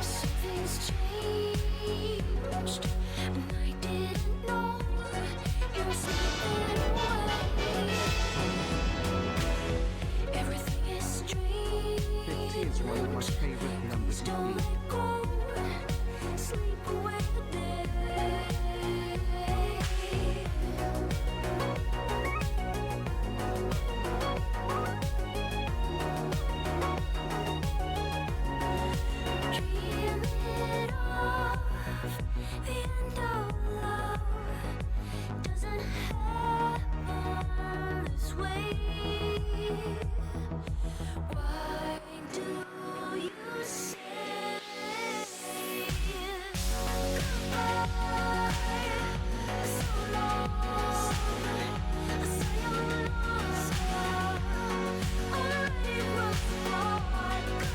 Something's changed, and I didn't know you were slipping away. Everything is strange. 50 is one of my favorite numbers. Don't let go. Sleep away the day. Dream it off. The end of love doesn't happen this way. Why do you say goodbye so long? Sayonara, already was apart.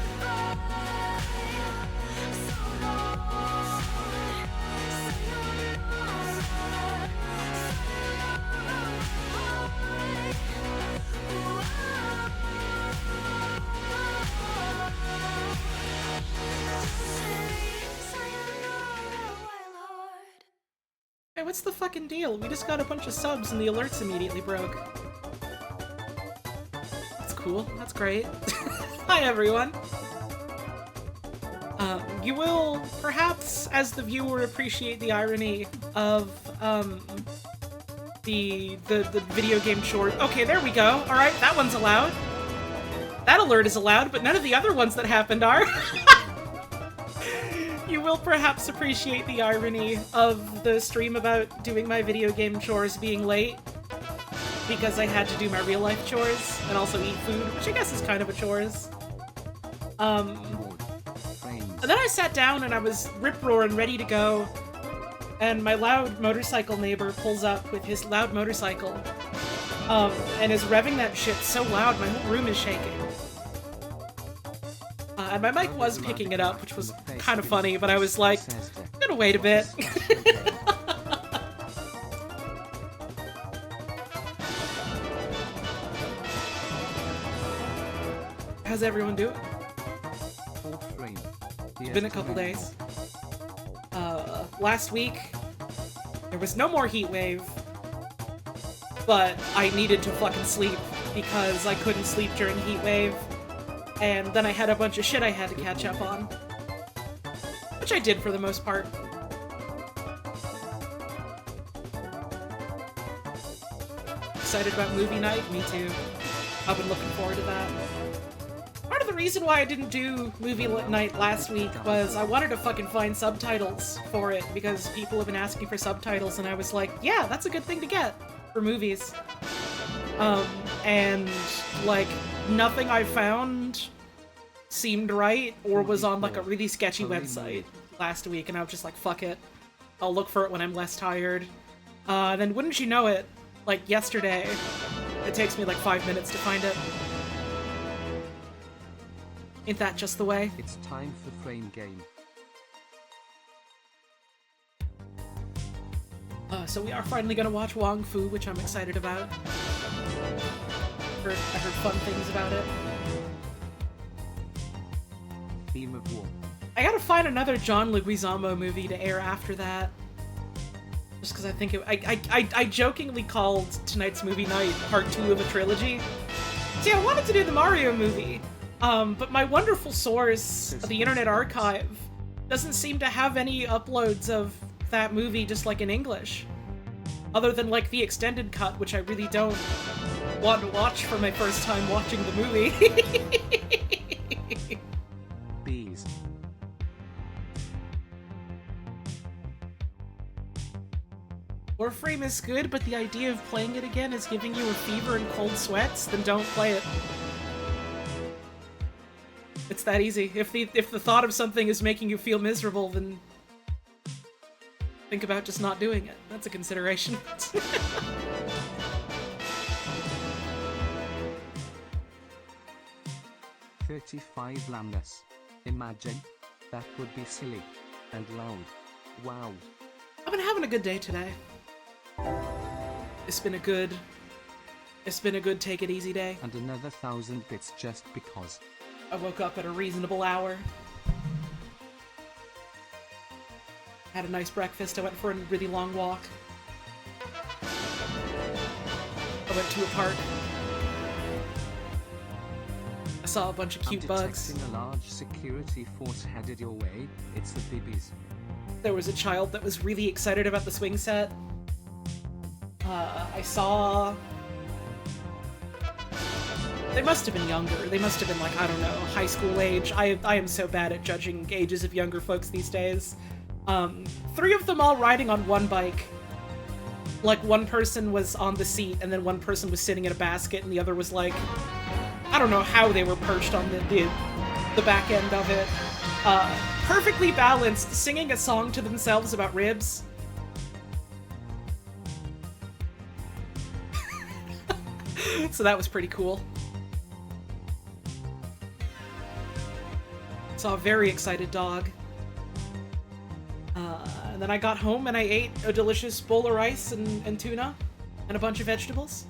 Goodbye so long. Hey, what's the fucking deal? We just got a bunch of subs and the alerts immediately broke. That's cool. That's great. Hi, everyone. You will, perhaps, as the viewer, appreciate the irony of, the video game short. Okay, there we go. Alright, that one's allowed. That alert is allowed, but none of the other ones that happened are. You will perhaps appreciate the irony of the stream about doing my video game chores being late, because I had to do my real life chores, and also eat food, which I guess is kind of a chores. And then I sat down and I was rip-roaring, ready to go, and my loud motorcycle neighbor pulls up with his loud motorcycle, and is revving that shit so loud my whole room is shaking. And my mic was picking it up, which was kind of funny, but I was like, I'm gonna wait a bit. How's everyone doing? Warframe. It's been a couple days. Last week, there was no more heat wave, but I needed to fucking sleep because I couldn't sleep during heat wave. And then I had a bunch of shit I had to catch up on. Which I did for the most part. Excited about movie night? Me too. I've been looking forward to that. Part of the reason why I didn't do movie night last week was I wanted to fucking find subtitles for it, because people have been asking for subtitles, and I was like, yeah, that's a good thing to get for movies. And, like, nothing I found seemed right, or was on, like, a really sketchy website last week, and I was just like, fuck it. I'll look for it when I'm less tired. Then wouldn't you know it, like, yesterday, it takes me, like, 5 minutes to find it. Ain't that just the way? It's time for Frame Game. So we are finally gonna watch Wong Fu, which I'm excited about. I heard fun things about it. Theme of War. I gotta find another John Leguizamo movie to air after that. Just because I think it, I jokingly called tonight's movie night part 2 of a trilogy. See, I wanted to do the Mario movie, but my wonderful source, the Internet Archive, doesn't seem to have any uploads of that movie just like in English. Other than like the extended cut, which I really don't want to watch for my first time watching the movie. Bees. Warframe is good, but the idea of playing it again is giving you a fever and cold sweats, then don't play it. It's that easy. If the thought of something is making you feel miserable, then think about just not doing it. That's a consideration. 35 Landis. Imagine. That would be silly. And loud. Wow. I've been having a good day today. It's been a good take it easy day. And another 1,000 bits just because. I woke up at a reasonable hour. Had a nice breakfast. I went for a really long walk. I went to a park. I saw a bunch of cute bugs. I'm detecting a large security force headed your way. It's the Bibbies. There was a child that was really excited about the swing set. I saw... They must have been younger. They must have been like, I don't know, high school age. I am so bad at judging ages of younger folks these days. 3 of them all riding on one bike. Like, one person was on the seat, and then one person was sitting in a basket, and the other was like... I don't know how they were perched on the back end of it. Perfectly balanced, singing a song to themselves about ribs. So that was pretty cool. Saw a very excited dog. And then I got home and I ate a delicious bowl of rice and tuna and a bunch of vegetables.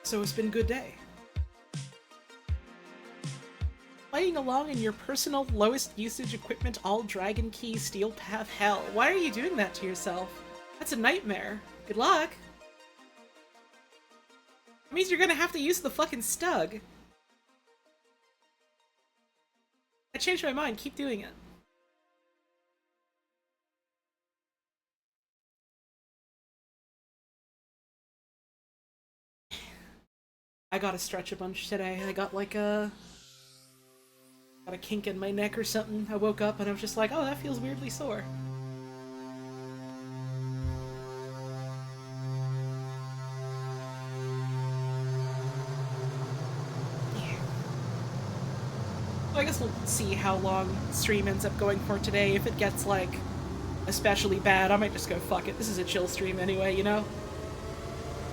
So it's been a good day. Playing along in your personal lowest usage equipment all Dragon Key Steel Path hell. Why are you doing that to yourself? That's a nightmare. Good luck. It means you're gonna have to use the fucking stug. I changed my mind. Keep doing it. I gotta stretch a bunch today. I got like got a kink in my neck or something. I woke up and I was just like, oh, that feels weirdly sore. I guess we'll see how long stream ends up going for today. If it gets, like, especially bad, I might just go, fuck it. This is a chill stream anyway, you know?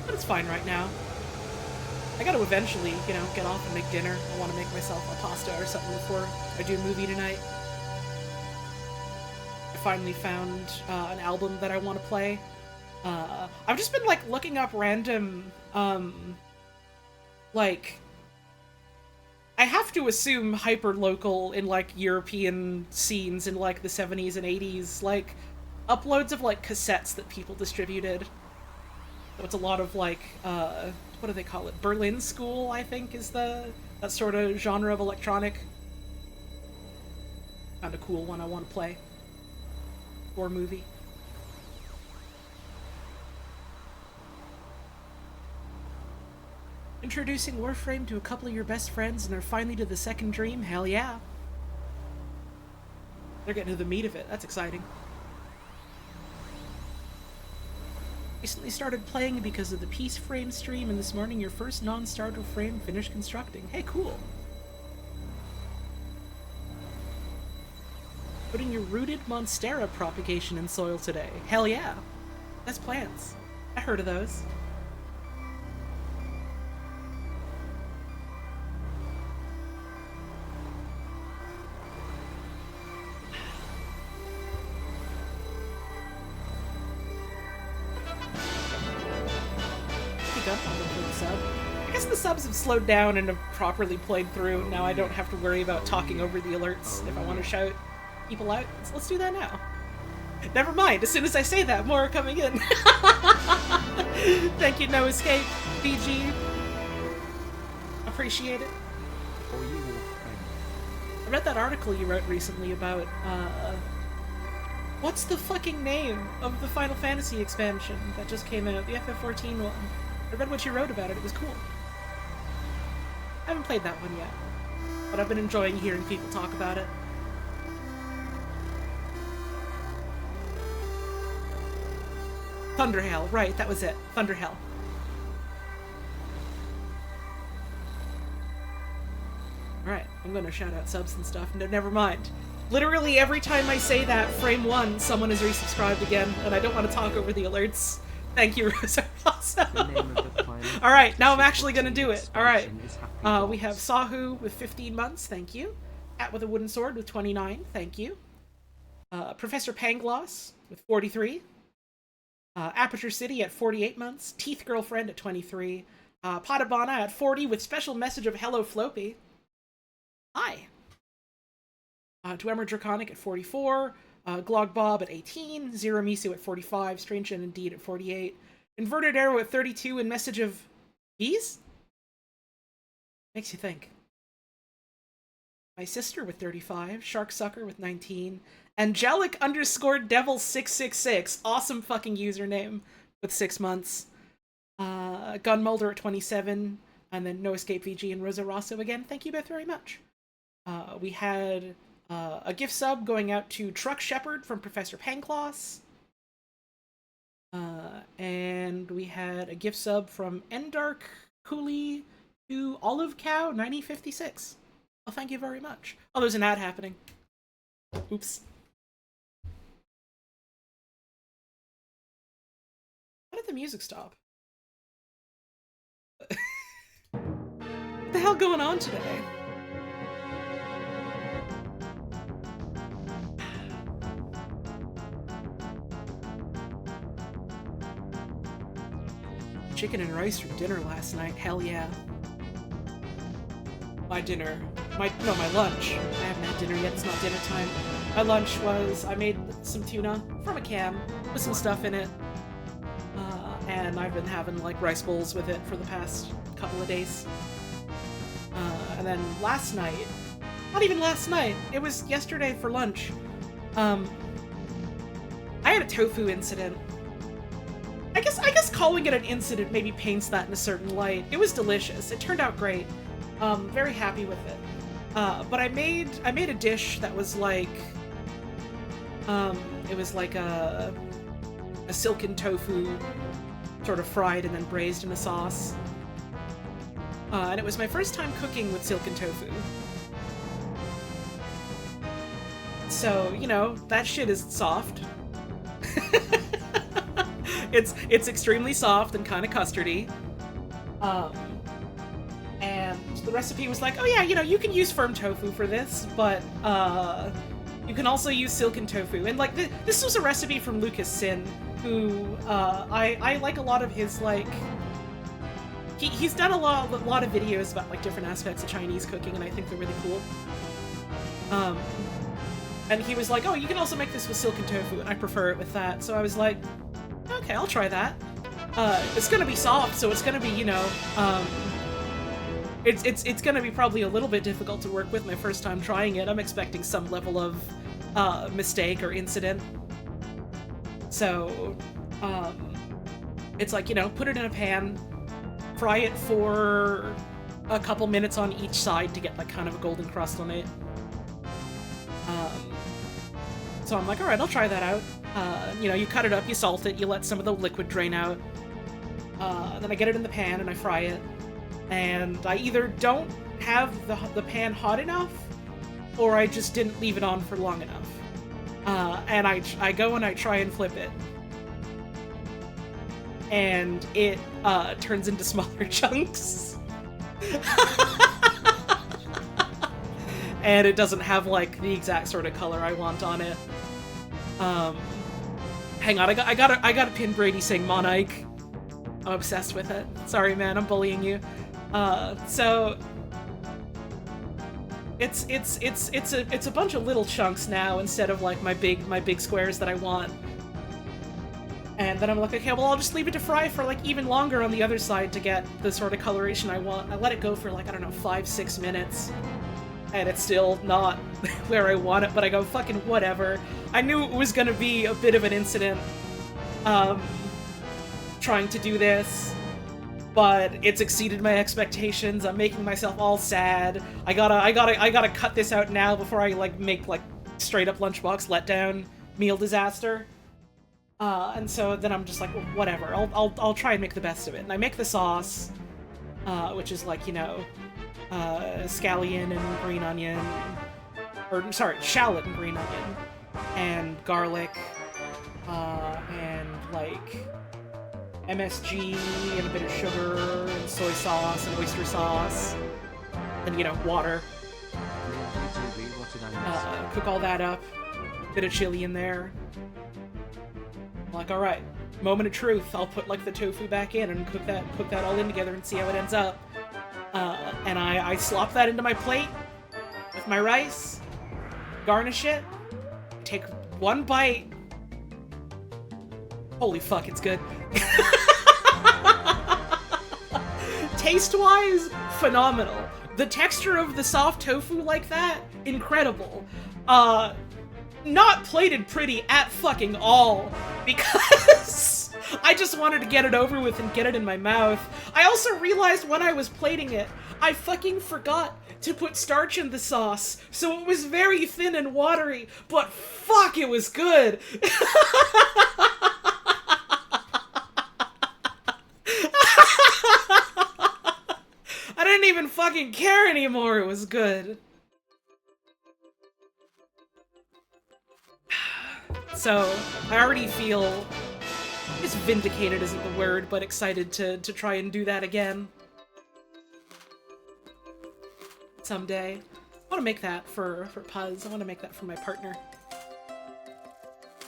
But it's fine right now. I gotta eventually, you know, get off and make dinner. I want to make myself a pasta or something before I do a movie tonight. I finally found an album that I want to play. I've just been, like, looking up random, like... I have to assume hyper-local in, like, European scenes in, like, the 70s and 80s, like, uploads of, like, cassettes that people distributed. So it's a lot of, like, what do they call it? Berlin School, I think, is that sort of genre of electronic. Found a cool one I want to play. Or movie. Introducing Warframe to a couple of your best friends and they're finally to the second dream? Hell yeah. They're getting to the meat of it. That's exciting. Recently started playing because of the Peace Frame stream, and this morning your first non-starter frame finished constructing. Hey, cool. Putting your rooted Monstera propagation in soil today. Hell yeah. That's plants. I heard of those. I guess the subs have slowed down and have properly played through. Now I don't have to worry about talking over the alerts if I want to shout people out. So let's do that now. Never mind, as soon as I say that, more are coming in. Thank you, No Escape, BG. Appreciate it. I read that article you wrote recently about, what's the fucking name of the Final Fantasy expansion that just came out? The FF14 one. I read what you wrote about it. It was cool. I haven't played that one yet, but I've been enjoying hearing people talk about it. Thunderhail, right, that was it. Thunderhail. Alright, I'm gonna shout out subs and stuff. No, never mind. Literally every time I say that, frame 1, someone is resubscribed again, and I don't want to talk over the alerts. Thank you, Rosa. Alright, now I'm actually gonna do it. Alright. We have Sahu with 15 months, thank you. Cat with a Wooden Sword with 29, thank you. Professor Pangloss with 43. Aperture City at 48 months. Teeth Girlfriend at 23. Patabana at 40 with special message of Hello Floppy. Hi. Dwemer Draconic at 44, Glog Bob at 18, Zero Misu at 45, Strange and Indeed at 48, Inverted Arrow at 32, and Message of Bees? Makes you think. My sister with 35, Shark Sucker with 19, Angelic _ Devil 666, awesome fucking username, with 6 months. Gun Mulder at 27, and then No Escape VG and Rosa Rosso again. Thank you both very much. We had a gift sub going out to Truck Shepherd from Professor Pangloss. And we had a gift sub from Endark Cooley to Olive Cow 9056. Well, thank you very much. Oh, there's an ad happening. Oops. Why did the music stop? What the hell going on today? Chicken and rice for dinner last night. Hell yeah. My dinner. My lunch. I haven't had dinner yet. It's not dinner time. My lunch was, I made some tuna from a can with some stuff in it. And I've been having like rice bowls with it for the past couple of days. And then last night, not even last night, it was yesterday for lunch. I had a tofu incident. I guess calling it an incident maybe paints that in a certain light. It was delicious. It turned out great. Very happy with it. But I made a dish that was like, it was like a silken tofu, sort of fried and then braised in a sauce. And it was my first time cooking with silken tofu. So, you know, that shit is soft. It's extremely soft and kind of custardy. And the recipe was like, oh yeah, you know, you can use firm tofu for this, but you can also use silken tofu. And like, this was a recipe from Lucas Sin, who I like a lot of his, like, he's done a lot of videos about like different aspects of Chinese cooking, and I think they're really cool. And he was like, oh, you can also make this with silken tofu, and I prefer it with that. So I was like, okay, I'll try that. It's gonna be soft, so it's gonna be, you know, it's gonna be probably a little bit difficult to work with my first time trying it. I'm expecting some level of mistake or incident. So, it's like, you know, put it in a pan, fry it for a couple minutes on each side to get like kind of a golden crust on it. So I'm like, alright, I'll try that out. You know, you cut it up, you salt it, you let some of the liquid drain out. Then I get it in the pan and I fry it. And I either don't have the pan hot enough, or I just didn't leave it on for long enough. And I go and I try and flip it. And it turns into smaller chunks. And it doesn't have like the exact sort of color I want on it. Hang on, I gotta pin Brady saying Monike. I'm obsessed with it. Sorry, man, I'm bullying you. So it's a bunch of little chunks now instead of like my big squares that I want. And then I'm like, okay, well, I'll just leave it to fry for like even longer on the other side to get the sort of coloration I want. I let it go for like, I don't know, 5-6 minutes. And it's still not where I want it, but I go, fucking whatever. I knew it was gonna be a bit of an incident, trying to do this, but it's exceeded my expectations. I'm making myself all sad. I gotta cut this out now before I like make like straight up lunchbox letdown meal disaster. And so then I'm just like, well, whatever. I'll try and make the best of it. And I make the sauce, which is like, you know, scallion and green onion, or sorry, shallot and green onion, and garlic, and like MSG and a bit of sugar and soy sauce and oyster sauce, and, you know, water. Cook all that up, bit of chili in there. I'm like, all right, moment of truth. I'll put like the tofu back in and cook that all in together and see how it ends up. And I slop that into my plate with my rice, garnish it, take one bite. Holy fuck, it's good. Taste-wise, phenomenal. The texture of the soft tofu like that, incredible. Not plated pretty at fucking all, because I just wanted to get it over with and get it in my mouth. I also realized when I was plating it, I fucking forgot to put starch in the sauce, so it was very thin and watery, but fuck, it was good! I didn't even fucking care anymore, it was good. So, I already feel, I guess vindicated isn't the word, but excited to try and do that again. Someday. I want to make that for Puzz. I want to make that for my partner.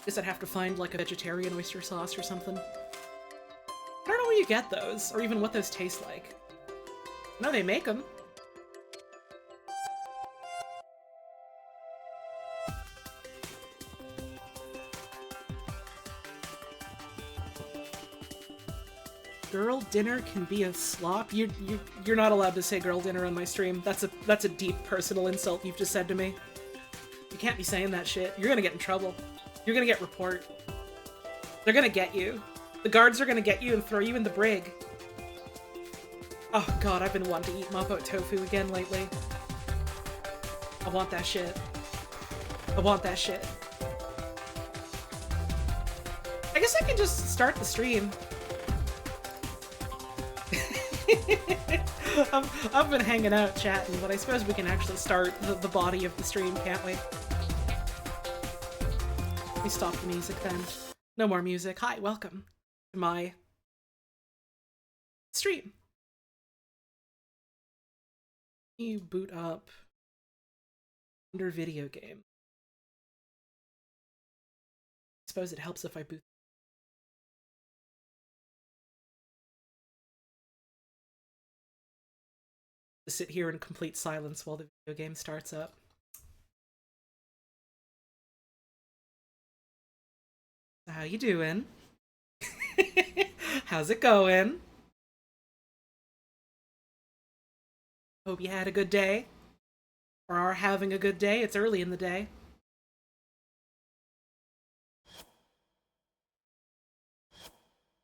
Guess I'd have to find like a vegetarian oyster sauce or something. I don't know where you get those, or even what those taste like. I know they make them. Girl dinner can be a slop. You're not allowed to say girl dinner on my stream. That's a deep personal insult you've just said to me. You can't be saying that shit. You're gonna get in trouble. You're gonna get report. They're gonna get you. The guards are gonna get you and throw you in the brig. Oh god, I've been wanting to eat Mapo tofu again lately. I want that shit. I want that shit. I guess I can just start the stream. I've been hanging out chatting, but I suppose we can actually start the body of the stream, can't we? Let me stop the music then. No more music. Hi, welcome to my stream. You boot up under video game. I suppose it helps if I boot. To sit here in complete silence while the video game starts up. How you doing? How's it going? Hope you had a good day. Or are having a good day. It's early in the day.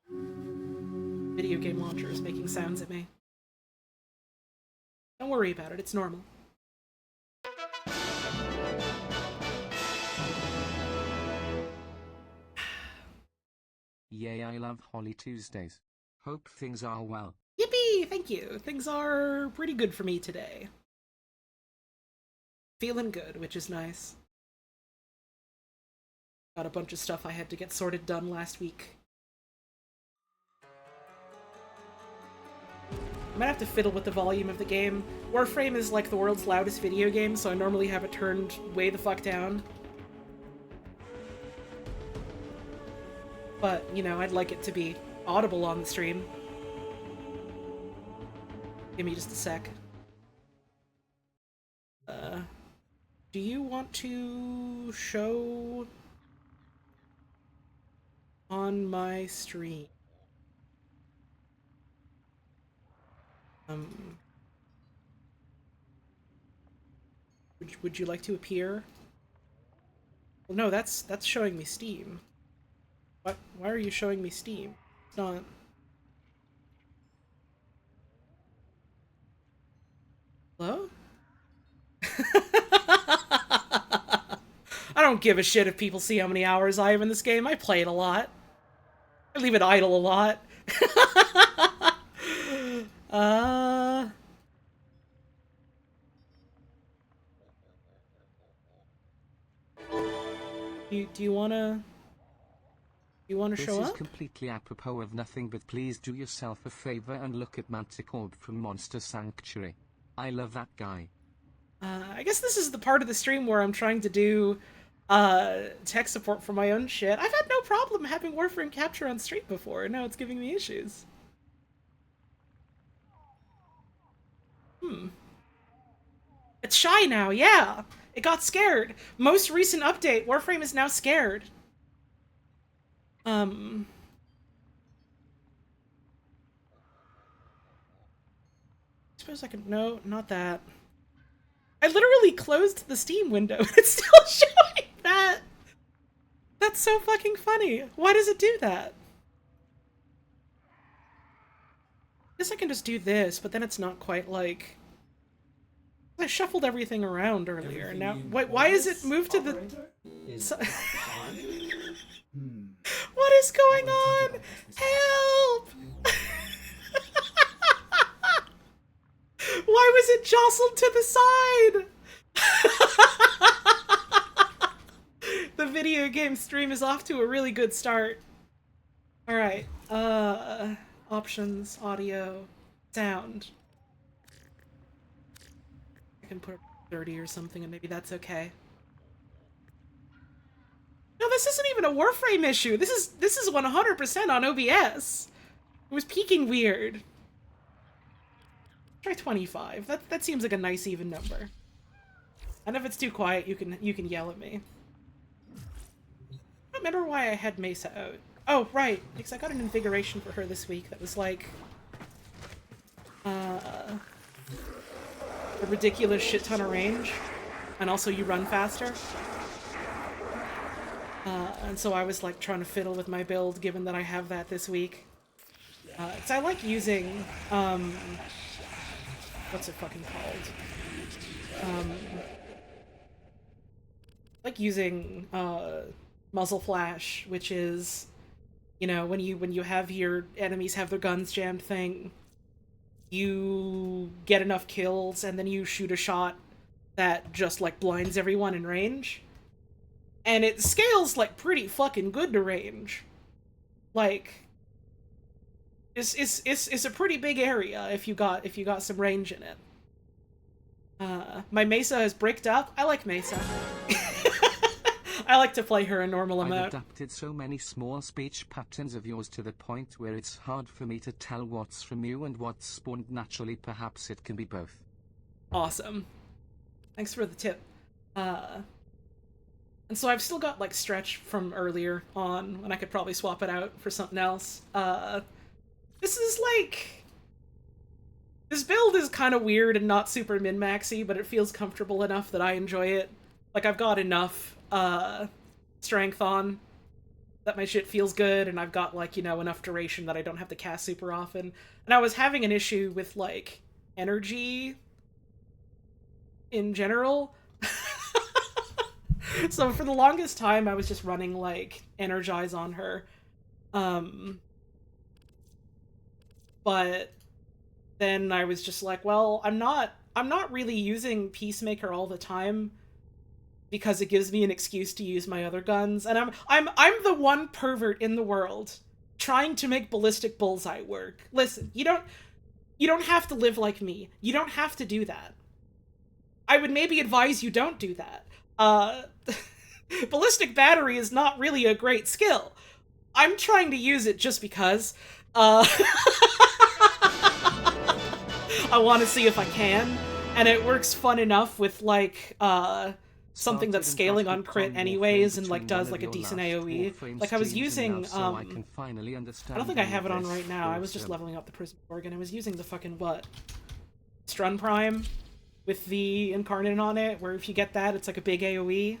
Video game launcher is making sounds at me. Don't worry about it, it's normal. Yay, I love Holly Tuesdays. Hope things are well. Yippee! Thank you. Things are pretty good for me today. Feeling good, which is nice. Got a bunch of stuff I had to get sorted done last week. I might have to fiddle with the volume of the game. Warframe is like the world's loudest video game, so I normally have it turned way the fuck down. But, you know, I'd like it to be audible on the stream. Give me just a sec. Do you want to show on my stream? Would you like to appear? Well, no, that's showing me Steam. What? Why are you showing me Steam? It's not. Hello? I don't give a shit if people see how many hours I have in this game. I play it a lot. I leave it idle a lot. Do you wanna show up? This is completely apropos of nothing, but please do yourself a favor and look at Manticore from Monster Sanctuary. I love that guy. I guess this is the part of the stream where I'm trying to do tech support for my own shit. I've had no problem having Warframe capture on stream before. Now it's giving me issues. It's shy now, yeah! It got scared. Most recent update, Warframe is now scared. Suppose I can, no, not that. I literally closed the Steam window and it's still showing that. That's so fucking funny. Why does it do that? I guess I can just do this, but then it's not quite like... I shuffled everything around earlier. Everything Now, you why is it want, moved to the... operator, is So- on? What is going on? Help! Why was it jostled to the side? The video game stream is off to a really good start. Alright, options, audio, sound. I can put 30 or something and maybe that's okay. No, this isn't even a Warframe issue. This is 100% on OBS. It was peaking weird. Try 25. That seems like a nice even number. And if it's too quiet, you can yell at me. I don't remember why I had Mesa out. Oh, right, because I got an invigoration for her this week that was like a ridiculous shit ton of range, and also you run faster. And so I was like trying to fiddle with my build, given that I have that this week. So I like using what's it fucking called? Like using muzzle flash, which is, you know, when you have your enemies have their guns jammed thing, you get enough kills and then you shoot a shot that just like blinds everyone in range. And it scales like pretty fucking good to range. Like it's a pretty big area if you got some range in it. My Mesa is bricked up. I like Mesa. I like to play her a normal I've amount. adapted so many small speech patterns of yours to the point where it's hard for me to tell what's from you and what's spawned naturally. Perhaps it can be both. Awesome. Thanks for the tip. And so I've still got like stretch from earlier on when I could probably swap it out for something else. This is like... This build is kind of weird and not super min-maxy, but it feels comfortable enough that I enjoy it. Like, I've got enough strength on that my shit feels good, and I've got, like, you know, enough duration that I don't have to cast super often. And I was having an issue with, like, energy in general. So for the longest time, I was just running, like, Energize on her. But then I was just like, well, I'm not really using Peacemaker all the time because it gives me an excuse to use my other guns, and I'm the one pervert in the world trying to make Ballistic Bullseye work. Listen, you don't have to live like me. You don't have to do that. I would maybe advise you don't do that. Ballistic Battery is not really a great skill. I'm trying to use it just because. I want to see if I can, and it works fun enough with, like, something that's scaling on crit anyways, and, like, does, like, a decent AoE. Like, I was using, I don't think I have it on right now. I was just leveling up the Prism Organ. I was using the fucking, what? Strun Prime with the Incarnate on it, where if you get that, it's, like, a big AoE.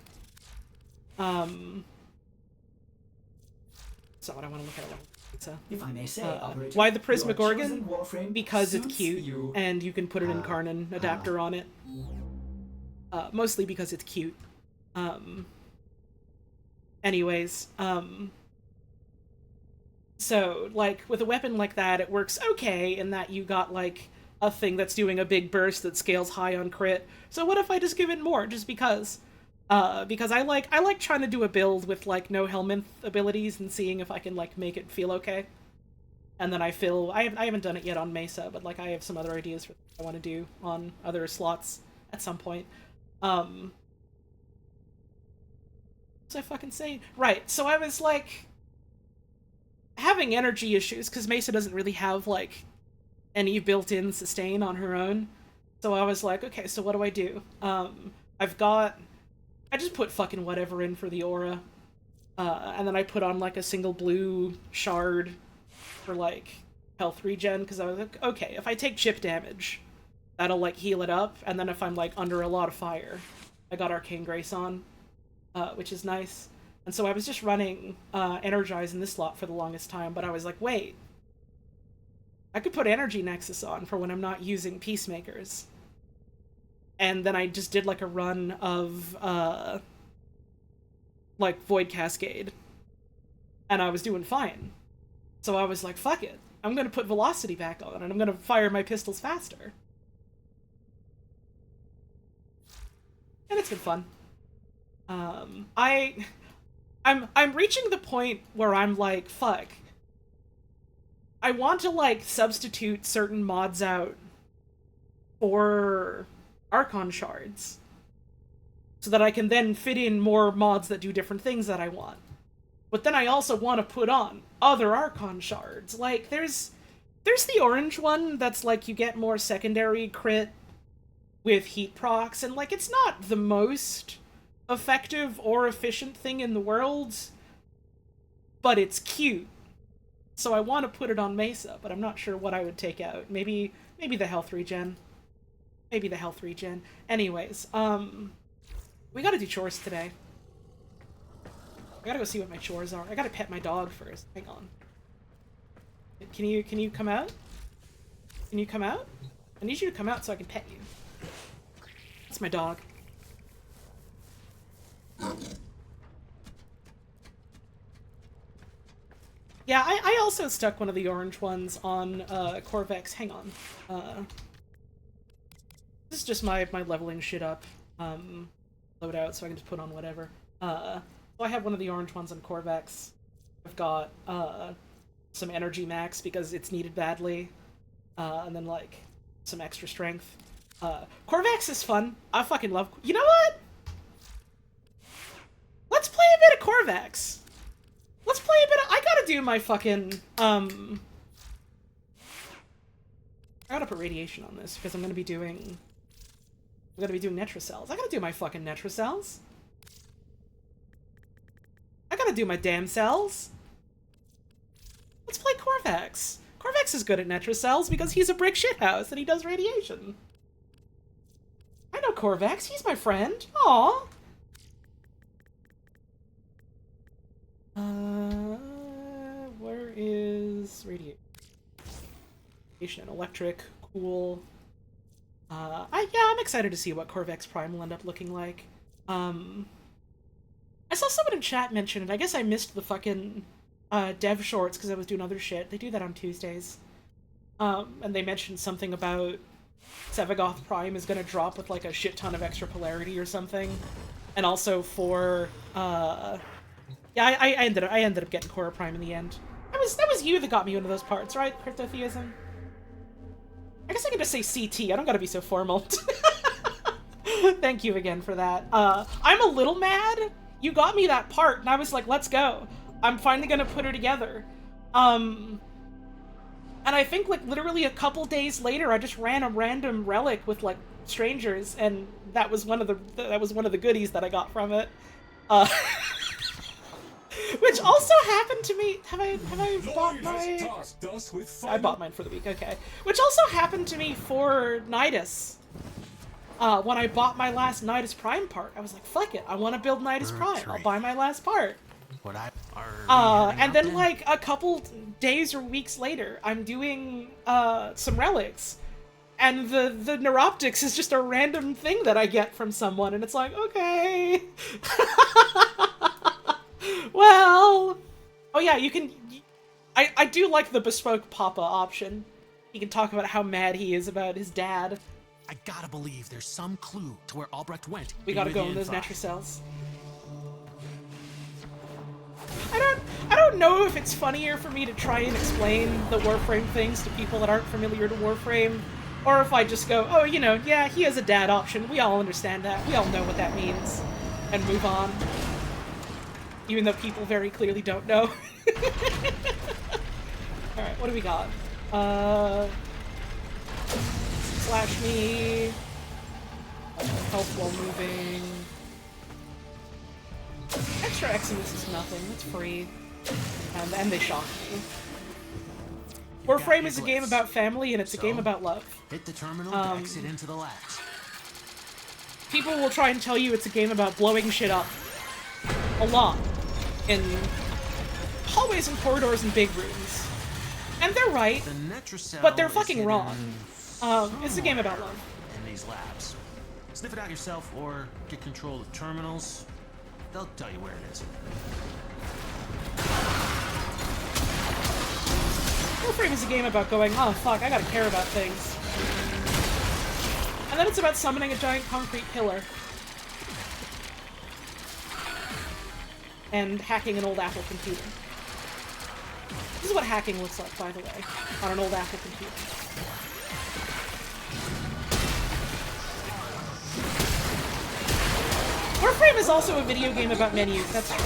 So what I want to look at. So, If I may say, operator, why the your Prismatic Organ? chosen Warframe Because it's suits cute, you. and you can put an Incarnate adapter on it. Mostly because it's cute. Anyways, so, like, with a weapon like that, it works okay in that you got, like, a thing that's doing a big burst that scales high on crit. So what if I just give it more, just because? Because I like trying to do a build with, like, no Helminth abilities and seeing if I can, like, make it feel okay. And then I haven't done it yet on Mesa, but, like, I have some other ideas for what I want to do on other slots at some point. What was I fucking saying? Right, so I was, like, having energy issues, because Mesa doesn't really have, like, any built-in sustain on her own. So I was like, okay, so what do? I just put fucking whatever in for the aura. And then I put on, like, a single blue shard for, like, health regen, because I was like, okay, if I take chip damage, that'll, like, heal it up, and then if I'm, like, under a lot of fire, I got Arcane Grace on, which is nice. And so I was just running Energize in this slot for the longest time, but I was like, wait, I could put Energy Nexus on for when I'm not using Peacemakers. And then I just did, like, a run of, like, Void Cascade. And I was doing fine. So I was like, fuck it. I'm gonna put Velocity back on, and I'm gonna fire my pistols faster. And it's been fun. I'm reaching the point where I'm like, fuck. I want to, like, substitute certain mods out for Archon shards, so that I can then fit in more mods that do different things that I want. But then I also want to put on other Archon shards. Like, there's the orange one that's, like, you get more secondary crit with heat procs, and, like, it's not the most effective or efficient thing in the world, but it's cute. So I want to put it on Mesa, but I'm not sure what I would take out. Maybe the health regen. Maybe the health regen. Anyways, we gotta do chores today. I gotta go see what my chores are. I gotta pet my dog first. Hang on. Can you come out? Can you come out? I need you to come out so I can pet you. That's my dog. Yeah, I also stuck one of the orange ones on Corvex. Hang on. This is just my leveling shit up loadout, so I can just put on whatever. So I have one of the orange ones on Corvex. I've got some energy max because it's needed badly, and then, like, some extra strength. Corvex is fun. I fucking love... You know what? Let's play a bit of Corvex. Let's play a bit of... I gotta do my fucking... I gotta put radiation on this, because I'm gonna be doing Netracells. I gotta do my fucking Netracells. I gotta do my damn cells. Let's play Corvex. Corvex is good at Netracells because he's a brick shithouse and he does radiation. I know Corvex. He's my friend. Aww. Where is radiation? Radiation and electric. Cool. I'm excited to see what Corvex Prime will end up looking like. I saw someone in chat mention it. I guess I missed the fucking dev shorts because I was doing other shit. They do that on Tuesdays. And they mentioned something about Sevagoth Prime is gonna drop with, like, a shit ton of extra polarity or something. And also for, yeah, I ended up getting Korra Prime in the end. That was you that got me into those parts, right, Cryptotheism? I guess I can just say CT. I don't gotta be so formal. Thank you again for that. I'm a little mad. You got me that part, and I was like, let's go. I'm finally gonna put her together. And I think, like, literally a couple days later, I just ran a random relic with, like, strangers, and that was one of the goodies that I got from it. Which also happened to me. Have I bought my... I bought mine for the week, okay. Which also happened to me for Nidus. When I bought my last Nidus Prime part, I was like, fuck it, I want to build Nidus Prime. I'll buy my last part. And then, like, a couple days or weeks later, I'm doing some relics. And the Neuroptics is just a random thing that I get from someone, and it's like, okay. Well, oh yeah, you can... I do like the bespoke Papa option. He can talk about how mad he is about his dad. I gotta believe there's some clue to where Albrecht went. We gotta go in those Netracells. I don't know if it's funnier for me to try and explain the Warframe things to people that aren't familiar to Warframe, or if I just go, oh, you know, yeah, he has a dad option. We all understand that. We all know what that means. And move on. Even though people very clearly don't know. Alright, what do we got? Slash me. health while moving. Extra Eximus is nothing. It's free. And they shock me. Warframe is a game about family, and it's a game about love. Hit the terminal to exit into the labs. People will try and tell you it's a game about blowing shit up. A lot. In hallways and corridors and big rooms. And they're right, The Netracell but they're is fucking hidden wrong. It's a game about love. in these labs. Sniff it out yourself or get control of terminals. They'll tell you where it is. Warframe is a game about going, oh fuck, I gotta care about things. And then it's about summoning a giant concrete pillar. And hacking an old Apple computer. This is what hacking looks like, by the way, on an old Apple computer. Warframe is also a video game about menus, that's true.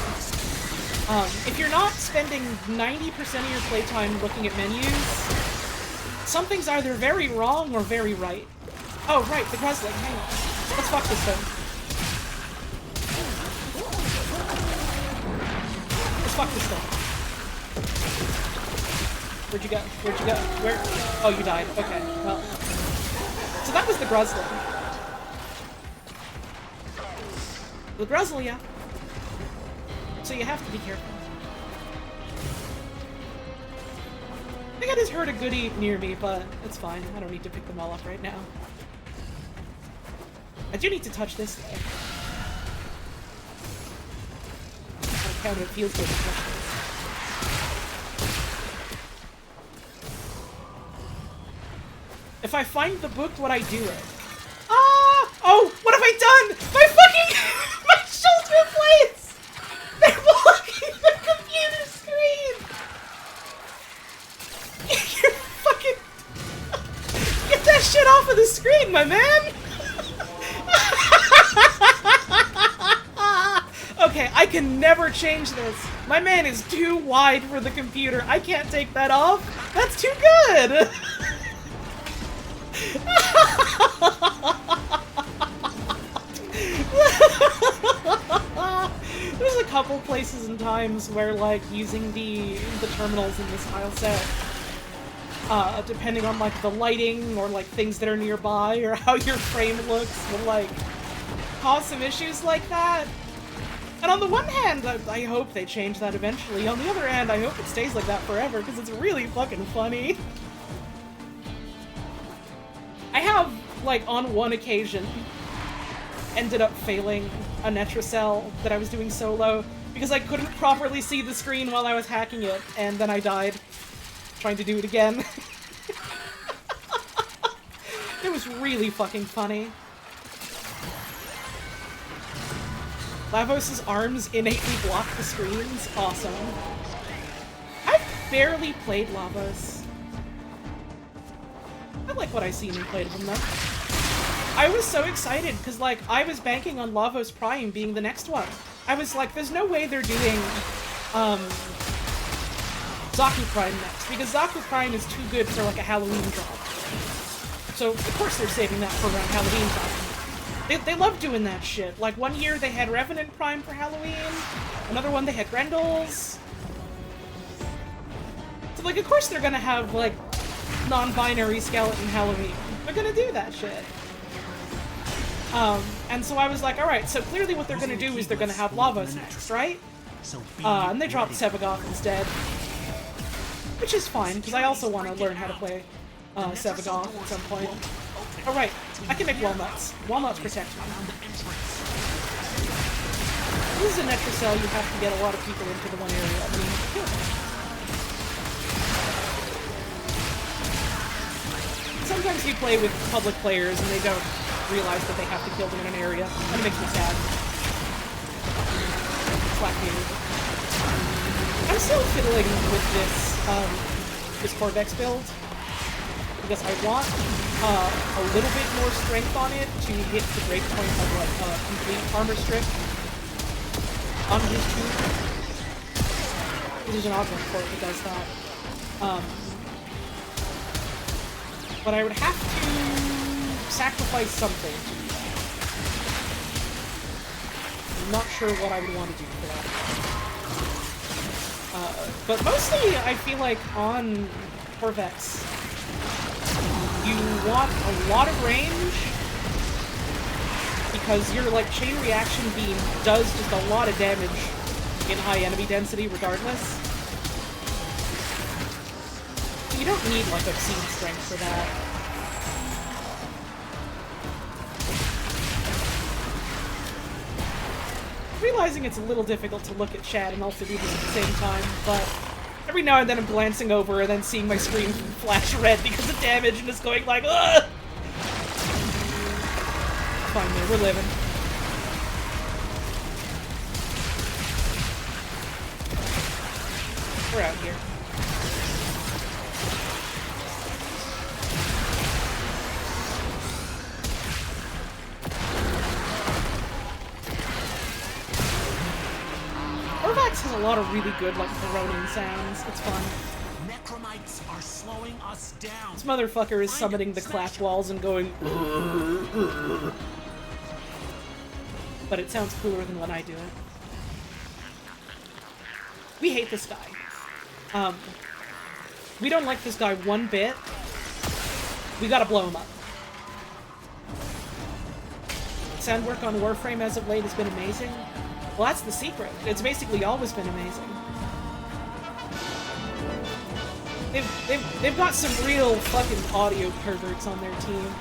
If you're not spending 90% of your playtime looking at menus, something's either very wrong or very right. Oh, right, the Gresley, hang on. Let's fuck this thing. Let's fuck this thing. Where'd you go? Where'd you go? Where? Oh, you died. Okay, well. So that was the Gresley. The Gresley, yeah. So you have to be careful. I think I just heard a goodie near me, but it's fine. I don't need to pick them all up right now. I do need to touch this, though. On account of it feels good to touch this. If I find the book, would I do it? Ah! Oh! What have I done? My fucking... my shoulder blades! They're blocking the computer screen! You fucking... Get that shit off of the screen, my man! Okay, I can never change this. My man is too wide for the computer. I can't take that off. That's too good! There's a couple places and times where, like, using the terminals in this tile set, depending on, like, the lighting or, like, things that are nearby or how your frame looks will, like, cause some issues like that. And on the one hand, I hope they change that eventually. On the other hand, I hope it stays like that forever, because it's really fucking funny. I have, like, on one occasion, ended up failing a Netracell that I was doing solo because I couldn't properly see the screen while I was hacking it, and then I died trying to do it again. It was really fucking funny. Lavos' arms innately block the screens. Awesome. I've barely played Lavos. I like what I've seen and played of him, though. I was so excited, because, like, I was banking on Lavos Prime being the next one. I was like, there's no way they're doing, Zaku Prime next, because Zaku Prime is too good for, like, a Halloween drop. So, of course they're saving that for around Halloween time. They love doing that shit. Like, one year they had Revenant Prime for Halloween, another one they had Grendel's. So, like, of course they're gonna have, like, non-binary skeleton Halloween. They're gonna do that shit. And so I was like, alright, so clearly what they're gonna do is they're gonna have Lavos next, right? And they dropped Sevagoth instead. Which is fine, because I also want to learn how to play Sevagoth at some point. Alright, I can make walnuts. Walnuts protect me. This is a Netracell, you have to get a lot of people into the one area. I mean, sometimes you play with public players and they don't realize that they have to kill them in an area. That makes me sad. Blackbeard. I'm still fiddling with this Corvex build because I want a little bit more strength on it to hit the breakpoint of like complete armor strip on his tube. There's an augment for it that does that. But I would have to sacrifice something. I'm not sure what I would want to do for that. But mostly, I feel like on Corvex, you want a lot of range, because your, like, chain reaction beam does just a lot of damage in high enemy density regardless. So you don't need, like, obscene strength for that. Realizing it's a little difficult to look at chat and also do this at the same time, but every now and then I'm glancing over and then seeing my screen flash red because of damage and just going like, ugh! Fine, man, we're living. We're out here. Corvax has a lot of really good, like, droning sounds. It's fun. Necromites are slowing us down. This motherfucker is summoning the clap walls and going, but it sounds cooler than when I do it. We hate this guy. We don't like this guy one bit. We gotta blow him up. Sound work on Warframe as of late has been amazing. Well, that's the secret. It's basically always been amazing. They've got some real fucking audio perverts on their team.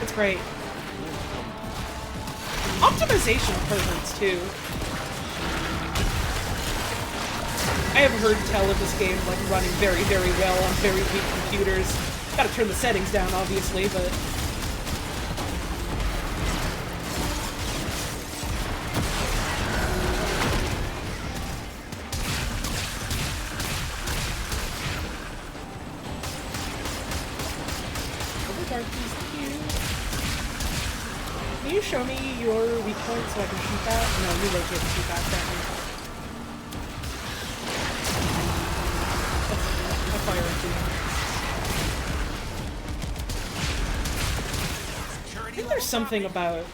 It's great. Optimization perverts, too. I have heard tell of this game, like, running very, very well on very weak computers. Gotta turn the settings down, obviously, but... Can you show me your weak point so I can shoot that? No, you locate and shoot that, can't you? I'll fire into you. I think there's something about,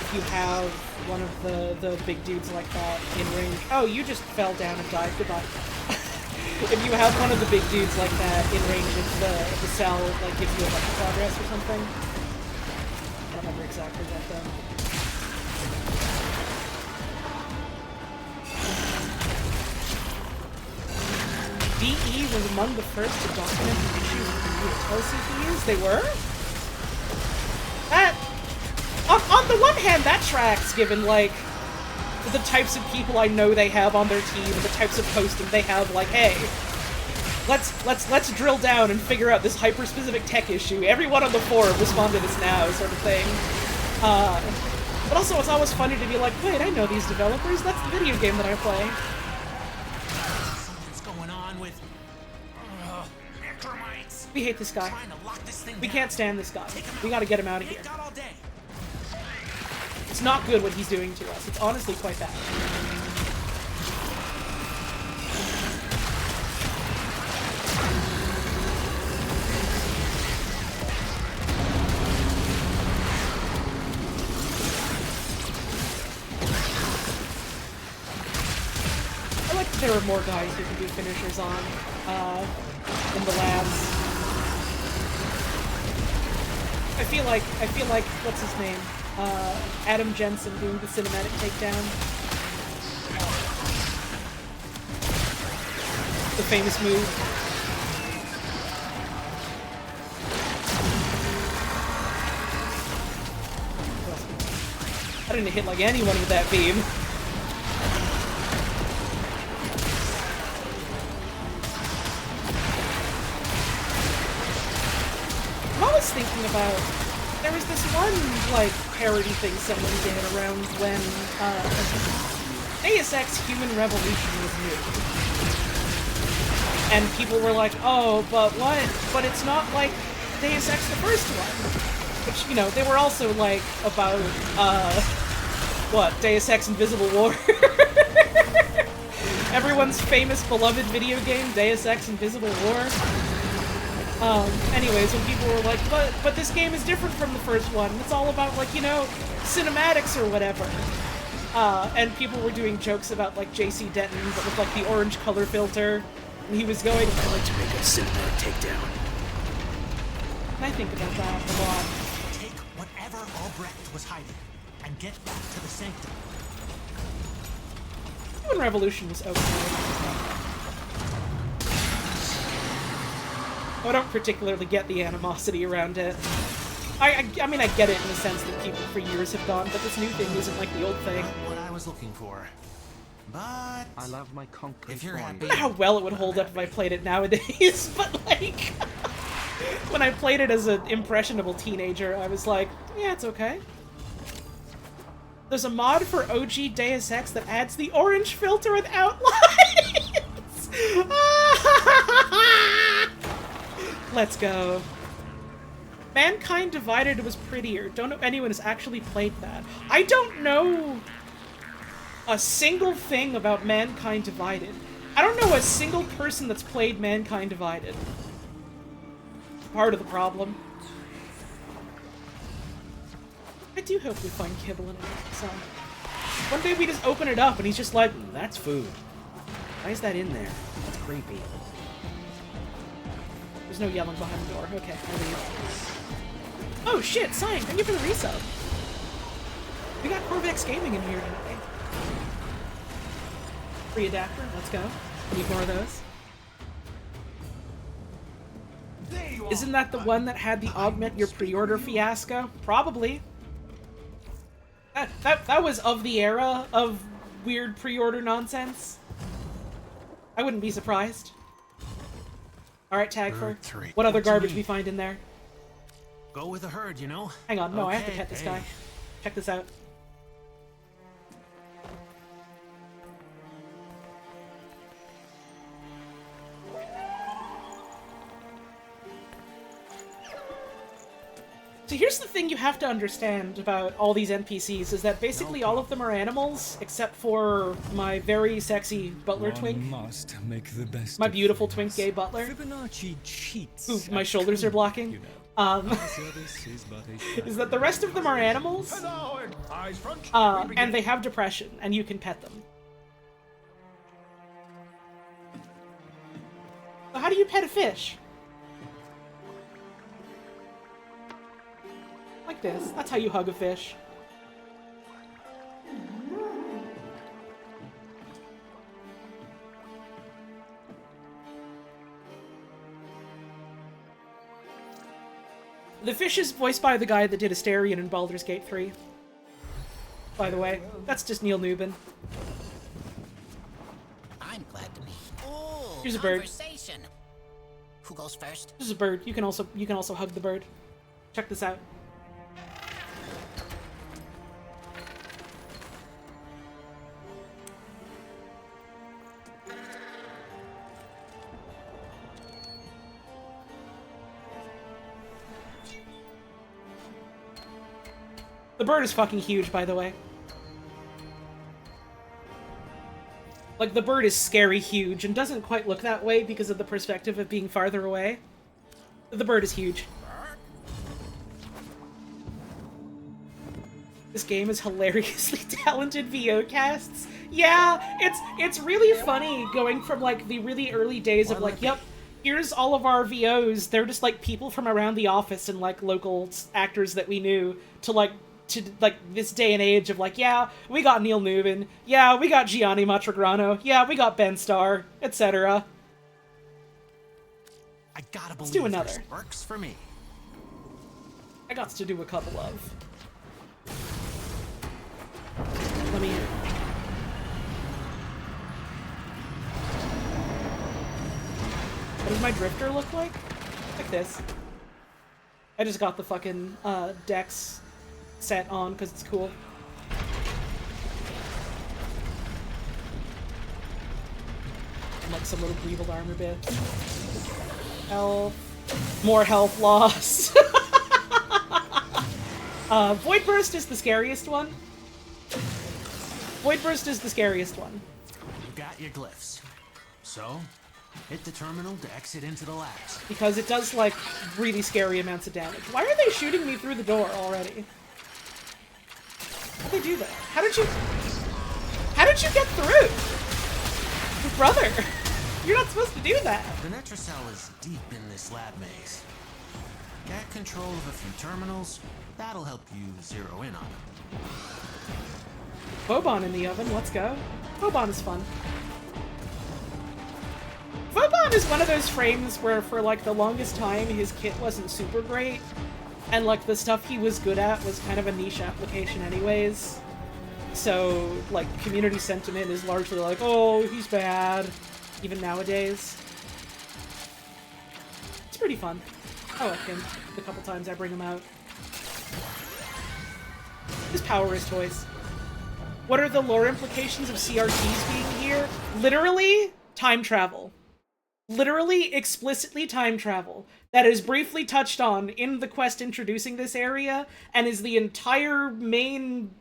if you have one of the big dudes like that in range. Oh, you just fell down and died. Goodbye. If you have one of the big dudes like that in range of the cell, like, gives you a bunch of progress or something. I don't remember exactly what though. DE was among the first to document the issues with computer CPUs. They were? That... On the one hand, that tracks, given, like, the types of people I know they have on their team and the types of posting they have, like, hey, let's drill down and figure out this hyper-specific tech issue. Everyone on the forum respond to this now, sort of thing. But also, it's always funny to be like, wait, I know these developers. That's the video game that I play. Something's going on with necromites. We hate this guy. Trying to lock this thing We down. can't stand this guy. We gotta get him out of here. Ain't got all day. It's not good what he's doing to us. It's honestly quite bad. I like that there are more guys who can do finishers on in the labs. I feel like what's his name? Adam Jensen doing the cinematic takedown. The famous move. I didn't hit like anyone with that beam. I'm always thinking about... There was this one, like, parody thing someone did around when, Deus Ex Human Revolution was new. And people were like, oh, but what? But it's not like Deus Ex the first one. Which, you know, they were also, like, about, what? Deus Ex Invisible War? Everyone's famous, beloved video game, Deus Ex Invisible War. Anyways, when people were like, but this game is different from the first one. It's all about, like, you know, cinematics or whatever. And people were doing jokes about, like, J.C. Denton, but with, like, the orange color filter. And he was going, I like to make a cinematic takedown. And I think about that a lot. Take whatever Albrecht was hiding and get back to the sanctum. When Revolution was okay. I don't particularly get the animosity around it. I mean, I get it in the sense that people for years have gone, but this new thing isn't like the old thing. Not what I was looking for. But I love my concrete if you're boy. I happy, don't know how well it would hold up if I played it nowadays, but like, when I played it as an impressionable teenager, I was like, yeah, it's okay. There's a mod for OG Deus Ex that adds the orange filter and outlines! Let's go. Mankind Divided was prettier. Don't know if anyone has actually played that. I don't know a single thing about Mankind Divided. I don't know a single person that's played Mankind Divided. Part of the problem. I do hope we find kibble in it. So, one day we just open it up and he's just like, that's food. Why is that in there? That's creepy. There's no yelling behind the door. Okay, I'll leave. Oh shit, Sign, thank you for the resub. We got Corvex Gaming in here today. Free adapter, let's go. Need more of those. Isn't that the one that had the augment your pre-order fiasco? Probably. That was of the era of weird pre-order nonsense. I wouldn't be surprised. Alright, Tagfer. What other garbage we find in there? go with the herd, you know? Hang on, no, I have to Okay, pet this hey. guy. Check this out. So here's the thing you have to understand about all these NPCs, is that basically all of them are animals, except for my very sexy butler twink. Must make the best My of beautiful things. twink gay butler. Fibonacci cheats. Who my at shoulders are cunning, blocking. you know. Um, Service is but a is that the rest of them are animals, and they have depression, and you can pet them. So how do you pet a fish? Like this. That's how you hug a fish. The fish is voiced by the guy that did Asterion in Baldur's Gate 3. By the way, that's just Neil Newbin. I'm glad to be. Ooh, Here's a bird. conversation. Who goes first? This is a bird. You can also hug the bird. Check this out. The bird is fucking huge, by the way. Like, the bird is scary huge, and doesn't quite look that way because of the perspective of being farther away. The bird is huge. This game is hilariously talented VO casts. Yeah, it's really funny going from, like, the really early days of, like, yep, here's all of our VOs. They're just, like, people from around the office and, like, local actors that we knew, to, like, this day and age of, like, yeah, we got Neil Newbin, yeah, we got Gianni Matragrano, yeah, we got Ben Starr, etc. I gotta believe do another. this works for me. I got to do a couple of. Let me... What does my drifter look like? Like this. I just got the fucking Dex set on because it's cool. And, like, some little greebled armor bits. Health. More health loss. Void Burst is the scariest one. Void Burst is the scariest one. You got your glyphs. So, Hit the terminal to exit into the labs. Because it does, like, really scary amounts of damage. Why are they shooting me through the door already? How'd they do that? How did you get through? Your brother! You're not supposed to do that! The Netracell is deep in this lab maze. Get control of a few terminals. That'll help you zero in on them. Phobon in the oven, let's go. Phobon is fun. Phobon is one of those frames where for like the longest time his kit wasn't super great, and like the stuff he was good at was kind of a niche application anyways. So like community sentiment is largely like, oh, he's bad, even nowadays. It's pretty fun. I like him the couple times I bring him out. His power is toys. What are the lore implications of CRTs being here? Literally, time travel. Literally, explicitly time travel. That is briefly touched on in the quest introducing this area, and is the entire main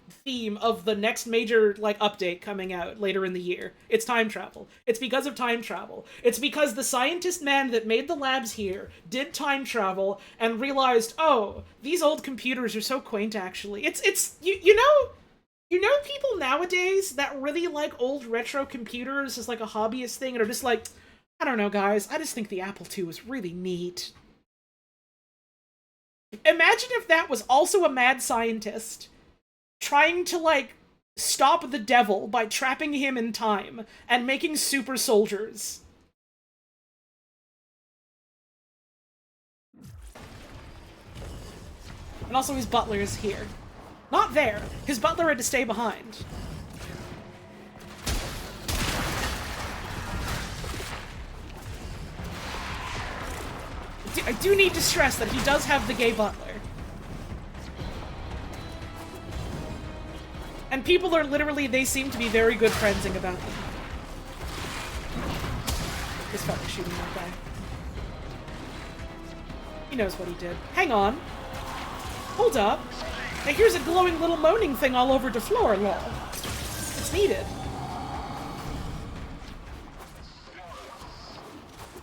theme of the next major, like, update coming out later in the year. It's time travel. It's because of time travel. It's because the scientist man that made the labs here did time travel and realized, oh, these old computers are so quaint, actually. You know people nowadays that really like old retro computers as like a hobbyist thing and are just like, I don't know, guys, I just think the Apple II is really neat. Imagine if that was also a mad scientist trying to, like, stop the devil by trapping him in time and making super soldiers. And also his butler is here. Not there. His butler had to stay behind. I do need to stress that he does have the gay butler. And people are literally, they seem to be very good friendsing about them. This fucking shooting that guy. He knows what he did. Hang on. Hold up. Now here's a glowing little moaning thing all over the floor, lol. It's needed.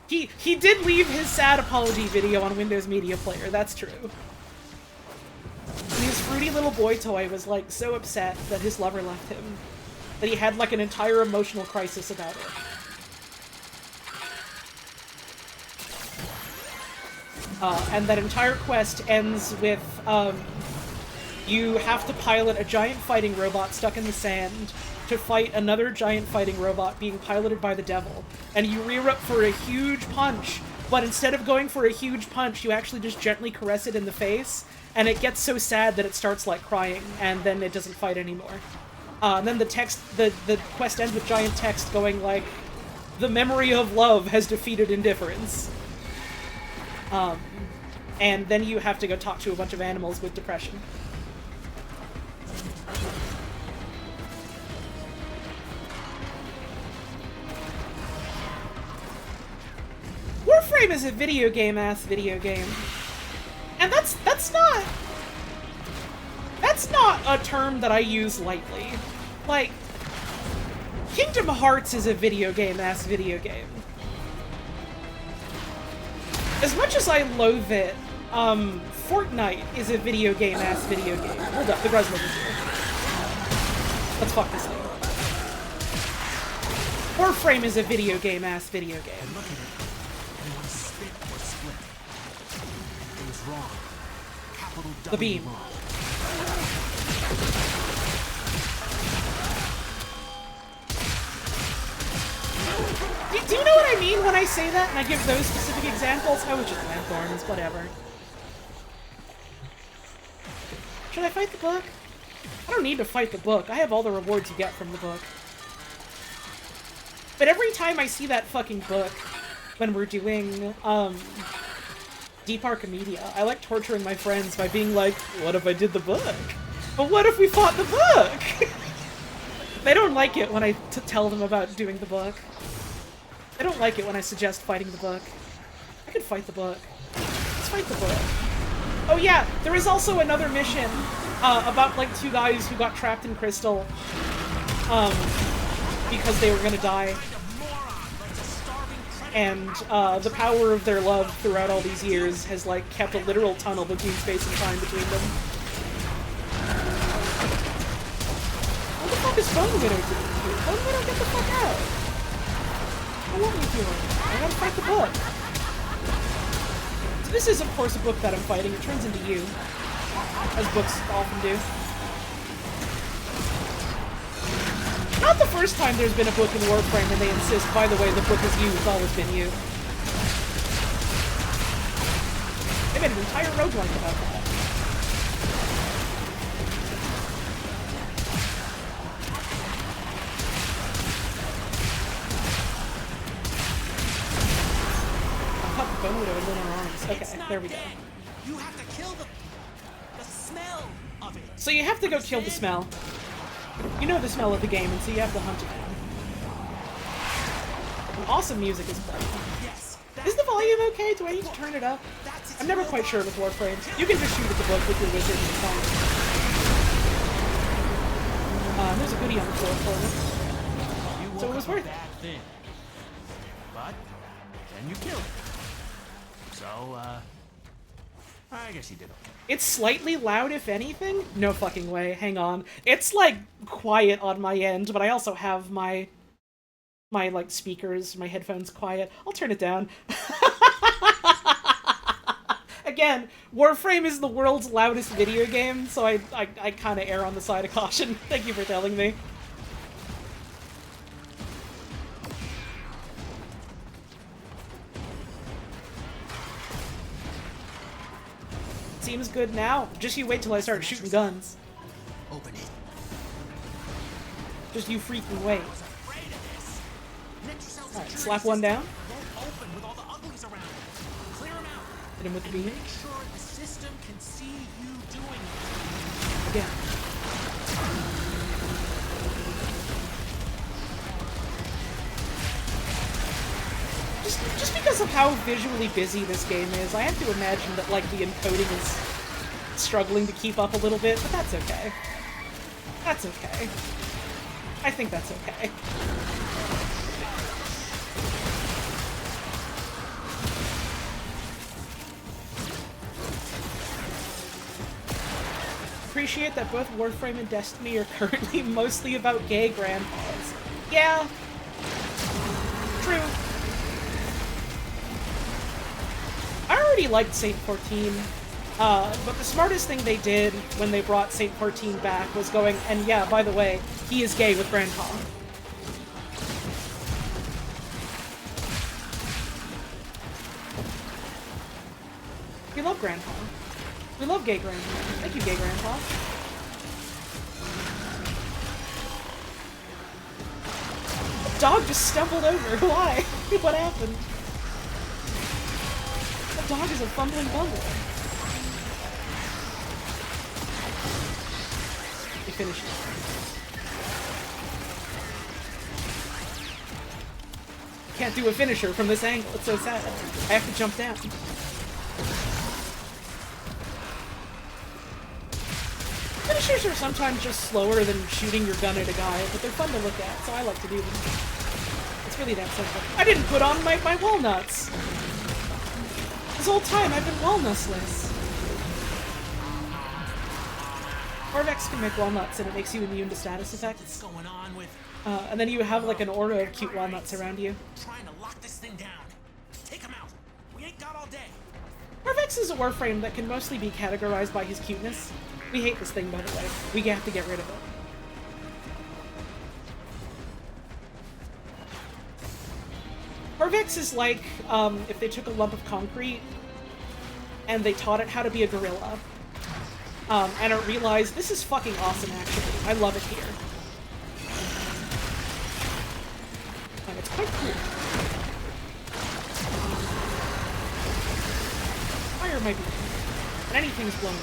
He did leave his sad apology video on Windows Media Player, that's true. And his fruity little boy toy was, like, so upset that his lover left him that he had, like, an entire emotional crisis about it. And that entire quest ends with, you have to pilot a giant fighting robot stuck in the sand to fight another giant fighting robot being piloted by the devil. And you rear up for a huge punch, but instead of going for a huge punch, you actually just gently caress it in the face, and it gets so sad that it starts, like, crying, and then it doesn't fight anymore. And then the quest ends with giant text going, like, the memory of love has defeated indifference. And then you have to go talk to a bunch of animals with depression. Warframe is a video game-ass video game. And that's not a term that I use lightly. Like, Kingdom Hearts is a video game-ass video game. As much as I loathe it, Fortnite is a video game-ass video game. Hold up, the Gruzlin is here. Let's fuck this thing. Warframe is a video game-ass video game. Look at it. You want to spit or split. It was wrong. Capital W The beam. wrong. Do you know what I mean when I say that and I give those specific examples? I was just lanthorns, whatever. Should I fight the book? I don't need to fight the book. I have all the rewards you get from the book. But every time I see that fucking book, when we're doing, Deep Archimedia, I like torturing my friends by being like, what if I did the book? But what if we fought the book? They don't like it when I tell them about doing the book. They don't like it when I suggest fighting the book. I could fight the book. Let's fight the book. Oh yeah, there is also another mission about, like, two guys who got trapped in crystal because they were gonna die. and the power of their love throughout all these years has like kept a literal tunnel between space and time between them. What the fuck is Bone Widow doing here? Bone Widow, get the fuck out! What are you doing? I gotta fight the book. So this is, of course, a book that I'm fighting. It turns into you, as books often do. Not the first time there's been a book in Warframe and they insist, by the way, the book is you, it's always been you. They made an entire roguelike about that. Bone Widow and then our arms. Okay, there we go. You have to kill the smell of it. So you have to go kill the smell. You know the smell of the game, and so you have to hunt it down. And awesome music is playing. Yes. Is the volume okay? Do I need to turn it up? I'm never quite sure with Warframe. You can just shoot at the book with your wizard and it's fine. There's a goodie on the floor for me. So it was worth it. But then you killed it. So, I guess you did okay. It's slightly loud, if anything. No fucking way. Hang on. It's, like, quiet on my end, but I also have my like, speakers, my headphones quiet. I'll turn it down. Again, Warframe is the world's loudest video game, so I kind of err on the side of caution. Thank you for telling me. Seems good now. Just you wait till I start shooting guns. Open it. Just you freaking wait. Alright, slap one down. Open with all the uglies around. Clear them out. Hit him with the beam. Make sure the system can see you doing it. Again. Just because of how visually busy this game is, I have to imagine that, like, the encoding is struggling to keep up a little bit, but that's okay. That's okay. I think that's okay. Appreciate that both Warframe and Destiny are currently mostly about gay grandpas. Yeah. True. I already liked Saint 14, but the smartest thing they did when they brought Saint 14 back was going, and yeah, by the way, he is gay with Grandpa. We love Grandpa. We love gay Grandpa. Thank you, gay Grandpa. The dog just stumbled over. Why? What happened? The dog is a fumbling bumble. He finished it. Can't do a finisher from this angle. It's so sad. I have to jump down. Finishers are sometimes just slower than shooting your gun at a guy, but they're fun to look at, so I like to do them. It's really that simple. I didn't put on my walnuts! This whole time I've been walnutless. Orvex can make walnuts and it makes you immune to status effects. Going on with And then you have like an aura of cute walnuts around you. trying to lock this thing down. Take him out. We ain't got all day. Orvex is a Warframe that can mostly be categorized by his cuteness. We hate this thing, by the way. We have to get rid of it. Orvex is like, if they took a lump of concrete and they taught it how to be a gorilla. And it realized, this is fucking awesome, actually. I love it here. And it's quite cool. Fire might be cool. And anything's blown up.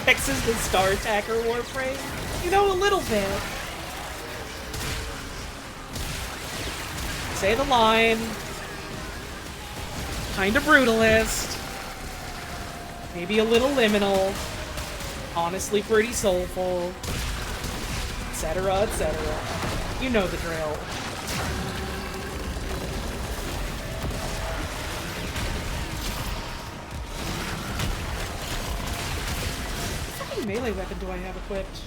Rex is the Star Attacker Warframe? You know, a little bit. Say the line. Kinda brutalist. Maybe a little liminal. honestly pretty soulful, etc., etc. You know the drill. What fucking melee weapon do I have equipped?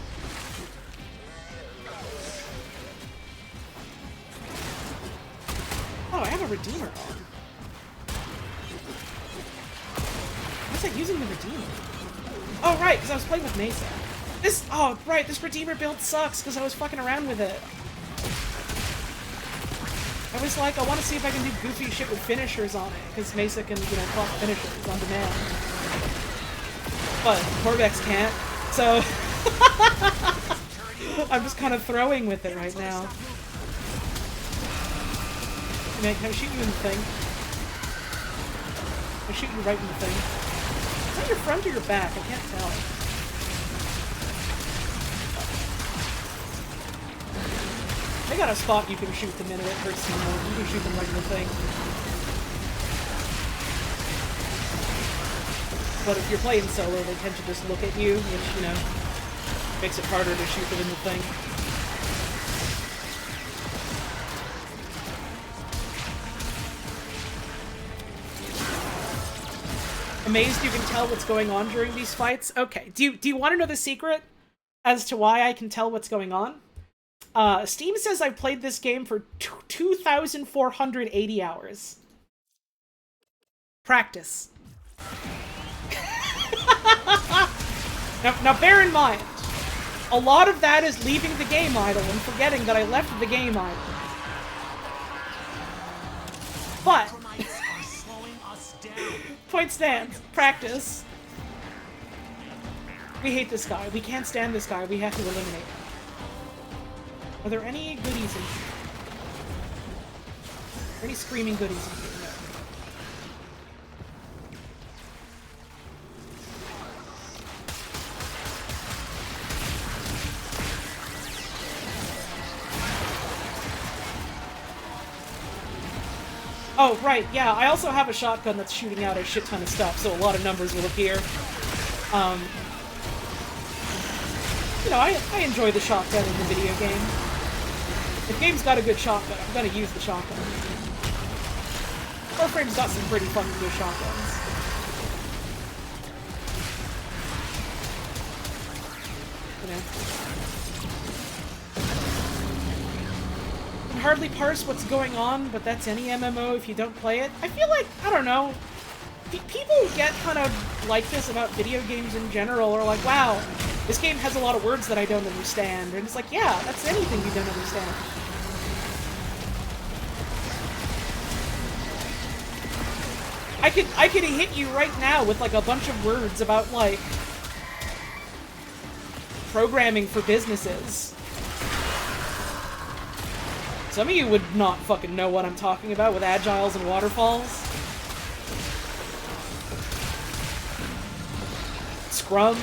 Oh, I have a Redeemer on. Why was I using the Redeemer? Oh, right, because I was playing with Mesa. Oh, right, this Redeemer build sucks because I was fucking around with it. I was like, I want to see if I can do goofy shit with finishers on it, because Mesa can, you know, clock finishers on demand. But Corvex can't, so... I'm just kind of throwing with it right now. Man, can I shoot you in the thing? I shoot you right in the thing. Is that your front or your back? I can't tell. They got a spot you can shoot them in and it hurts them more. You can shoot them right in the thing. But if you're playing solo, they tend to just look at you, which, you know, makes it harder to shoot them in the thing. Amazed you can tell what's going on during these fights? Okay, do you want to know the secret as to why I can tell what's going on? Steam says I've played this game for 2,480 hours. Practice. Now bear in mind, a lot of that is leaving the game idle and forgetting that I left the game idle. But... point stands. Practice. We hate this guy. We can't stand this guy. We have to eliminate him. Are there any goodies in here? Are there any screaming goodies in here? No. Oh, right, yeah, I also have a shotgun that's shooting out a shit ton of stuff, so a lot of numbers will appear. You know, I enjoy the shotgun in the video game. If game's got a good shotgun, I'm gonna use the shotgun. Warframe's got some pretty fucking good shotguns. You know. Can hardly parse what's going on, but that's any MMO if you don't play it. I feel like, I don't know, people get kind of like this about video games in general, or like, wow, this game has a lot of words that I don't understand. And it's like, yeah, that's anything you don't understand. I could hit you right now with like a bunch of words about like programming for businesses. Some of you would not fucking know what I'm talking about with agiles and waterfalls. Scrum.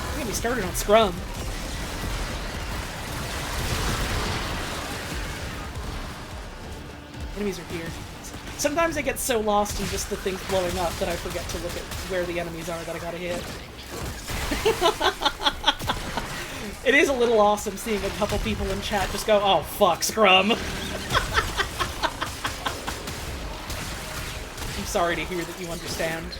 Don't get me started on Scrum. Enemies are here. Sometimes I get so lost in just the things blowing up that I forget to look at where the enemies are that I gotta hit. It is a little awesome seeing a couple people in chat just go, oh fuck, Scrum! I'm sorry to hear that you understand.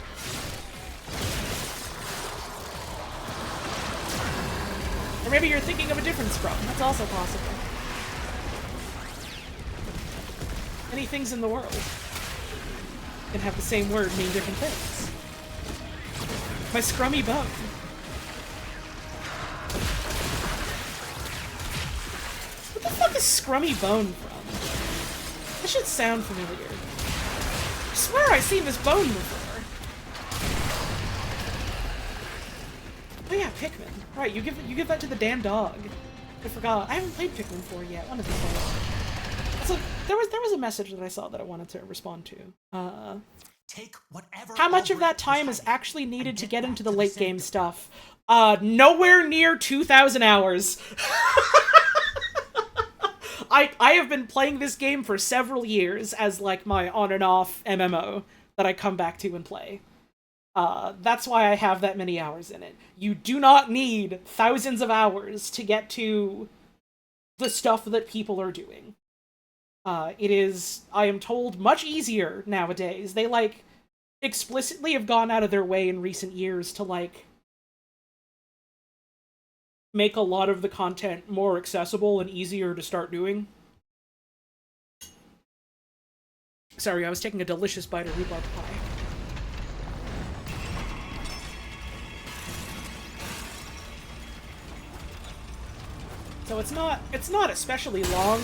Or maybe you're thinking of a different Scrum. That's also possible. Many things in the world can have the same word mean different things. My scrummy bone. What the fuck is scrummy bone from? That should sound familiar. I swear I've seen this bone before. Oh yeah, Pikmin. Right, you give that to the damn dog. I forgot. I haven't played Pikmin 4 yet. One of these days. So there was a message that I saw that I wanted to respond to. Take whatever How much of that time is actually needed to get into the late game stuff? Nowhere near 2,000 hours. I have been playing this game for several years as like my on and off MMO that I come back to and play. That's why I have that many hours in it. You do not need thousands of hours to get to the stuff that people are doing. It is, I am told, much easier nowadays. They, like, explicitly have gone out of their way in recent years to, like, make a lot of the content more accessible and easier to start doing. Sorry, I was taking a delicious bite of rhubarb pie. So it's not especially long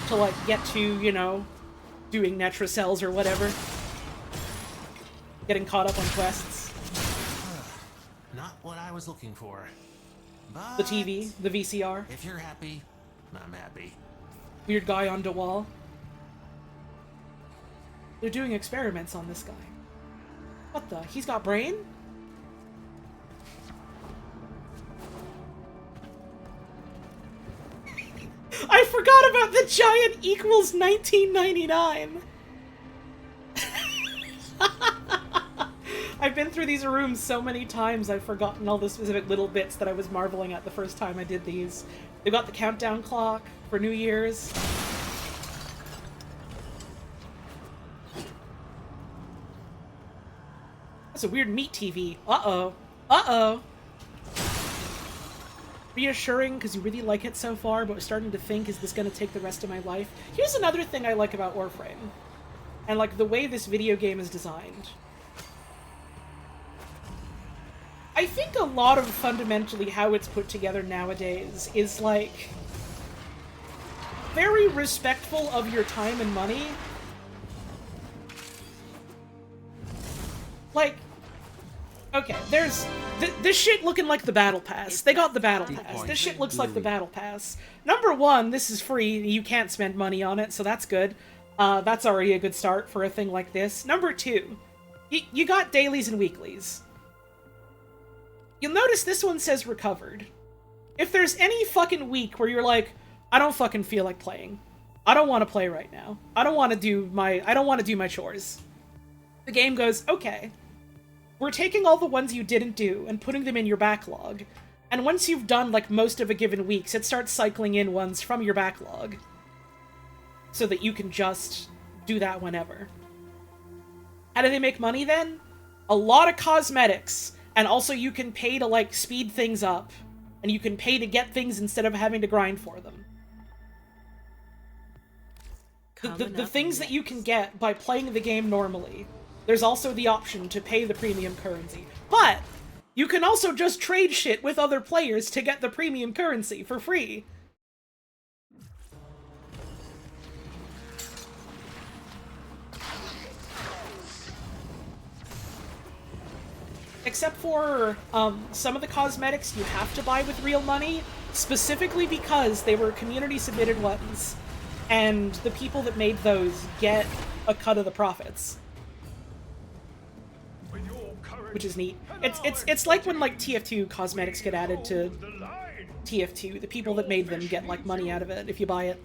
to, like, get to, you know, doing Netra cells or whatever. Getting caught up on quests. Not what I was looking for. But The TV, the VCR. if you're happy, I'm happy. Weird guy on DeWall. They're doing experiments on this guy. What the? He's got brain? I forgot about the giant equals 1999! I've been through these rooms so many times I've forgotten all the specific little bits that I was marveling at the first time I did these. They've got the countdown clock for New Year's. That's a weird meat TV. Uh-oh. Uh-oh. Reassuring because you really like it so far, but starting to think, is this going to take the rest of my life? Here's another thing I like about Warframe. And, like, the way this video game is designed. I think a lot of fundamentally how it's put together nowadays is, like, very respectful of your time and money. Like, okay, there's this shit looking like the Battle Pass. They got the Battle Pass. This shit looks like the Battle Pass. Number one, this is free. You can't spend money on it, so that's good. That's already a good start for a thing like this. Number two, you got dailies and weeklies. You'll notice this one says recovered. If there's any fucking week where you're like, I don't fucking feel like playing. I don't want to play right now. I don't want to do my chores. The game goes, okay. We're taking all the ones you didn't do and putting them in your backlog. And once you've done, like, most of a given week, it starts cycling in ones from your backlog. So that you can just do that whenever. How do they make money, then? A lot of cosmetics. And also you can pay to, like, speed things up. And you can pay to get things instead of having to grind for them. The things that you can get by playing the game normally. There's also the option to pay the premium currency. But you can also just trade shit with other players to get the premium currency for free. Except for some of the cosmetics you have to buy with real money, specifically because they were community-submitted ones, and the people that made those get a cut of the profits. Which is neat. It's like when, like, TF2 cosmetics get added to TF2. The people that made them get, like, money out of it if you buy it.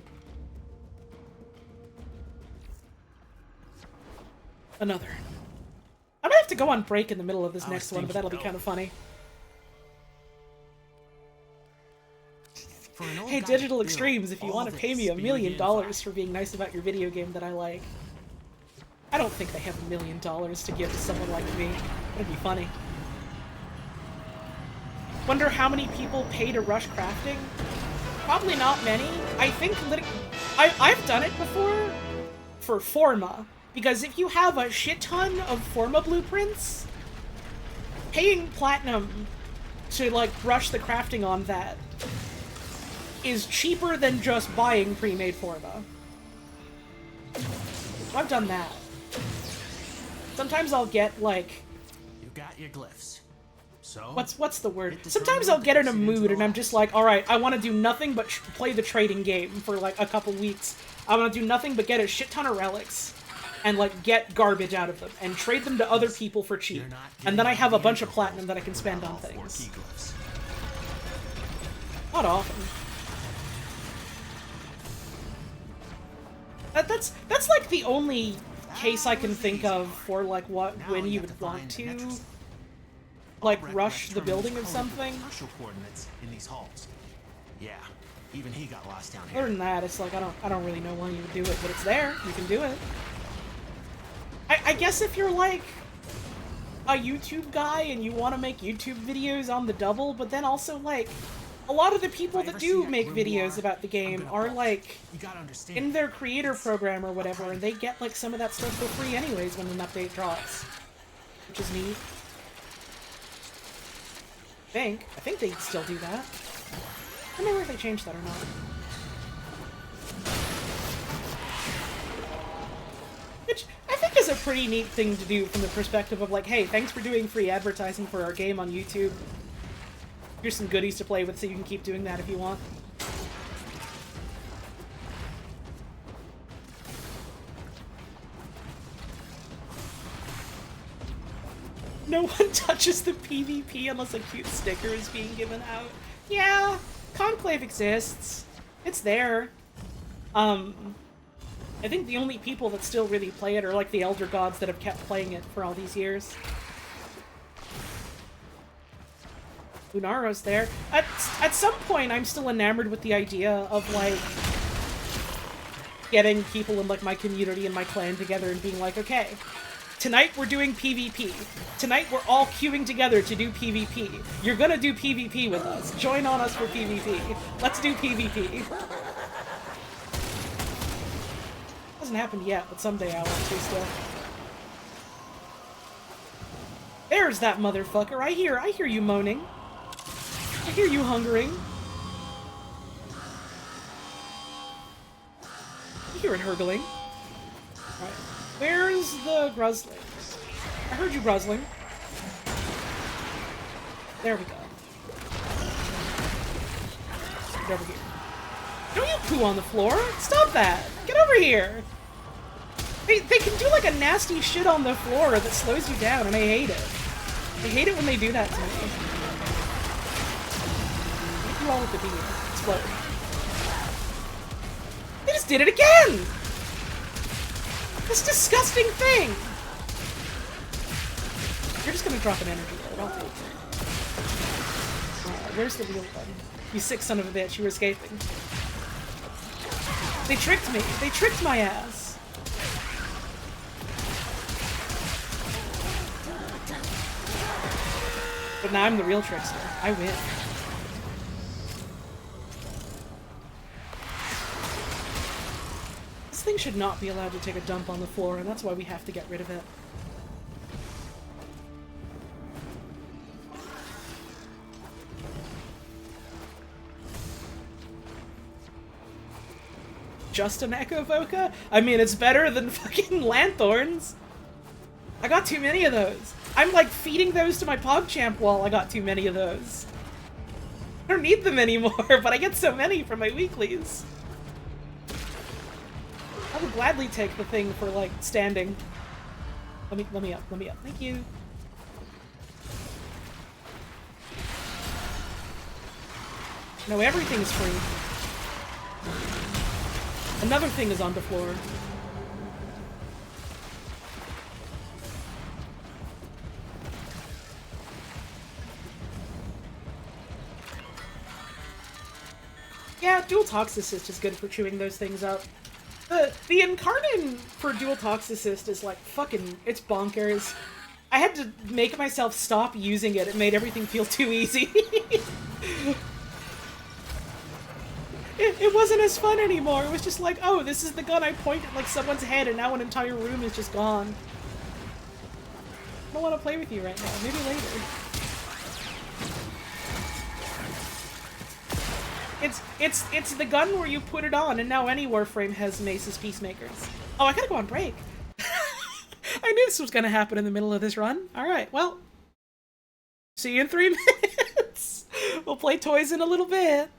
Another. I might have to go on break in the middle of this next one, but that'll be kind of funny. Hey, Digital Extremes, if you want to pay me $1 million for being nice about your video game that I like. I don't think they have $1 million to give to someone like me. It'd be funny. Wonder how many people pay to rush crafting? Probably not many. I think I've done it before for Forma. Because if you have a shit ton of Forma blueprints, paying platinum to, like, rush the crafting on that is cheaper than just buying pre-made Forma. I've done that. Sometimes I'll get, like... You got your glyphs. So What's the word? Sometimes I'll get in a mood and I'm just like, alright, I want to do nothing but play the trading game for, like, a couple weeks. I want to do nothing but get a shit ton of relics. And, like, get garbage out of them, and trade them to other people for cheap. And then I have a bunch of platinum that I can spend on things. Not often. That's like the only case I can think of for like when you would want to like rush the building of something. Commercial coordinates in these halls. Yeah, even he got lost down Other here. than that, it's like I don't really know why you would do it, but it's there. You can do it. I guess if you're like a YouTube guy and you want to make YouTube videos on the double, but then also like a lot of the people that do make videos about the game are like You gotta understand. in their creator program or whatever, and they get like some of that stuff for free anyways when an update drops, which is neat. I think they still do that. I don't know if they changed that or not. Which I think is a pretty neat thing to do from the perspective of like, hey, thanks for doing free advertising for our game on YouTube. Here's some goodies to play with so you can keep doing that if you want. No one touches the PvP unless a cute sticker is being given out. Yeah, Conclave exists. It's there. I think the only people that still really play it are like the Elder Gods that have kept playing it for all these years. Lunaro's there. At some point, I'm still enamored with the idea of, like, getting people in, like, my community and my clan together and being like, okay, tonight we're doing PvP. Tonight we're all queuing together to do PvP. You're gonna do PvP with us. Join on us for PvP. Let's do PvP. Hasn't happened yet, but someday I want to still. There's that motherfucker. I hear you moaning. I hear you hungering. I hear it hurgling. Alright. Where's the Gruzling? I heard you, Gruzling. There we go. Get over here. Don't you poo on the floor! Stop that! Get over here! They can do like a nasty shit on the floor that slows you down, and I hate it. I hate it when they do that to me. What you all with the beam? Explode. They just did it again! This disgusting thing! You're just gonna drop an energy load, I'll take it. Where's the real one? You sick son of a bitch, you were escaping. They tricked me! They tricked my ass! But now I'm the real trickster. I win. This thing should not be allowed to take a dump on the floor, and that's why we have to get rid of it. Just an Echo Voca? I mean, it's better than fucking Lanthorns. I got too many of those. I'm like feeding those to my PogChamp wall. I got too many of those. I don't need them anymore, but I get so many from my weeklies. I would gladly take the thing for like standing. Let me up. Thank you. No, everything's free. Another thing is on the floor. Yeah, Dual Toxicist is good for chewing those things up. The Incarnon for Dual Toxicist is like fucking, it's bonkers. I had to make myself stop using it. It made everything feel too easy. It wasn't as fun anymore. It was just like, oh, this is the gun I point at like someone's head and now an entire room is just gone. I don't want to play with you right now. Maybe later. It's the gun where you put it on, and now any Warframe has Mace's Peacemakers. Oh, I gotta go on break. I knew this was gonna happen in the middle of this run. Alright, well. See you in 3 minutes. We'll play toys in a little bit.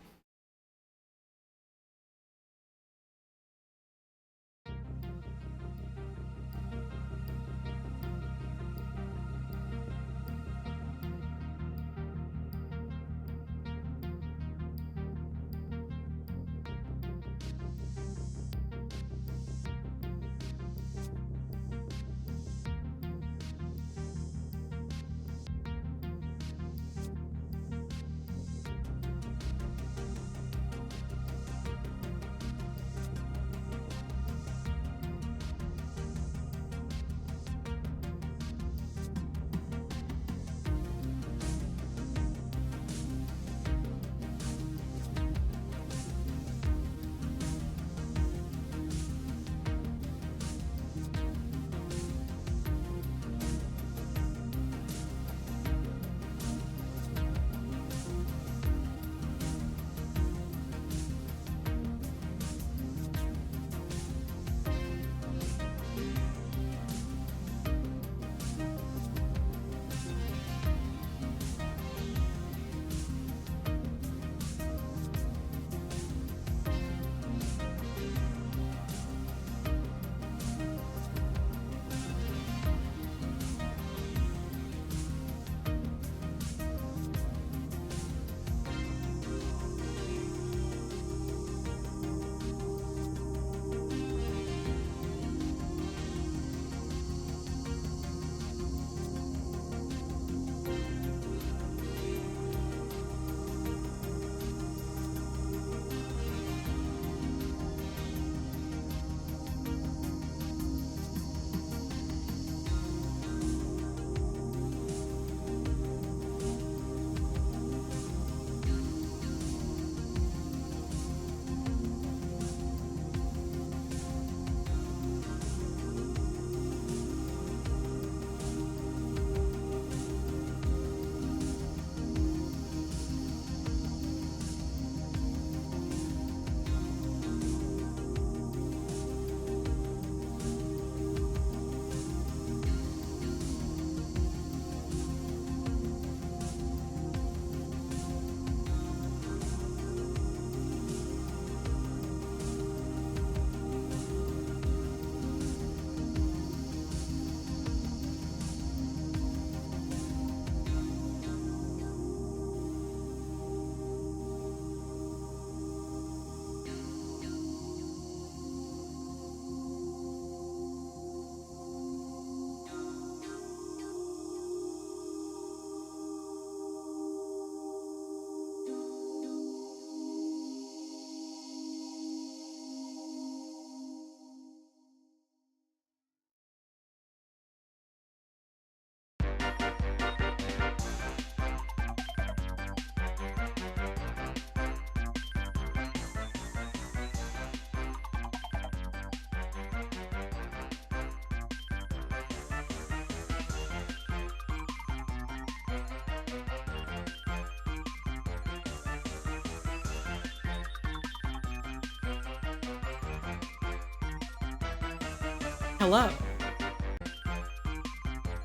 Hello.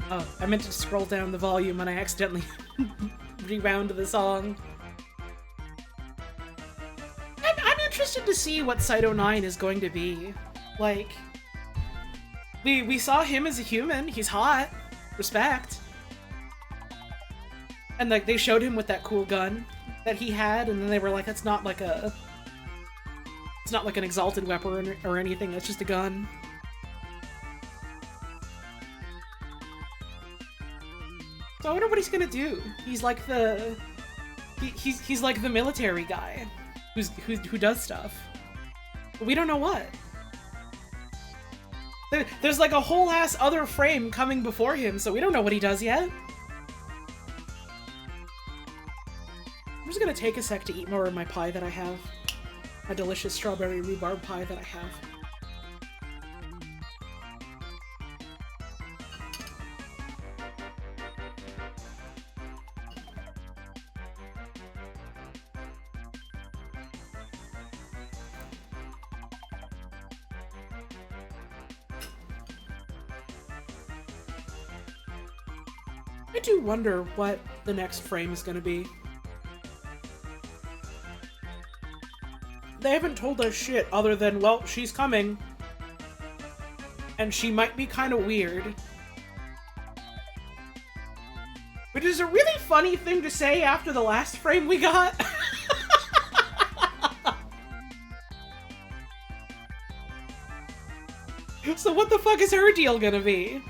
Oh, I meant to scroll down the volume and I accidentally rewound the song. I'm interested to see what Cyto 9 is going to be. Like, we saw him as a human. He's hot. Respect. And like they showed him with that cool gun that he had, and then they were like, it's not like an exalted weapon or anything, it's just a gun. So I wonder what he's gonna do. He's like the he's like the military guy who does stuff. But we don't know what. There's like a whole ass other frame coming before him, so we don't know what he does yet. I'm just gonna take a sec to eat more of my pie that I have. My delicious strawberry rhubarb pie that I have. I do wonder what the next frame is gonna be. They haven't told us shit other than, well, she's coming. And she might be kind of weird. Which is a really funny thing to say after the last frame we got. So what the fuck is her deal gonna be?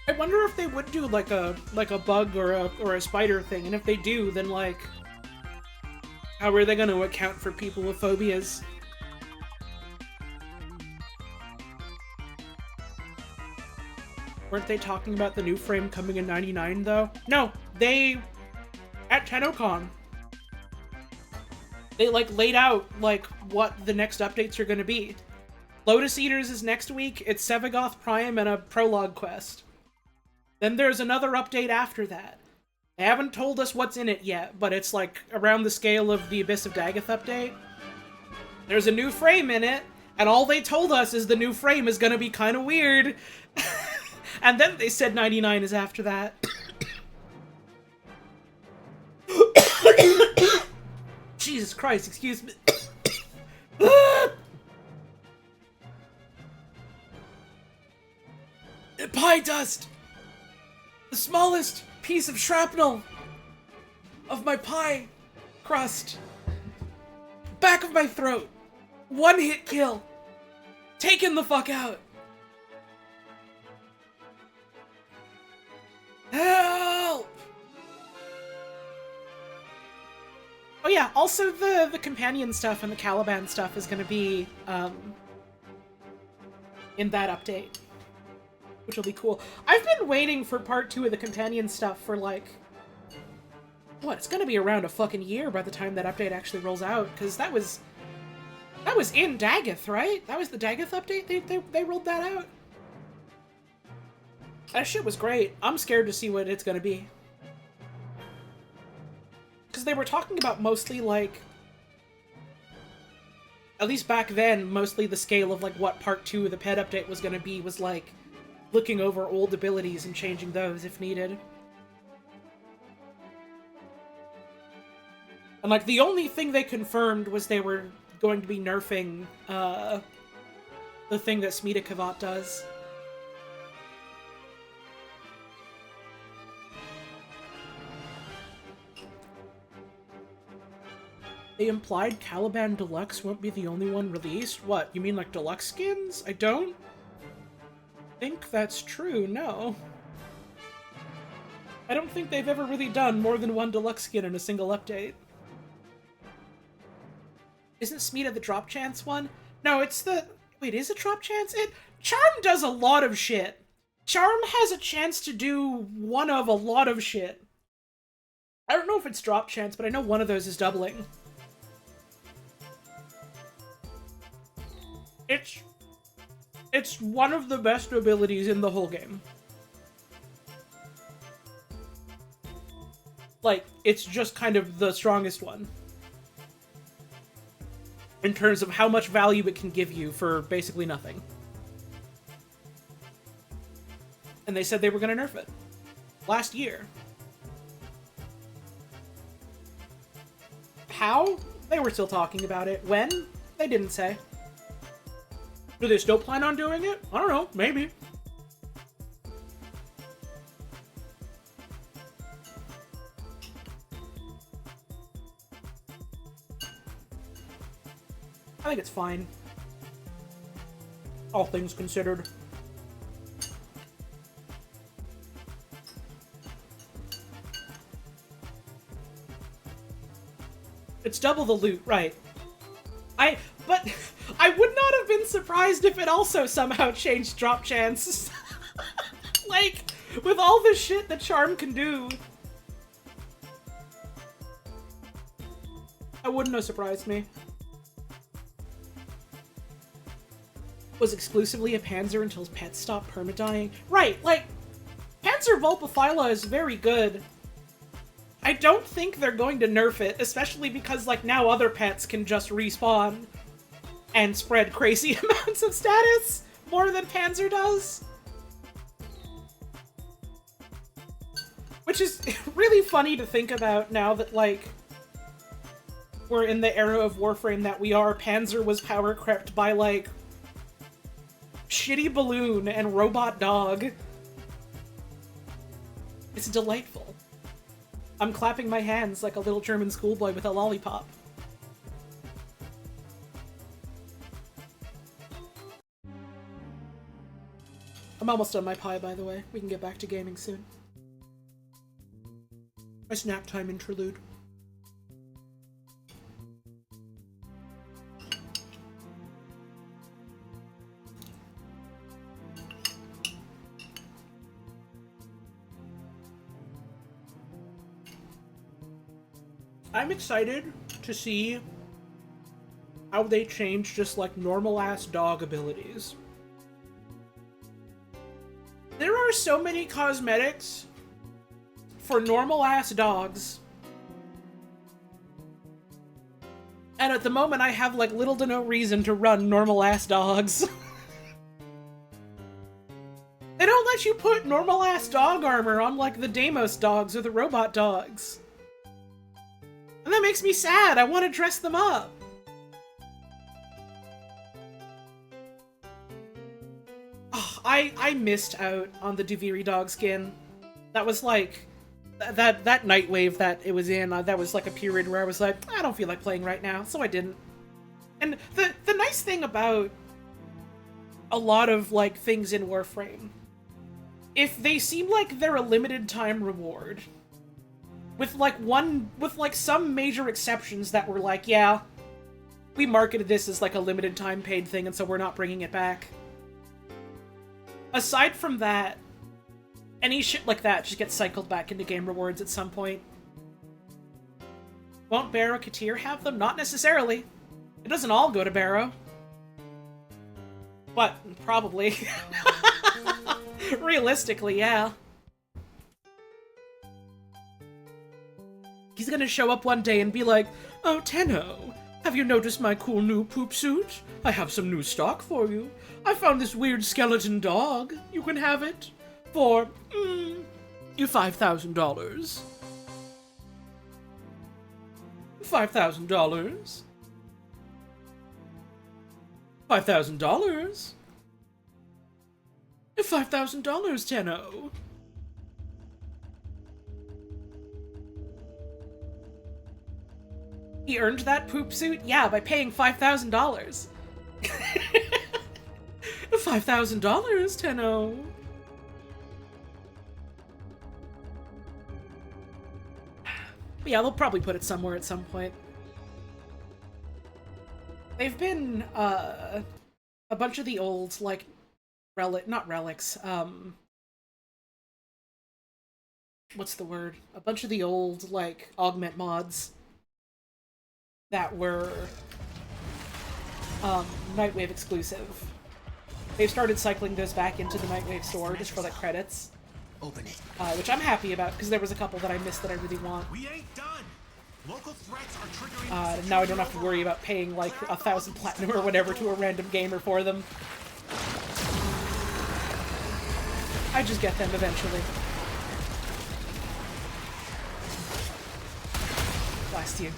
I wonder if they would do like a bug or a spider thing, and if they do, then like, how are they going to account for people with phobias? Weren't they talking about the new frame coming in '99 though? No, at TennoCon, they like laid out like what the next updates are going to be. Lotus Eaters is next week. It's Sevagoth Prime and a prologue quest. Then there's another update after that. They haven't told us what's in it yet, but it's like around the scale of the Abyss of Dagoth update. There's a new frame in it, and all they told us is the new frame is gonna be kind of weird. And then they said 99 is after that. Jesus Christ, excuse me. Pie dust! The smallest piece of shrapnel of my pie crust. Back of my throat. One hit kill. Taken the fuck out. Help! Oh yeah, also the companion stuff and the Caliban stuff is gonna be in that update, which will be cool. I've been waiting for part 2 of the companion stuff for like, what, it's gonna be around a fucking year by the time that update actually rolls out, because that was in Dagoth, right? That was the Dagoth update? They rolled that out? That shit was great. I'm scared to see what it's gonna be. Because they were talking about mostly, like, at least back then, mostly the scale of, like, what part 2 of the pet update was gonna be was, like, looking over old abilities and changing those if needed. And, like, the only thing they confirmed was they were going to be nerfing, the thing that Smita Kavat does. They implied Caliban Deluxe won't be the only one released? What, you mean like deluxe skins? I don't think that's true, no. I don't think they've ever really done more than one deluxe skin in a single update. Isn't Smita the drop chance one? No, it's the... Wait, is it drop chance? Charm does a lot of shit. Charm has a chance to do one of a lot of shit. I don't know if it's drop chance, but I know one of those is doubling. It's one of the best abilities in the whole game. Like, it's just kind of the strongest one. In terms of how much value it can give you for basically nothing. And they said they were going to nerf it. Last year. How? They were still talking about it. When? They didn't say. Do they still plan on doing it? I don't know. Maybe. I think it's fine. All things considered. It's double the loot, right. But I would not have been surprised if it also somehow changed drop chance. Like, with all the shit that Charm can do. That wouldn't have surprised me. Was exclusively a Panzer until pets stopped permadying. Right, like, Panzer Vulpaphyla is very good. I don't think they're going to nerf it, especially because, like, now other pets can just respawn and spread crazy amounts of status more than Panzer does. Which is really funny to think about now that, like, we're in the era of Warframe that we are. Panzer was power crept by, like, Shitty Balloon and Robot Dog. It's delightful. I'm clapping my hands like a little German schoolboy with a lollipop. I'm almost done my pie, by the way. We can get back to gaming soon. My snack time interlude. I'm excited to see how they change just, like, normal-ass dog abilities. There are so many cosmetics for normal-ass dogs. And at the moment, I have, like, little to no reason to run normal-ass dogs. They don't let you put normal-ass dog armor on, like, the Deimos dogs or the robot dogs. And that makes me sad. I want to dress them up. Oh, I missed out on the Duviri dog skin. That was like that Nightwave that it was in. That was like a period where I was like, I don't feel like playing right now, so I didn't. And the nice thing about a lot of like things in Warframe, if they seem like they're a limited time reward, with like some major exceptions that were like, yeah, we marketed this as like a limited time paid thing and so we're not bringing it back. Aside from that, any shit like that just gets cycled back into game rewards at some point. Won't Barrow Katir have them? Not necessarily. It doesn't all go to Barrow. But, probably. Realistically, yeah. He's gonna show up one day and be like, "Oh, Tenno, have you noticed my cool new poop suit? I have some new stock for you. I found this weird skeleton dog. You can have it for, you $5,000. $5,000. $5,000. $5,000, Tenno." He earned that poop suit? Yeah, by paying $5,000. $5,000, Tenno. Yeah, they'll probably put it somewhere at some point. They've been, a bunch of the old, like, not relics, what's the word? A bunch of the old, like, augment mods that were Nightwave exclusive. They've started cycling those back into the Nightwave store just for like credits, Open it. which I'm happy about because there was a couple that I missed that I really want. We ain't done. Local threats are triggering. Now I don't have to worry about paying like 1,000 platinum or whatever to a random gamer for them. I just get them eventually. Blast you.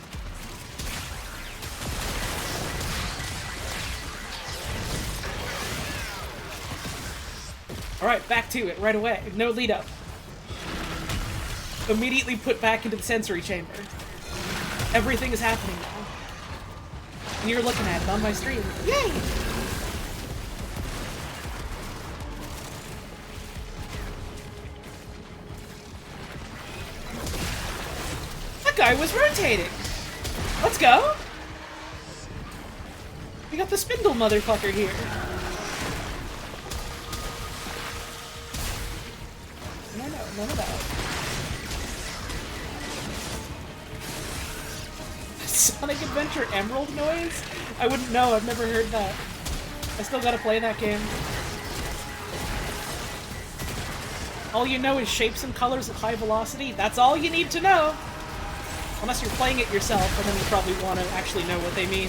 Alright, back to it right away. No lead up. Immediately put back into the sensory chamber. Everything is happening now. And you're looking at it on my stream. Yay! That guy was rotating! Let's go! We got the spindle motherfucker here. No, none of that. Sonic Adventure Emerald noise? I wouldn't know, I've never heard that. I still gotta play that game. All you know is shapes and colors at high velocity? That's all you need to know! Unless you're playing it yourself, and then you probably want to actually know what they mean.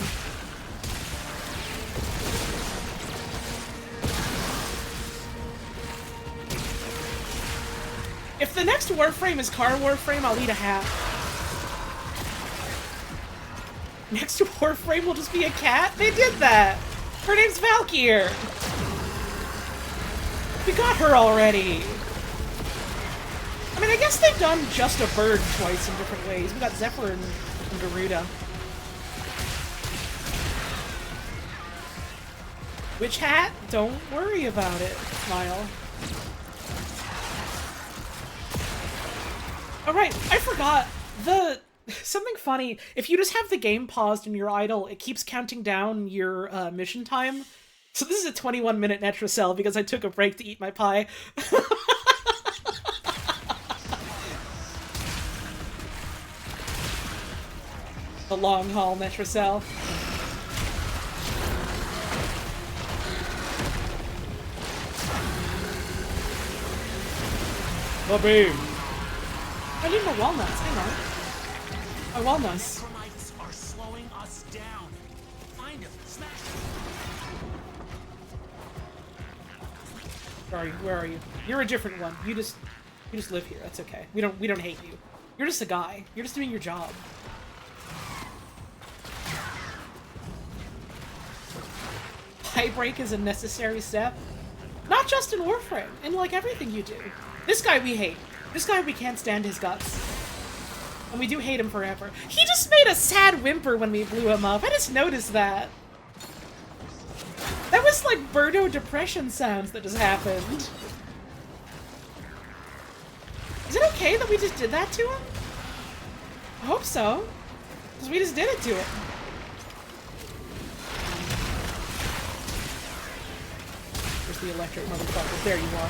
If the next Warframe is Car Warframe, I'll eat a hat. Next Warframe will just be a cat? They did that! Her name's Valkyr! We got her already! I mean, I guess they've done just a bird twice in different ways. We got Zephyr and Garuda. Witch hat? Don't worry about it. Smile. Alright, I forgot. Something funny, if you just have the game paused and you're idle, it keeps counting down your mission time. So this is a 21-minute Netracell because I took a break to eat my pie. The long haul Netracell. Bobby! I need my walnuts, hang on. My walnuts. Necromites are slowing us down. Find him. Smash him. Where are you? You're a different one. You just live here. That's okay. We don't hate you. You're just a guy. You're just doing your job. Pie break is a necessary step. Not just in Warframe, in like everything you do. This guy we hate. This guy we can't stand his guts. And we do hate him forever. He just made a sad whimper when we blew him up. I just noticed that. That was like Birdo depression sounds that just happened. Is it okay that we just did that to him? I hope so. Because we just did it to him. Where's the electric motherfucker? There you are.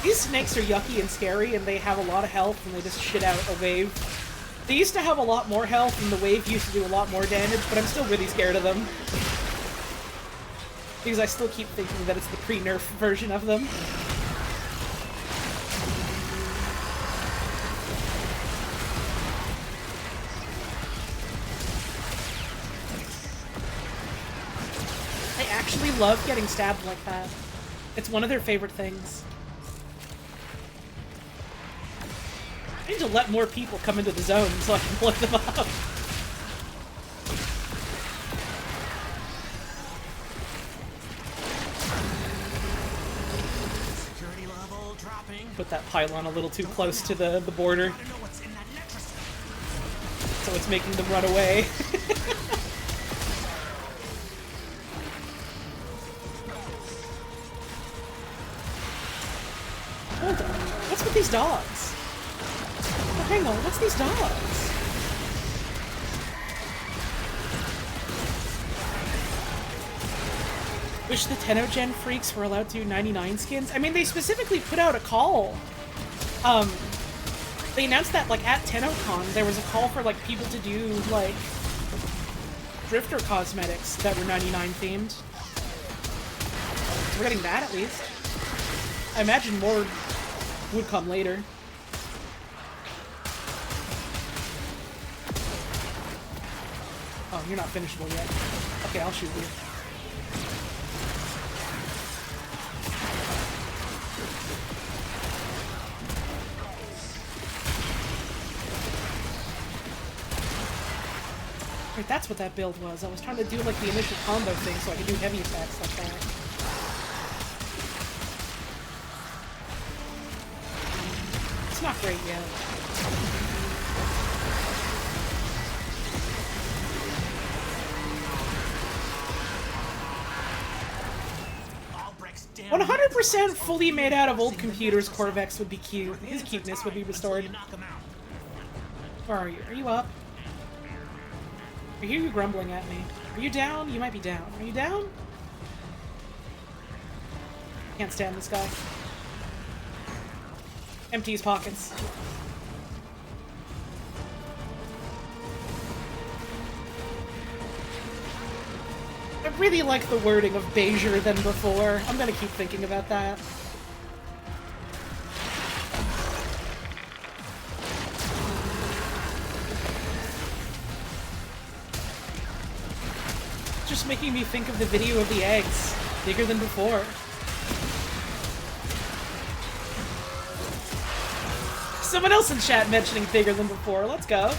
These snakes are yucky and scary, and they have a lot of health, and they just shit out a wave. They used to have a lot more health, and the wave used to do a lot more damage, but I'm still really scared of them. Because I still keep thinking that it's the pre-nerf version of them. I actually love getting stabbed like that. It's one of their favorite things. I need to let more people come into the zone so I can blow them up. Security level dropping. Put that pylon a little too close to the border, Gotta know what's in that necklace. so it's making them run away. Hold on. What's with these dogs? Oh, hang on. What's these dogs? Wish the Tenogen freaks were allowed to do 99 skins. I mean, they specifically put out a call They announced that, like, at TennoCon, there was a call for, like, people to do, like, Drifter cosmetics that were 99 themed. So we're getting that, at least. I imagine more would come later. Oh, you're not finishable yet. Okay, I'll shoot you. Wait, that's what that build was. I was trying to do, like, the initial combo thing so I could do heavy attacks like that. It's not great yet. Albrecht's damn 100% fully made out of old computers, Corvex would be cute. His cuteness would be restored. Knock him out. Where are you? Are you up? I hear you grumbling at me. Are you down? You might be down. Are you down? Can't stand this guy. Empty his pockets. I really like the wording of bezier than before. I'm gonna keep thinking about that. Just making me think of the video of the eggs. Bigger than before. Someone else in chat mentioning bigger than before. Let's go.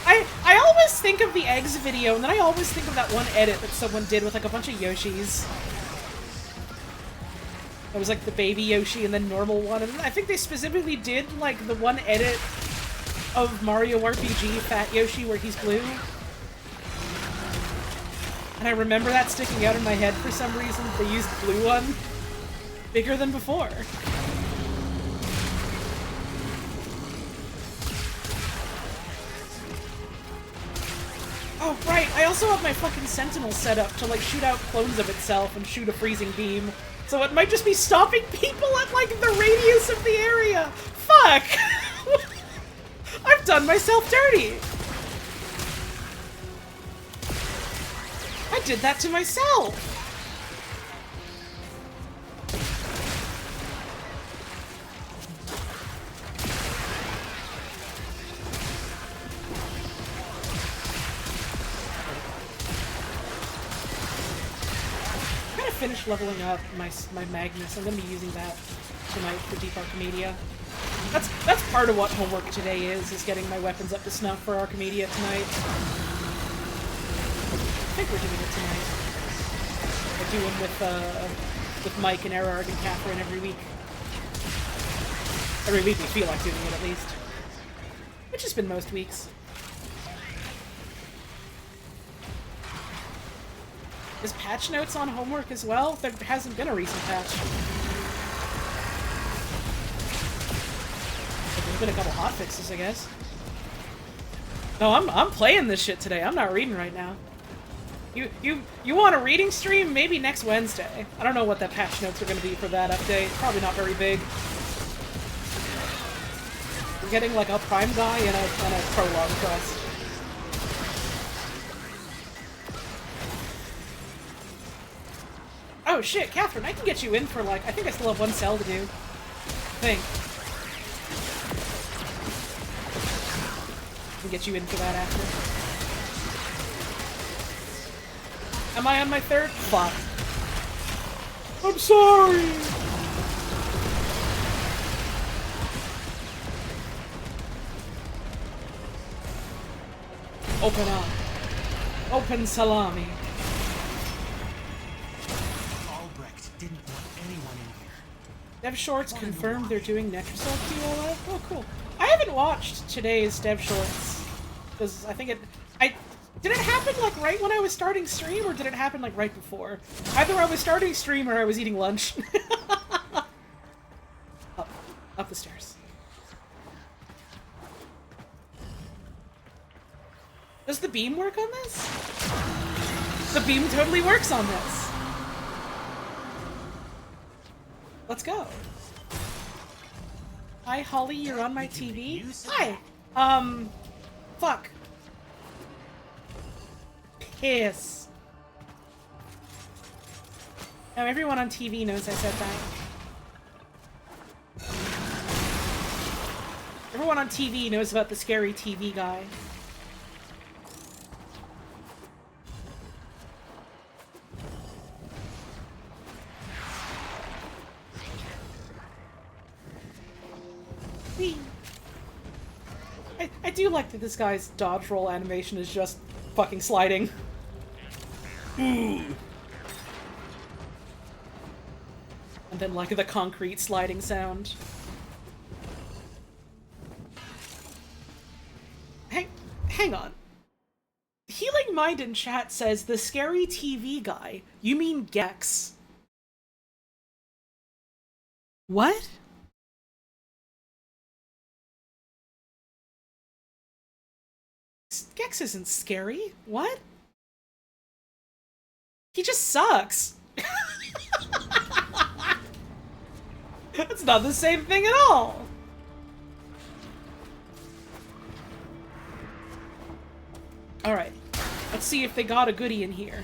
I always think of the eggs video, and then I always think of that one edit that someone did with like a bunch of Yoshis. It was like the baby Yoshi and then normal one, and I think they specifically did like the one edit of Mario RPG Fat Yoshi where he's blue. And I remember that sticking out in my head for some reason. They used the blue one. Bigger than before. Oh, right, I also have my fucking Sentinel set up to, like, shoot out clones of itself and shoot a freezing beam. So it might just be stopping people at, like, the radius of the area! Fuck! I've done myself dirty! I did that to myself! Finished leveling up my Magnus. I'm gonna be using that tonight for Deep Archimedia. That's part of what homework today is getting my weapons up to snuff for Archimedia tonight. I think we're doing it tonight. I do them with Mike and Erard and Catherine every week. Every week we feel like doing it at least. Which has been most weeks. Is patch notes on homework as well? There hasn't been a recent patch. But there's been a couple hotfixes, I guess. No, I'm playing this shit today. I'm not reading right now. You want a reading stream? Maybe next Wednesday. I don't know what the patch notes are going to be for that update. Probably not very big. We're getting like a prime guy and a prologue quest. Oh shit, Catherine, I can get you in for like, I think I still have one cell to do. I think. I can get you in for that after. Am I on my third? Fuck. I'm sorry! Open up. Open salami. Didn't want anyone in here. Dev Shorts confirmed they're doing Netrasol QOF. Oh, cool. I haven't watched today's Dev Shorts because I think did it happen like right when I was starting stream, or did it happen like right before? Either I was starting stream or I was eating lunch. Up the stairs. Does the beam work on this? The beam totally works on this. Let's go. Hi, Holly, you're on my You can make TV. use of Hi. Fuck. Piss. Now everyone on TV knows I said that. Everyone on TV knows about the scary TV guy. Whee! I do like that this guy's dodge roll animation is just fucking sliding. And then like the concrete sliding sound. Hang on. Healing Mind in chat says the scary TV guy. You mean Gex? What? Gex isn't scary. What? He just sucks. That's not the same thing at all. Alright. Let's see if they got a goodie in here.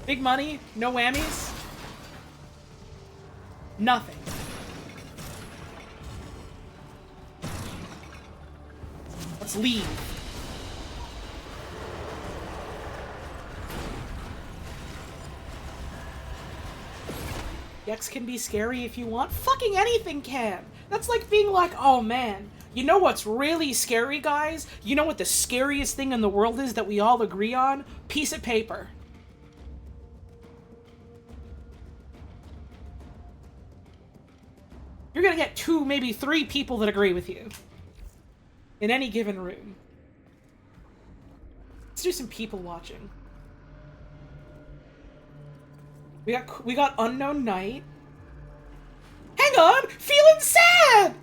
Big money? No whammies? Nothing. Let's leave. Gex can be scary if you want. Fucking anything can! That's like being like, oh man, you know what's really scary, guys? You know what the scariest thing in the world is that we all agree on? Piece of paper. You're gonna get 2, maybe 3 people that agree with you. In any given room. Let's do some people watching. We got Unknown Night. Hang on! Feeling sad!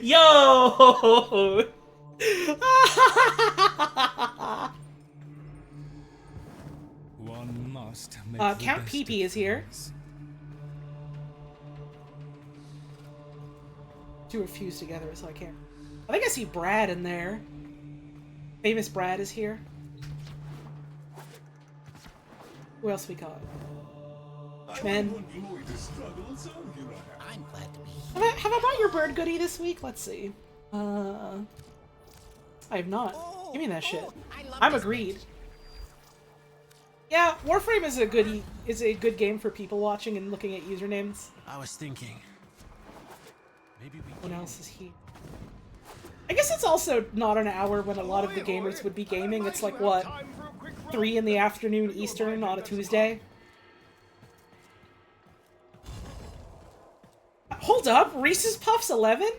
Yo! One must make Count the best Peepee of is here. things. Two are fused together, so I can't. I think I see Brad in there. Famous Brad is here. Who else we got? Men. I'm glad to be. Have I bought your bird goodie this week? Let's see. I have not. Give me that shit. I love I'm this agreed. bit. Yeah, Warframe is a good game for people watching and looking at usernames. I was thinking. Maybe we. What else is he? I guess it's also not an hour when a lot of the gamers would be gaming. It's like, what, 3 in the afternoon Eastern on a Tuesday? Hold up, Reese's Puffs 11?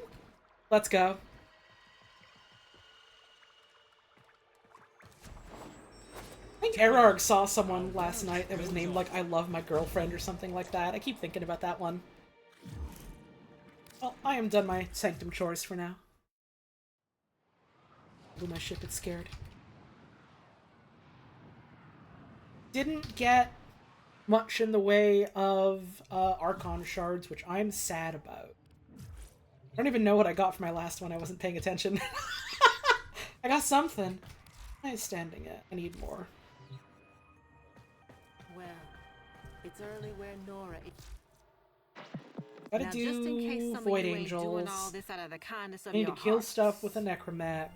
Let's go. I think Erarg saw someone last night that was named, like, I love my girlfriend or something like that. I keep thinking about that one. Well, I am done my Sanctum chores for now. Ooh, my ship is scared. Didn't get much in the way of Archon shards, which I'm sad about. I don't even know what I got for my last one. I wasn't paying attention. I got something. I'm standing it. I need more. Well, it's early where Nora is. Gotta Now, just in case do some Void of you ain't Angels. doing all this out of the kindness of I need to your kill hearts. stuff with a Necromech.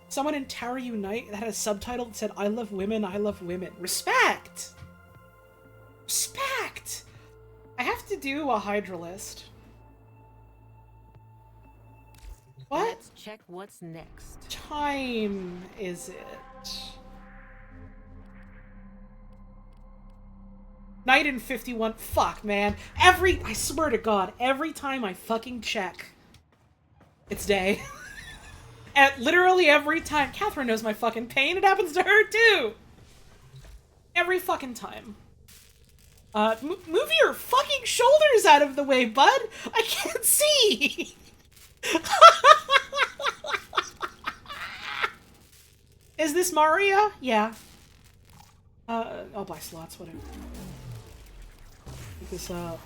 Someone in Tower Unite that had a subtitle that said, I love women, I love women. Respect! Respect! I have to do a Hydra list. What Let's check what's next. time is it? Night in 51. Fuck, man. I swear to God, every time I fucking check, it's day. At literally every time. Catherine knows my fucking pain. It happens to her, too. Every fucking time. Move your fucking shoulders out of the way, bud. I can't see. Is this Maria? Yeah. I'll buy slots, whatever. Pick this up.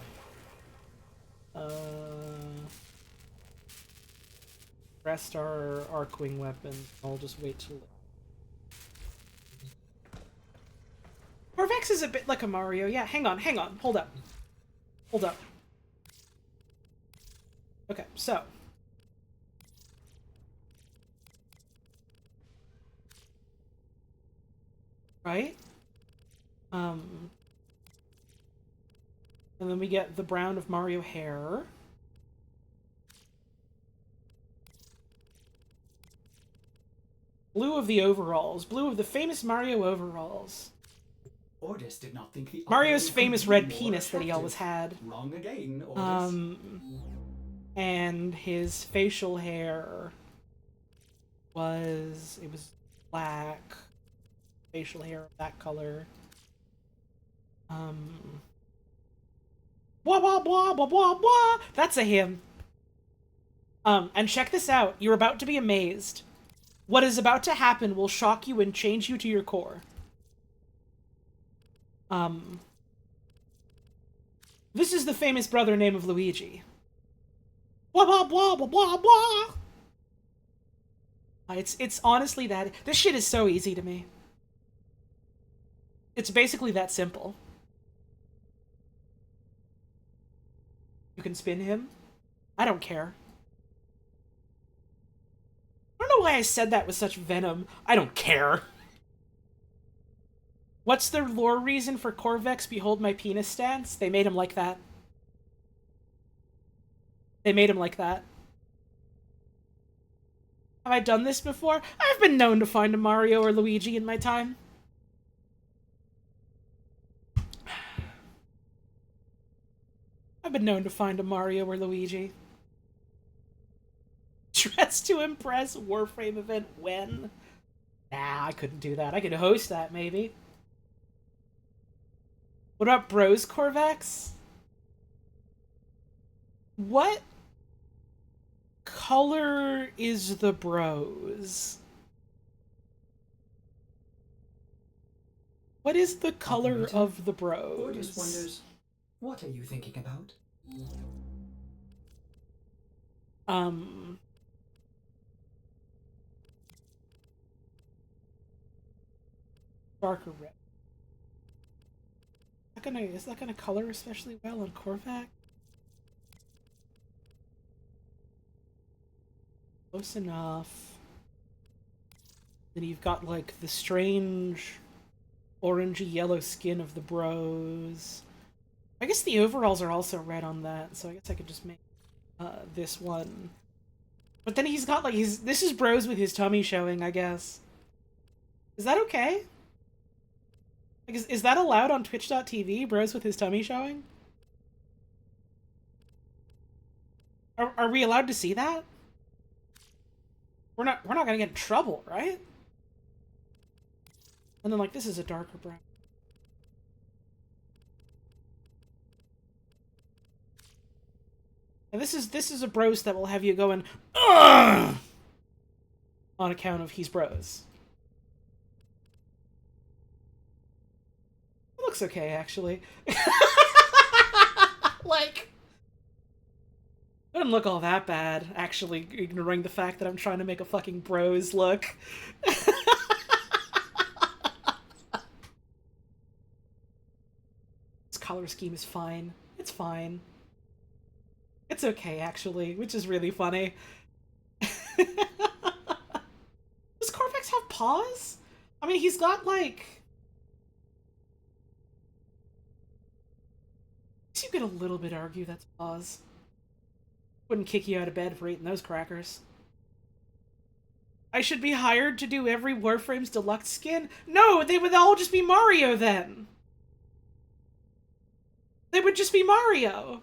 Rest our Arcwing weapons. I'll just wait till... Corvex is a bit like a Mario. Yeah, hang on. Hold up. Okay, so... Right? And then we get the brown of Mario hair. Blue of the overalls. Blue of the famous Mario overalls. Ordis did not think the Mario's operator famous could be red more penis that he attractive. always had. Wrong again, Ordis. And his facial hair was black. Facial hair of that color. Blah blah blah blah blah blah. That's a him. And check this out. You're about to be amazed. What is about to happen will shock you and change you to your core. This is the famous brother name of Luigi. Blah blah blah blah blah blah. It's honestly that this shit is so easy to me. It's basically that simple. You can spin him. I don't care. I don't know why I said that with such venom. I don't care. What's the lore reason for Corvex Behold My Penis stance? They made him like that. They made him like that. Have I done this before? I've been known to find a Mario or Luigi in my time. I've been known to find a Mario or Luigi. Dress to impress Warframe event when? Nah, I couldn't do that. I could host that, maybe. What about Bros Corvex? What color is the Bros? What is the color Operator? of the Bros? Ordis wonders, what are you thinking about? Darker red. Is that gonna color especially well on Corvax? Close enough. Then you've got like the strange orangey yellow skin of the Bros. I guess the overalls are also red on that, so I guess I could just make this one. But then he's got like this is Bros with his tummy showing, I guess. Is that okay? Like, is that allowed on Twitch.tv? Bros with his tummy showing? Are we allowed to see that? We're not gonna get in trouble, right? And then like this is a darker brown. And this is a Bros that will have you going ugh! On account of he's Bros. It looks okay, actually. Like, it doesn't look all that bad, actually, ignoring the fact that I'm trying to make a fucking Bros look. This color scheme is fine. It's fine. It's okay, actually, which is really funny. Does Corvex have paws? I mean, he's got, like... You could a little bit argue that's paws. Wouldn't kick you out of bed for eating those crackers. I should be hired to do every Warframe's deluxe skin? No, they would all just be Mario then. They would just be Mario.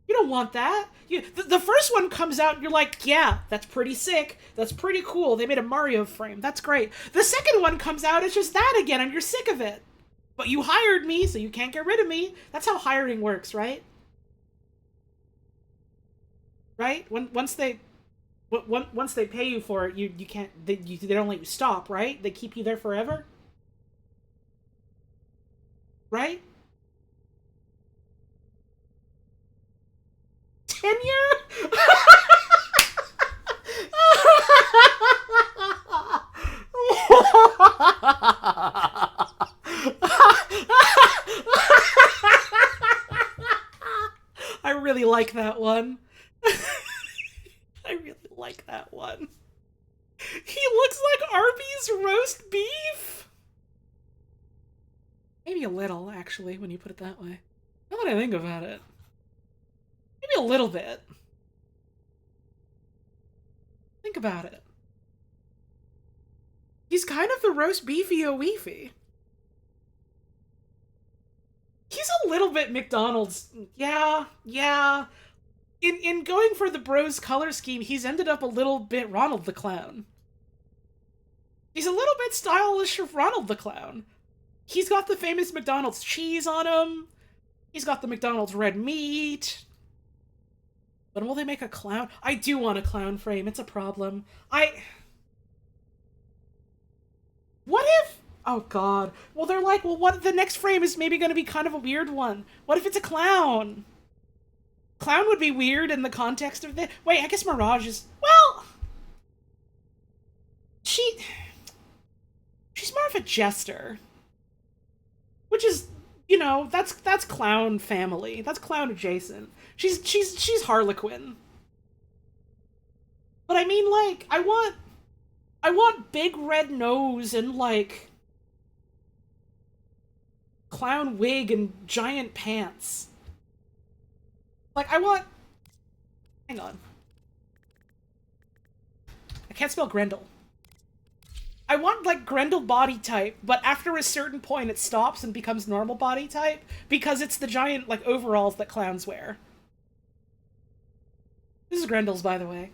You don't want that. The first one comes out and you're like, yeah, that's pretty sick. That's pretty cool. They made a Mario frame. That's great. The second one comes out, it's just that again, and you're sick of it. But you hired me, so you can't get rid of me. That's how hiring works, right? Right? Once they pay you for it, you can't. They don't let you stop, right? They keep you there forever. Right? Tenure? I really like that one. I really like that one. He looks like Arby's roast beef. Maybe a little, actually, when you put it that way. Now that I think about it. Maybe a little bit. Think about it. He's kind of the roast beefy-o weefy. He's a little bit McDonald's. Yeah. In going for the bros color scheme, he's ended up a little bit Ronald the Clown. He's a little bit stylish of Ronald the Clown. He's got the famous McDonald's cheese on him. He's got the McDonald's red meat. When will they make a clown? I do want a clown frame. It's a problem. What if... Oh, God. Well, they're like, well, what? The next frame is maybe going to be kind of a weird one. What if it's a clown? Clown would be weird in the context of this. Wait, I guess Mirage is... Well... She's more of a jester. Which is, you know, that's clown family. That's clown adjacent. She's Harlequin. But I mean, like, I want big red nose and, like, clown wig and giant pants. Like, I want... Hang on. I can't spell Grendel. I want, like, Grendel body type, but after a certain point it stops and becomes normal body type, because it's the giant, like, overalls that clowns wear. This is Grendel's, by the way.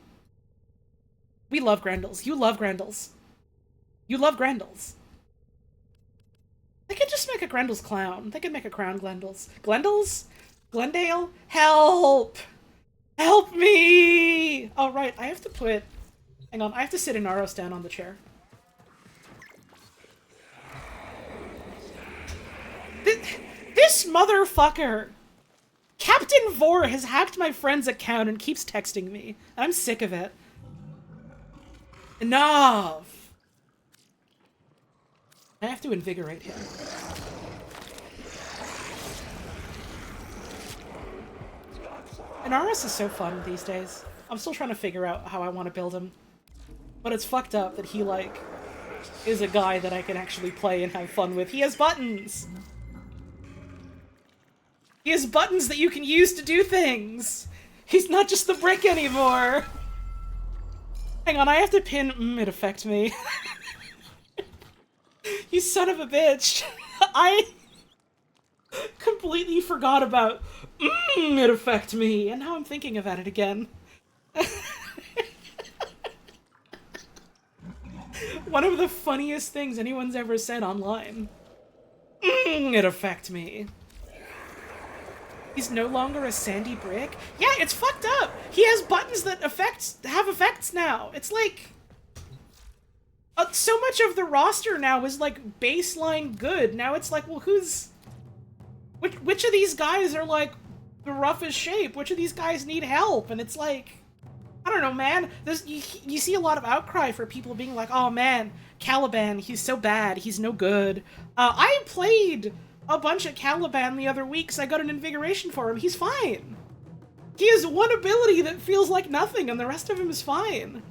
We love Grendel's. You love Grendel's. You love Grendel's. They could just make a Grendel's clown. They could make a crown Glendel's. Glendel's? Glendale? Help! Help me! Oh, right, I have to put... Hang on, I have to sit Inaros down on the chair. This motherfucker! Captain Vor has hacked my friend's account and keeps texting me. I'm sick of it. Enough! I have to invigorate him. Inaros is so fun these days. I'm still trying to figure out how I want to build him. But it's fucked up that he, like, is a guy that I can actually play and have fun with. He has buttons! He has buttons that you can use to do things! He's not just the brick anymore! Hang on, I have to pin it affect me. You son of a bitch! I completely forgot about it affect me, and now I'm thinking about it again. One of the funniest things anyone's ever said online. It affect me. He's no longer a sandy brick? Yeah, it's fucked up! He has buttons that have effects now. It's like... so much of the roster now is, like, baseline good. Now it's like, well, who's... Which of these guys are, like, the roughest shape? Which of these guys need help? And it's like... I don't know, man. You see a lot of outcry for people being like, oh, man, Caliban, he's so bad. He's no good. I played a bunch of Caliban the other week, so I got an invigoration for him. He's fine. He has one ability that feels like nothing, and the rest of him is fine.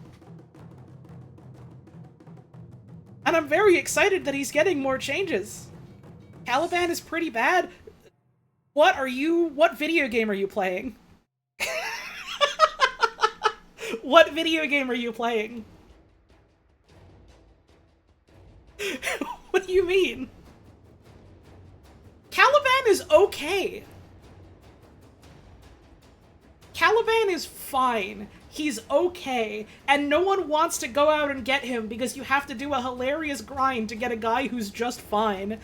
And I'm very excited that he's getting more changes. Caliban is pretty bad. What video game are you playing? What video game are you playing? What do you mean? Caliban is okay. Caliban is fine. He's okay. And no one wants to go out and get him because you have to do a hilarious grind to get a guy who's just fine.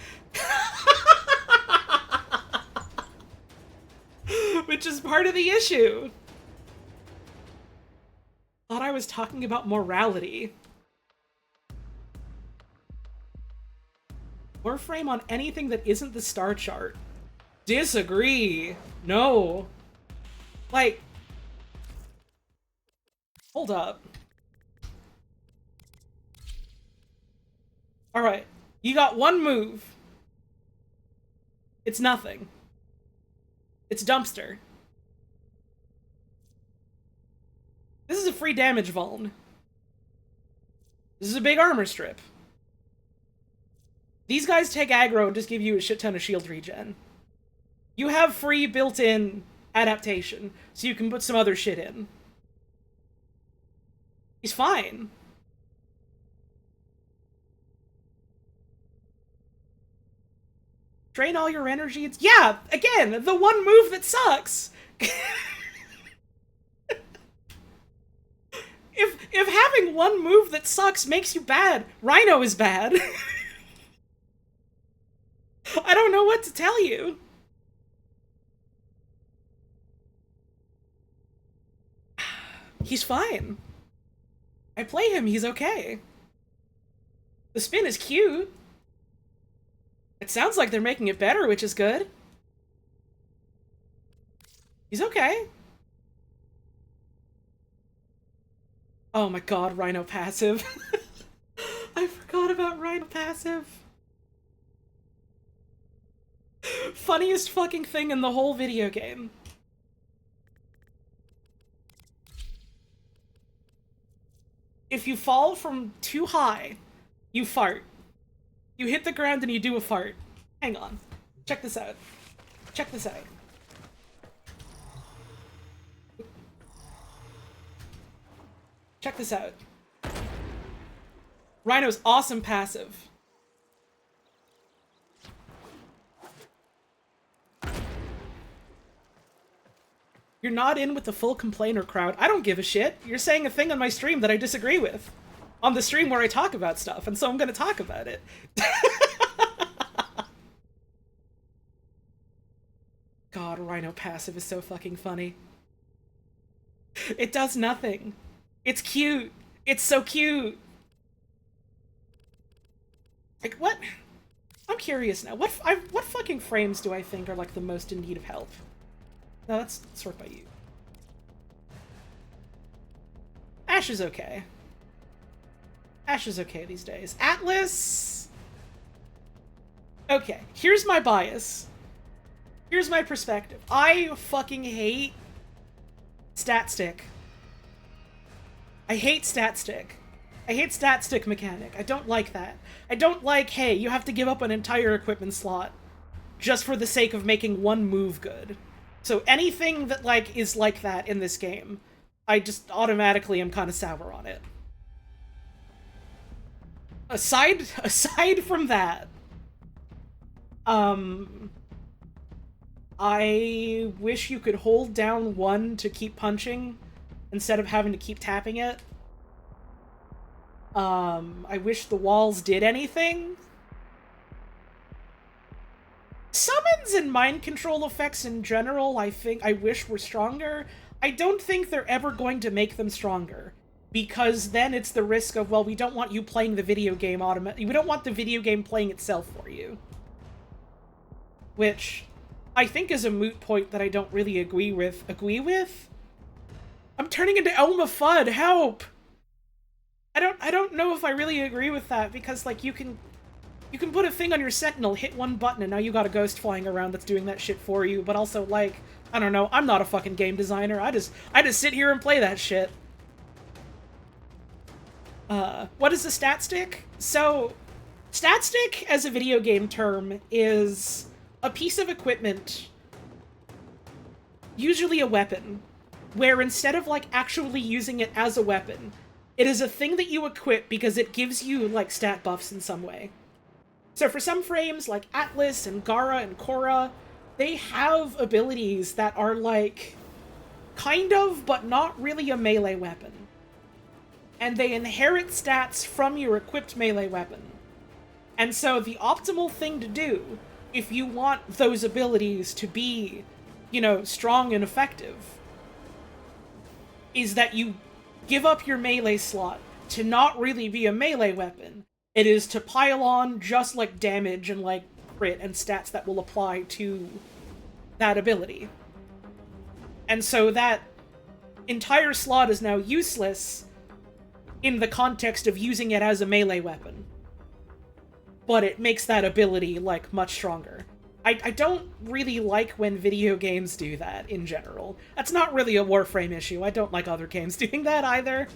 Which is part of the issue. Thought I was talking about morality. Warframe on anything that isn't the star chart. Disagree. No. Like, hold up. Alright, you got one move. It's nothing. It's dumpster. This is a free damage vuln. This is a big armor strip. These guys take aggro and just give you a shit ton of shield regen. You have free built-in adaptation, so you can put some other shit in. He's fine. Drain all your energy. It's, yeah, again, the one move that sucks. If having one move that sucks makes you bad, Rhino is bad. I don't know what to tell you. He's fine. I play him, he's okay. The spin is cute. It sounds like they're making it better, which is good. He's okay. Oh my god, Rhino passive. I forgot about Rhino passive. Funniest fucking thing in the whole video game. If you fall from too high, you fart. You hit the ground and you do a fart. Hang on. Check this out. Check this out. Check this out. Rhino's awesome passive. You're not in with the full complainer crowd. I don't give a shit. You're saying a thing on my stream that I disagree with. On the stream where I talk about stuff, and so I'm gonna talk about it. God, Rhino passive is so fucking funny. It does nothing. It's cute. It's so cute. Like, what? I'm curious now. What fucking frames do I think are, like, the most in need of help? No, let's sort by you. Ash is okay. Ash is okay these days. Atlas! Okay, here's my bias. Here's my perspective. I fucking hate stat stick. I hate stat stick. I hate stat stick mechanic. I don't like that. I don't like, hey, you have to give up an entire equipment slot just for the sake of making one move good. So anything that, like, is like that in this game, I just automatically am kind of sour on it. Aside from that, I wish you could hold down 1 to keep punching instead of having to keep tapping it. I wish the walls did anything. Summons and mind control effects in general, I wish were stronger. I don't think they're ever going to make them stronger. Because then it's the risk of, well, we don't want you playing the video game automatically. We don't want the video game playing itself for you. Which I think is a moot point that I don't really agree with. Agree with? I'm turning into Elma Fudd, help! I don't know if I really agree with that, because, like, you can put a thing on your sentinel, hit one button, and now you got a ghost flying around that's doing that shit for you, but also, like, I don't know, I'm not a fucking game designer, I just sit here and play that shit. What is a stat stick? So, stat stick as a video game term is a piece of equipment, usually a weapon, where instead of, like, actually using it as a weapon, it is a thing that you equip because it gives you, like, stat buffs in some way. So for some frames, like Atlas and Gara and Korra, they have abilities that are, like, kind of, but not really a melee weapon. And they inherit stats from your equipped melee weapon. And so the optimal thing to do, if you want those abilities to be, you know, strong and effective, is that you give up your melee slot to not really be a melee weapon, It is to pile on just, like, damage and, like, crit and stats that will apply to that ability. And so that entire slot is now useless in the context of using it as a melee weapon. But it makes that ability, like, much stronger. I don't really like when video games do that, in general. That's not really a Warframe issue. I don't like other games doing that, either.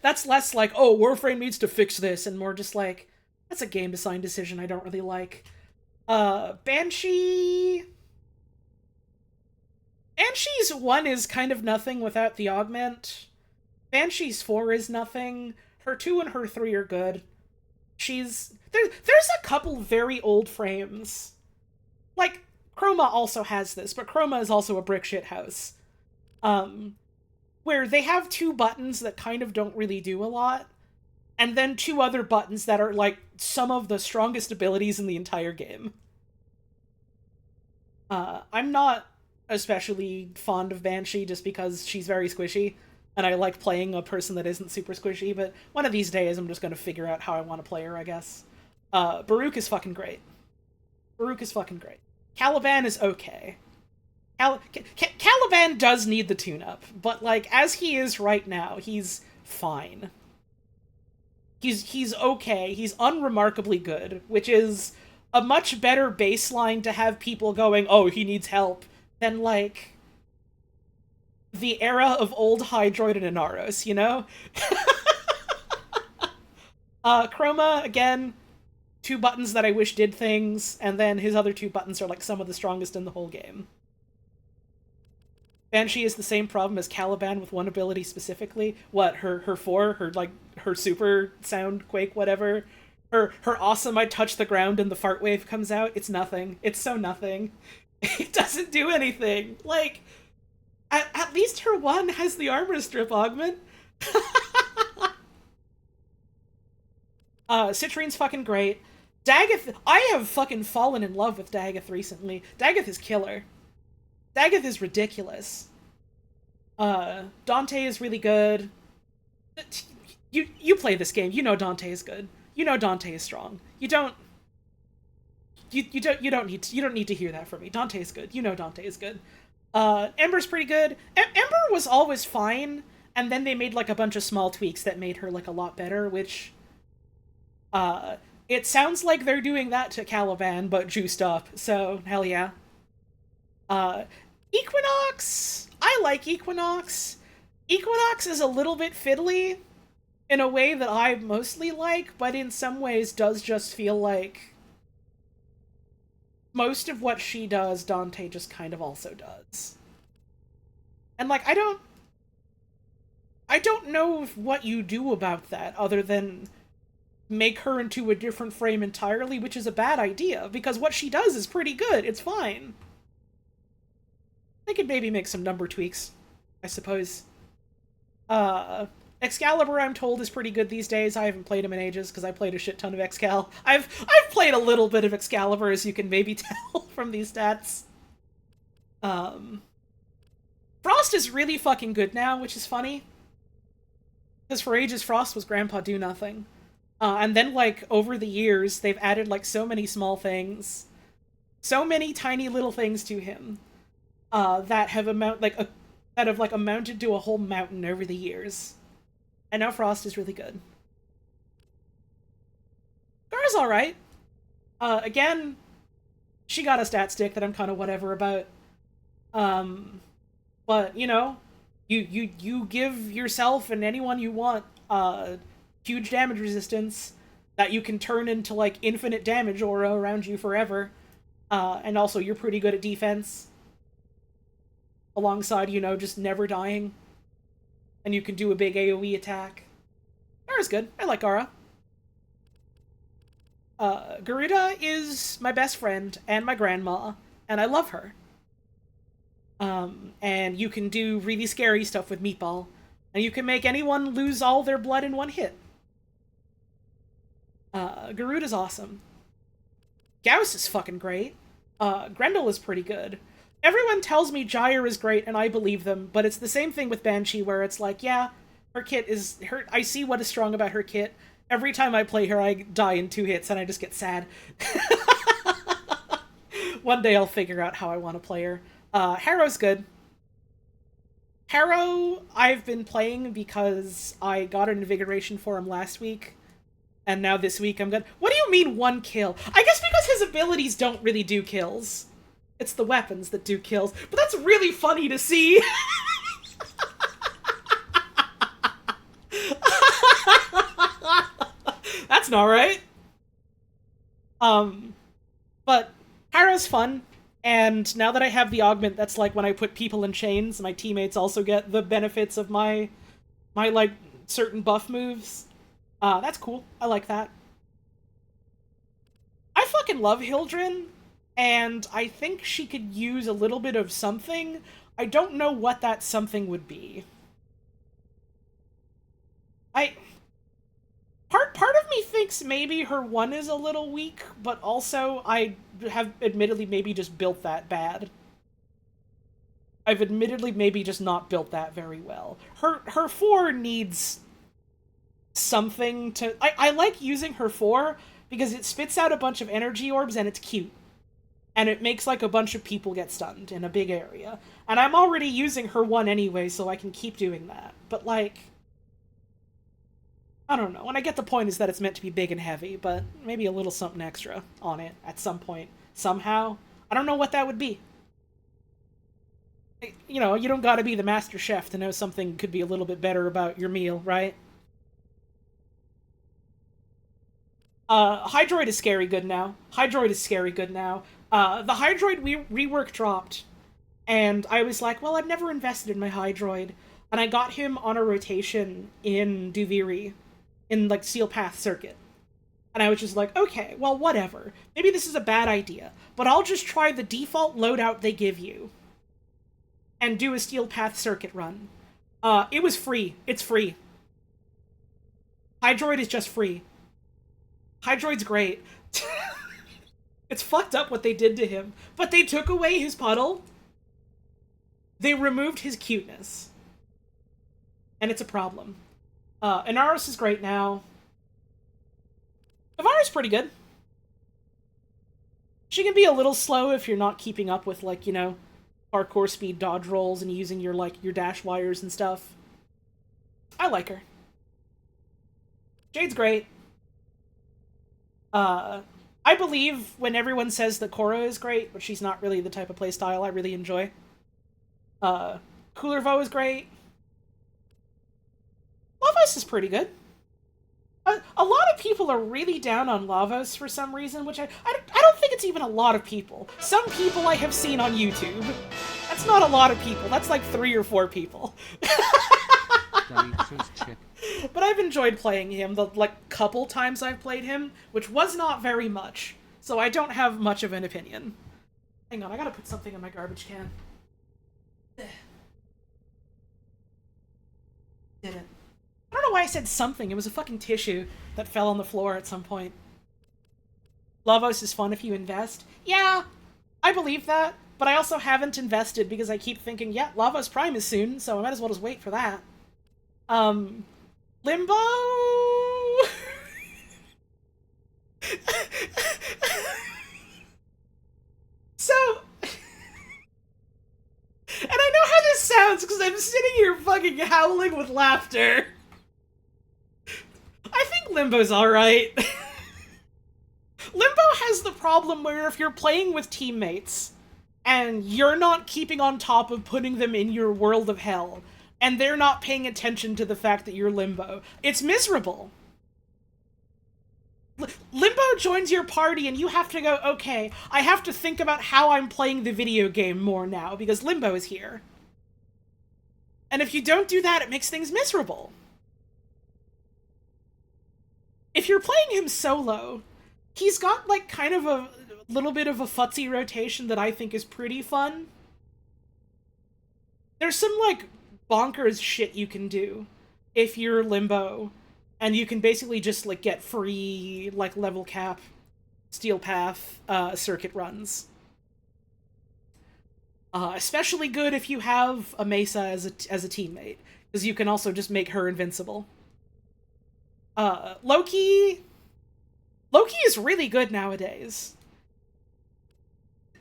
That's less like, oh, Warframe needs to fix this, and more just like, that's a game design decision I don't really like. Banshee... Banshee's 1 is kind of nothing without the augment. Banshee's 4 is nothing. Her 2 and her 3 are good. There's a couple very old frames. Like, Chroma also has this, but Chroma is also a brick shit house. Where they have 2 buttons that kind of don't really do a lot, and then 2 other buttons that are, like, some of the strongest abilities in the entire game. I'm not especially fond of Banshee just because she's very squishy, and I like playing a person that isn't super squishy, but one of these days I'm just gonna figure out how I want to play her, I guess. Baruch is fucking great. Baruch is fucking great. Caliban is okay. Caliban does need the tune-up, but, like, as he is right now, he's fine. He's okay. He's unremarkably good, which is a much better baseline to have people going, oh, he needs help, than, like, the era of old Hydroid and Inaros, you know? Chroma, again, 2 buttons that I wish did things, and then his other 2 buttons are, like, some of the strongest in the whole game. Banshee is the same problem as Caliban with one ability specifically. What, her 4? Her super sound quake, whatever? Her awesome I touch the ground and the fart wave comes out? It's nothing. It's so nothing. It doesn't do anything. Like, at least her 1 has the armor strip augment. Citrine's fucking great. Dagoth, I have fucking fallen in love with Dagoth recently. Dagoth is killer. Dagoth is ridiculous. Dante is really good. You play this game, you know Dante is good. You know Dante is strong. You don't need to hear that from me. Dante is good. You know Dante is good. Ember's pretty good. Ember was always fine, and then they made, like, a bunch of small tweaks that made her, like, a lot better, which it sounds like they're doing that to Caliban, but juiced up, so hell yeah. Equinox! I like Equinox. Equinox is a little bit fiddly in a way that I mostly like, but in some ways does just feel like most of what she does, Dante just kind of also does. And, like, I don't know what you do about that other than make her into a different frame entirely, which is a bad idea, because what she does is pretty good. It's fine. They could maybe make some number tweaks, I suppose. Excalibur, I'm told, is pretty good these days. I haven't played him in ages, because I played a shit ton of Excal. I've played a little bit of Excalibur, as you can maybe tell from these stats. Frost is really fucking good now, which is funny. Because for ages, Frost was Grandpa Do-Nothing. And then, like, over the years, they've added, like, so many small things. So many tiny little things to him. That have amounted to a whole mountain over the years. And now Frost is really good. Gara's alright. Again, she got a stat stick that I'm kind of whatever about. But, you know, you give yourself and anyone you want, huge damage resistance that you can turn into, like, infinite damage aura around you forever. And also you're pretty good at defense. Alongside, you know, just never dying. And you can do a big AoE attack. Gara's good. I like Gara. Garuda is my best friend and my grandma, and I love her. And you can do really scary stuff with Meatball, and you can make anyone lose all their blood in one hit. Garuda's awesome. Gauss is fucking great. Grendel is pretty good. Everyone tells me Gyre is great, and I believe them, but it's the same thing with Banshee, where it's like, yeah, her kit is... I see what is strong about her kit. Every time I play her, I die in 2 hits, and I just get sad. One day I'll figure out how I want to play her. Harrow's good. Harrow, I've been playing because I got an invigoration for him last week, and now this week I'm good. What do you mean 1 kill? I guess because his abilities don't really do kills. It's the weapons that do kills. But that's really funny to see. That's not right. But Harrow's fun. And now that I have the augment, that's like when I put people in chains, my teammates also get the benefits of my like, certain buff moves. That's cool. I like that. I fucking love Hildryn, and I think she could use a little bit of something. I don't know what that something would be. Part of me thinks maybe her 1 is a little weak, but also I have admittedly maybe just built that bad. I've admittedly maybe just not built that very well. Her 4 needs something to... I like using her 4 because it spits out a bunch of energy orbs and it's cute. And it makes like a bunch of people get stunned in a big area. And I'm already using her 1 anyway, so I can keep doing that. But like... I don't know. And I get the point is that it's meant to be big and heavy, but maybe a little something extra on it at some point. Somehow. I don't know what that would be. You know, you don't gotta be the master chef to know something could be a little bit better about your meal, right? Hydroid is scary good now. Hydroid is scary good now. The Hydroid rework dropped, and I was like, well, I've never invested in my Hydroid, and I got him on a rotation in Duviri, in, like, Steel Path Circuit. And I was just like, okay, well, whatever. Maybe this is a bad idea, but I'll just try the default loadout they give you, and do a Steel Path Circuit run. It was free. It's free. Hydroid is just free. Hydroid's great. It's fucked up what they did to him. But they took away his puddle. They removed his cuteness. And it's a problem. Inaros is great now. Navara's pretty good. She can be a little slow if you're not keeping up with, like, you know, parkour speed dodge rolls and using your, like, your dash wires and stuff. I like her. Jade's great. I believe when everyone says that Korra is great, but she's not really the type of playstyle I really enjoy. Coolervo is great. Lavos is pretty good. A lot of people are really down on Lavos for some reason, which I don't think it's even a lot of people. Some people I have seen on YouTube. That's not a lot of people. That's like 3 or 4 people. But I've enjoyed playing him the, like, couple times I've played him, which was not very much, so I don't have much of an opinion. Hang on, I gotta put something in my garbage can. Didn't. I don't know why I said something. It was a fucking tissue that fell on the floor at some point. Lavos is fun if you invest. Yeah, I believe that, but I also haven't invested because I keep thinking, yeah, Lavos Prime is soon, so I might as well just wait for that. Limbo? So, and I know how this sounds because I'm sitting here fucking howling with laughter. I think Limbo's alright. Limbo has the problem where if you're playing with teammates and you're not keeping on top of putting them in your world of hell, and they're not paying attention to the fact that you're Limbo, it's miserable. Limbo joins your party and you have to go, okay, I have to think about how I'm playing the video game more now because Limbo is here. And if you don't do that, it makes things miserable. If you're playing him solo, he's got, like, kind of a little bit of a futzy rotation that I think is pretty fun. There's some, like, bonkers shit you can do if you're Limbo, and you can basically just, like, get free, like, level cap Steel Path circuit runs. Especially good if you have a Mesa as a teammate, because you can also just make her invincible. Loki is really good nowadays.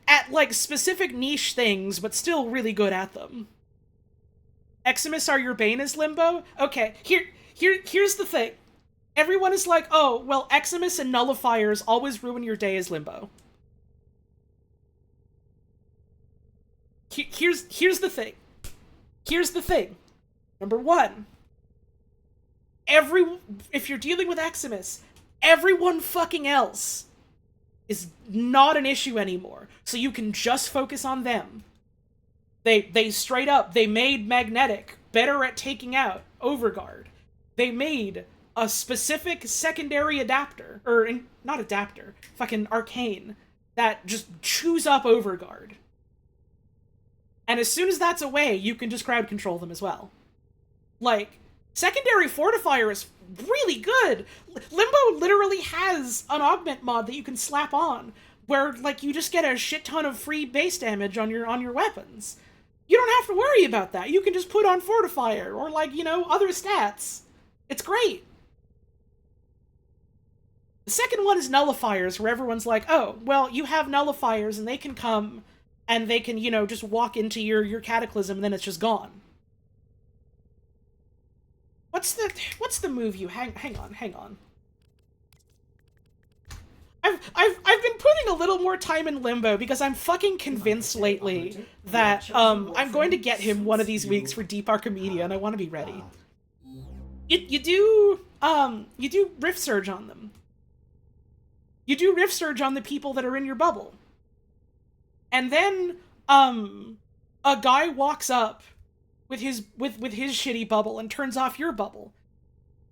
At, like, specific niche things, but still really good at them. Eximus are your bane as Limbo? Okay, here's the thing. Everyone is like, oh, well, Eximus and Nullifiers always ruin your day as Limbo. Here's the thing. Here's the thing. Number one. If you're dealing with Eximus, everyone fucking else is not an issue anymore. So you can just focus on them. They straight up, they made Magnetic better at taking out Overguard. They made a specific secondary adapter, or not adapter, fucking arcane, that just chews up Overguard. And as soon as that's away, you can just crowd control them as well. Like, secondary fortifier is really good. Limbo literally has an augment mod that you can slap on, where, like, you just get a shit ton of free base damage on your weapons. You don't have to worry about that. You can just put on fortifier, or, like, you know, other stats. It's great. The second one is nullifiers, where everyone's like, oh, well, you have nullifiers, and they can come, and they can, you know, just walk into your cataclysm, and then it's just gone. What's the move you hang on. I've been putting a little more time in Limbo because I'm fucking convinced lately that I'm going to get him one of these weeks for Deep Archimedia, and I want to be ready. You do Rift Surge on them. You do Rift Surge on the people that are in your bubble. And then a guy walks up with his shitty bubble and turns off your bubble.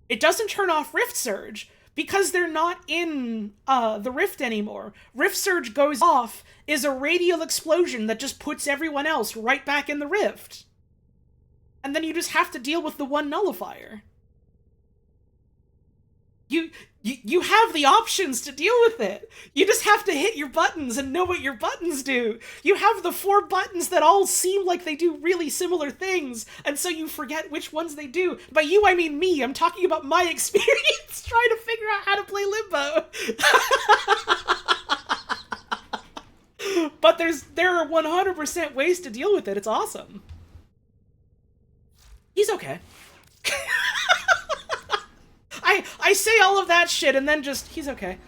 It doesn't turn off Rift Surge because they're not in the Rift anymore. Rift Surge goes off is a radial explosion that just puts everyone else right back in the Rift. And then you just have to deal with the one nullifier. You have the options to deal with it. You just have to hit your buttons and know what your buttons do. You have the 4 buttons that all seem like they do really similar things, and so you forget which ones they do. By you, I mean me. I'm talking about my experience trying to figure out how to play Limbo. But there are 100% ways to deal with it. It's awesome. He's okay. I say all of that shit and then just, he's okay.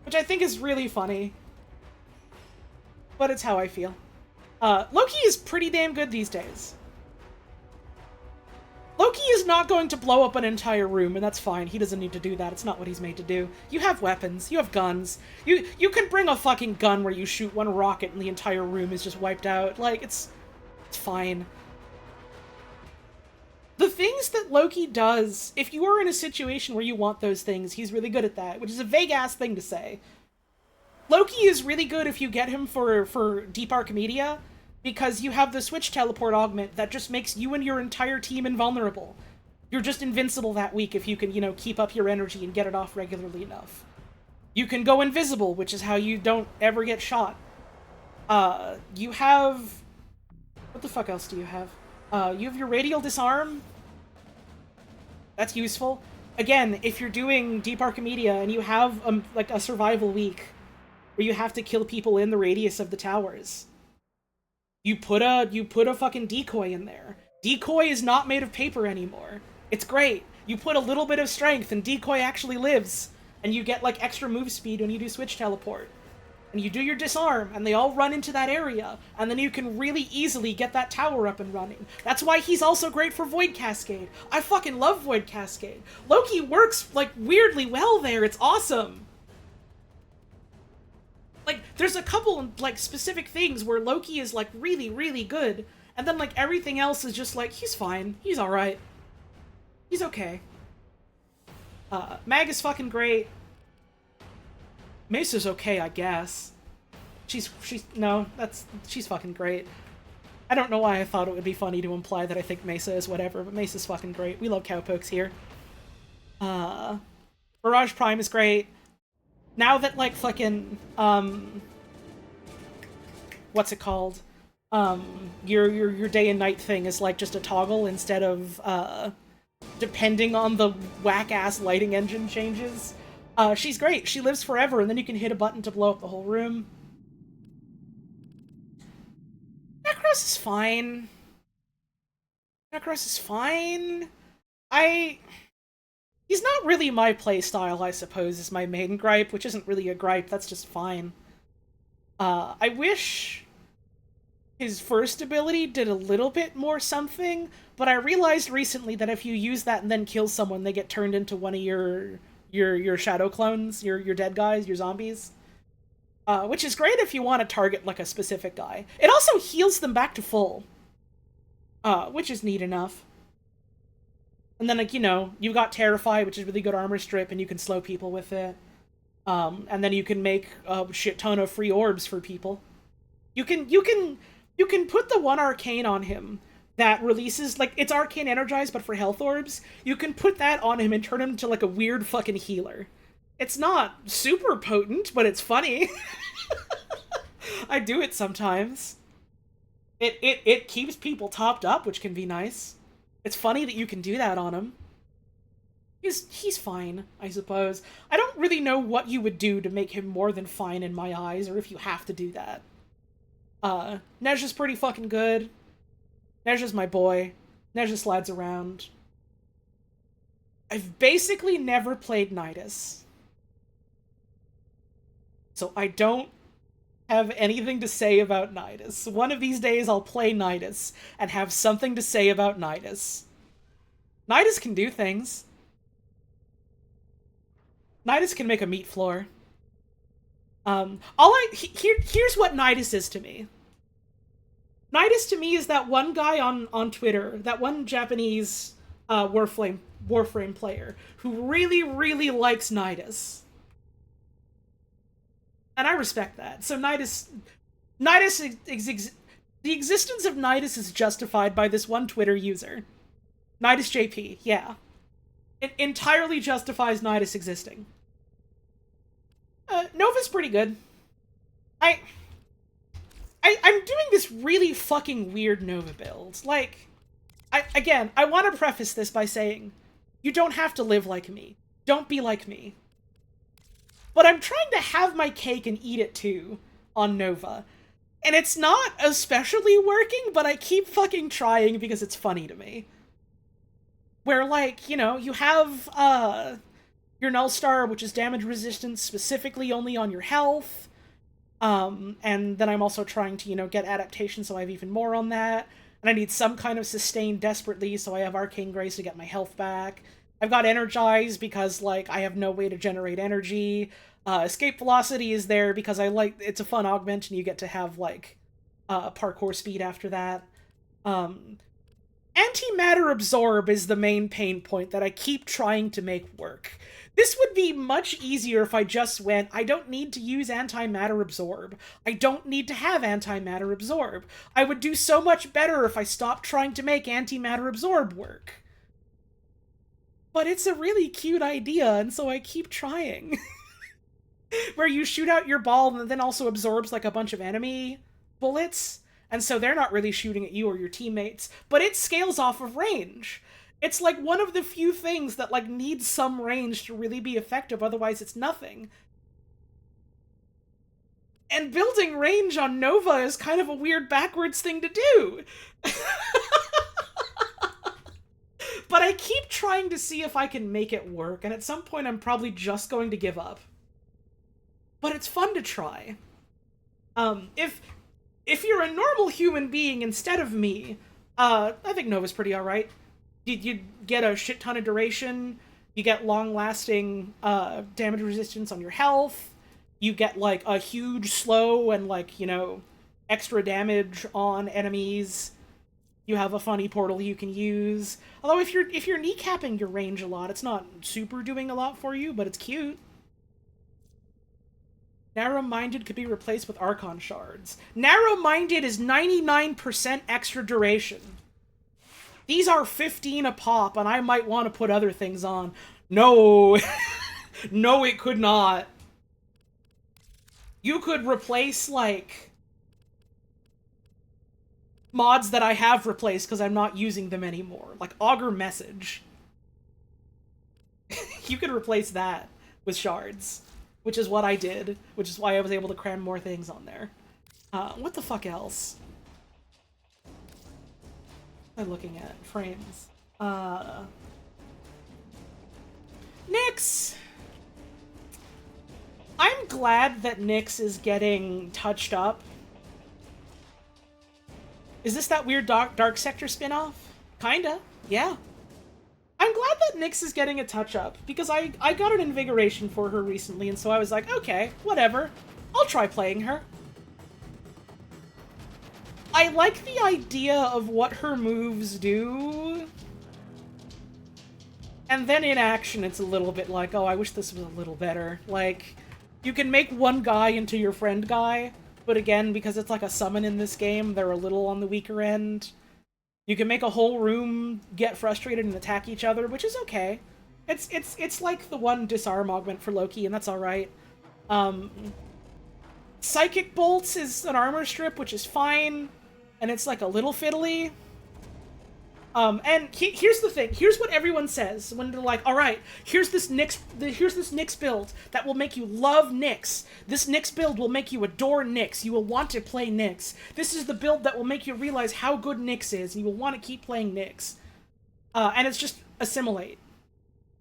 Which I think is really funny. But it's how I feel. Loki is pretty damn good these days. Loki is not going to blow up an entire room, and that's fine. He doesn't need to do that. It's not what he's made to do. You have weapons. You have guns. You can bring a fucking gun where you shoot one rocket and the entire room is just wiped out. Like, it's fine. The things that Loki does, if you are in a situation where you want those things, he's really good at that, which is a vague-ass thing to say. Loki is really good if you get him for Deep Archimedia, because you have the Switch Teleport augment that just makes you and your entire team invulnerable. You're just invincible that week if you can, you know, keep up your energy and get it off regularly enough. You can go invisible, which is how you don't ever get shot. You have... What the fuck else do you have? You have your Radial Disarm. That's useful. Again, if you're doing Deep Archimedia and you have, like, a survival week where you have to kill people in the radius of the towers, you put a fucking decoy in there. Decoy is not made of paper anymore. It's great. You put a little bit of strength and decoy actually lives, and you get, like, extra move speed when you do Switch Teleport. And you do your disarm, and they all run into that area, and then you can really easily get that tower up and running. That's why he's also great for Void Cascade. I fucking love Void Cascade. Loki works, like, weirdly well there. It's awesome. Like, there's a couple, like, specific things where Loki is, like, really, really good, and then, like, everything else is just, like, he's fine. He's alright. He's okay. Mag is fucking great. Mesa's okay, I guess. She's fucking great. I don't know why I thought it would be funny to imply that I think Mesa is whatever, but Mesa's fucking great. We love cowpokes here. Barrage Prime is great. Now that, like, fucking, what's it called? Your day and night thing is, like, just a toggle instead of, depending on the whack-ass lighting engine changes. She's great. She lives forever, and then you can hit a button to blow up the whole room. Necros is fine. Necros is fine. He's not really my playstyle, I suppose, is my main gripe, which isn't really a gripe, that's just fine. I wish his first ability did a little bit more something, but I realized recently that if you use that and then kill someone, they get turned into one of your shadow clones, your dead guys, your zombies. Which is great if you want to target, like, a specific guy. It also heals them back to full. Which is neat enough. And then, like, you know, you've got Terrify, which is really good armor strip, and you can slow people with it. And then you can make a shit ton of free orbs for people. You can put the one arcane on him that releases, like, it's arcane energized, but for health orbs. You can put that on him and turn him into, like, a weird fucking healer. It's not super potent, but it's funny. I do it sometimes. It keeps people topped up, which can be nice. It's funny that you can do that on him. He's fine, I suppose. I don't really know what you would do to make him more than fine in my eyes, or if you have to do that. Nezha's pretty fucking good. Nezha's my boy. Nezha slides around. I've basically never played Nidus. So I don't have anything to say about Nidus. One of these days I'll play Nidus and have something to say about Nidus. Nidus can do things. Nidus can make a meat floor. Here's what Nidus is to me. Nidus to me is that one guy on Twitter, that one Japanese Warframe player who really, really likes Nidus. And I respect that. So the existence of Nidus is justified by this one Twitter user. Nidus JP, yeah. It entirely justifies Nidus existing. Nova's pretty good. I'm doing this really fucking weird Nova build. Like, I want to preface this by saying, you don't have to live like me. Don't be like me. But I'm trying to have my cake and eat it too on Nova. And it's not especially working, but I keep fucking trying because it's funny to me. Where, like, you know, you have, your Null Star, which is damage resistance specifically only on your health. And then I'm also trying to, you know, get adaptation so I have even more on that. And I need some kind of sustain desperately, so I have Arcane Grace to get my health back. I've got Energize because, like, I have no way to generate energy. Escape Velocity is there because it's a fun augment and you get to have, like, parkour speed after that. Antimatter Absorb is the main pain point that I keep trying to make work. This would be much easier if I just went, I don't need to use Antimatter Absorb. I don't need to have Antimatter Absorb. I would do so much better if I stopped trying to make Antimatter Absorb work. But it's a really cute idea, and so I keep trying. Where you shoot out your ball and then also absorbs, like, a bunch of enemy bullets, and so they're not really shooting at you or your teammates, but it scales off of range. It's, like, one of the few things that, like, needs some range to really be effective, otherwise it's nothing. And building range on Nova is kind of a weird backwards thing to do. But I keep trying to see if I can make it work, and at some point I'm probably just going to give up. But it's fun to try. If you're a normal human being instead of me, I think Nova's pretty alright. You get a shit ton of duration, you get long-lasting damage resistance on your health, you get, like, a huge slow and, like, you know, extra damage on enemies. You have a funny portal you can use. Although if you're kneecapping your range a lot, it's not super doing a lot for you, but it's cute. Narrow-minded could be replaced with Archon shards. Narrow-minded is 99% extra duration. These are 15 a pop, and I might want to put other things on. No! No, it could not. You could replace, like, mods that I have replaced because I'm not using them anymore. Like Augur Message. you could replace that with shards, which is what I did, which is why I was able to cram more things on there. What the fuck else? I'm looking at frames. Nyx! I'm glad that Nyx is getting touched up. Is this that weird Dark Sector spin-off? Kinda, yeah. I'm glad that Nyx is getting a touch-up, because I got an invigoration for her recently, and so I was like, okay, whatever. I'll try playing her. I like the idea of what her moves do. And then in action, it's a little bit like, oh, I wish this was a little better. Like, you can make one guy into your friend guy, but again, because it's like a summon in this game, they're a little on the weaker end. You can make a whole room get frustrated and attack each other, which is okay. It's like the one disarm augment for Loki, and that's alright. Psychic Bolts is an armor strip, which is fine, and it's like a little fiddly. And here's the thing. Here's what everyone says when they're like, all right, here's this Nyx build that will make you love Nyx. This Nyx build will make you adore Nyx. You will want to play Nyx. This is the build that will make you realize how good Nyx is, and you will want to keep playing Nyx. And it's just assimilate.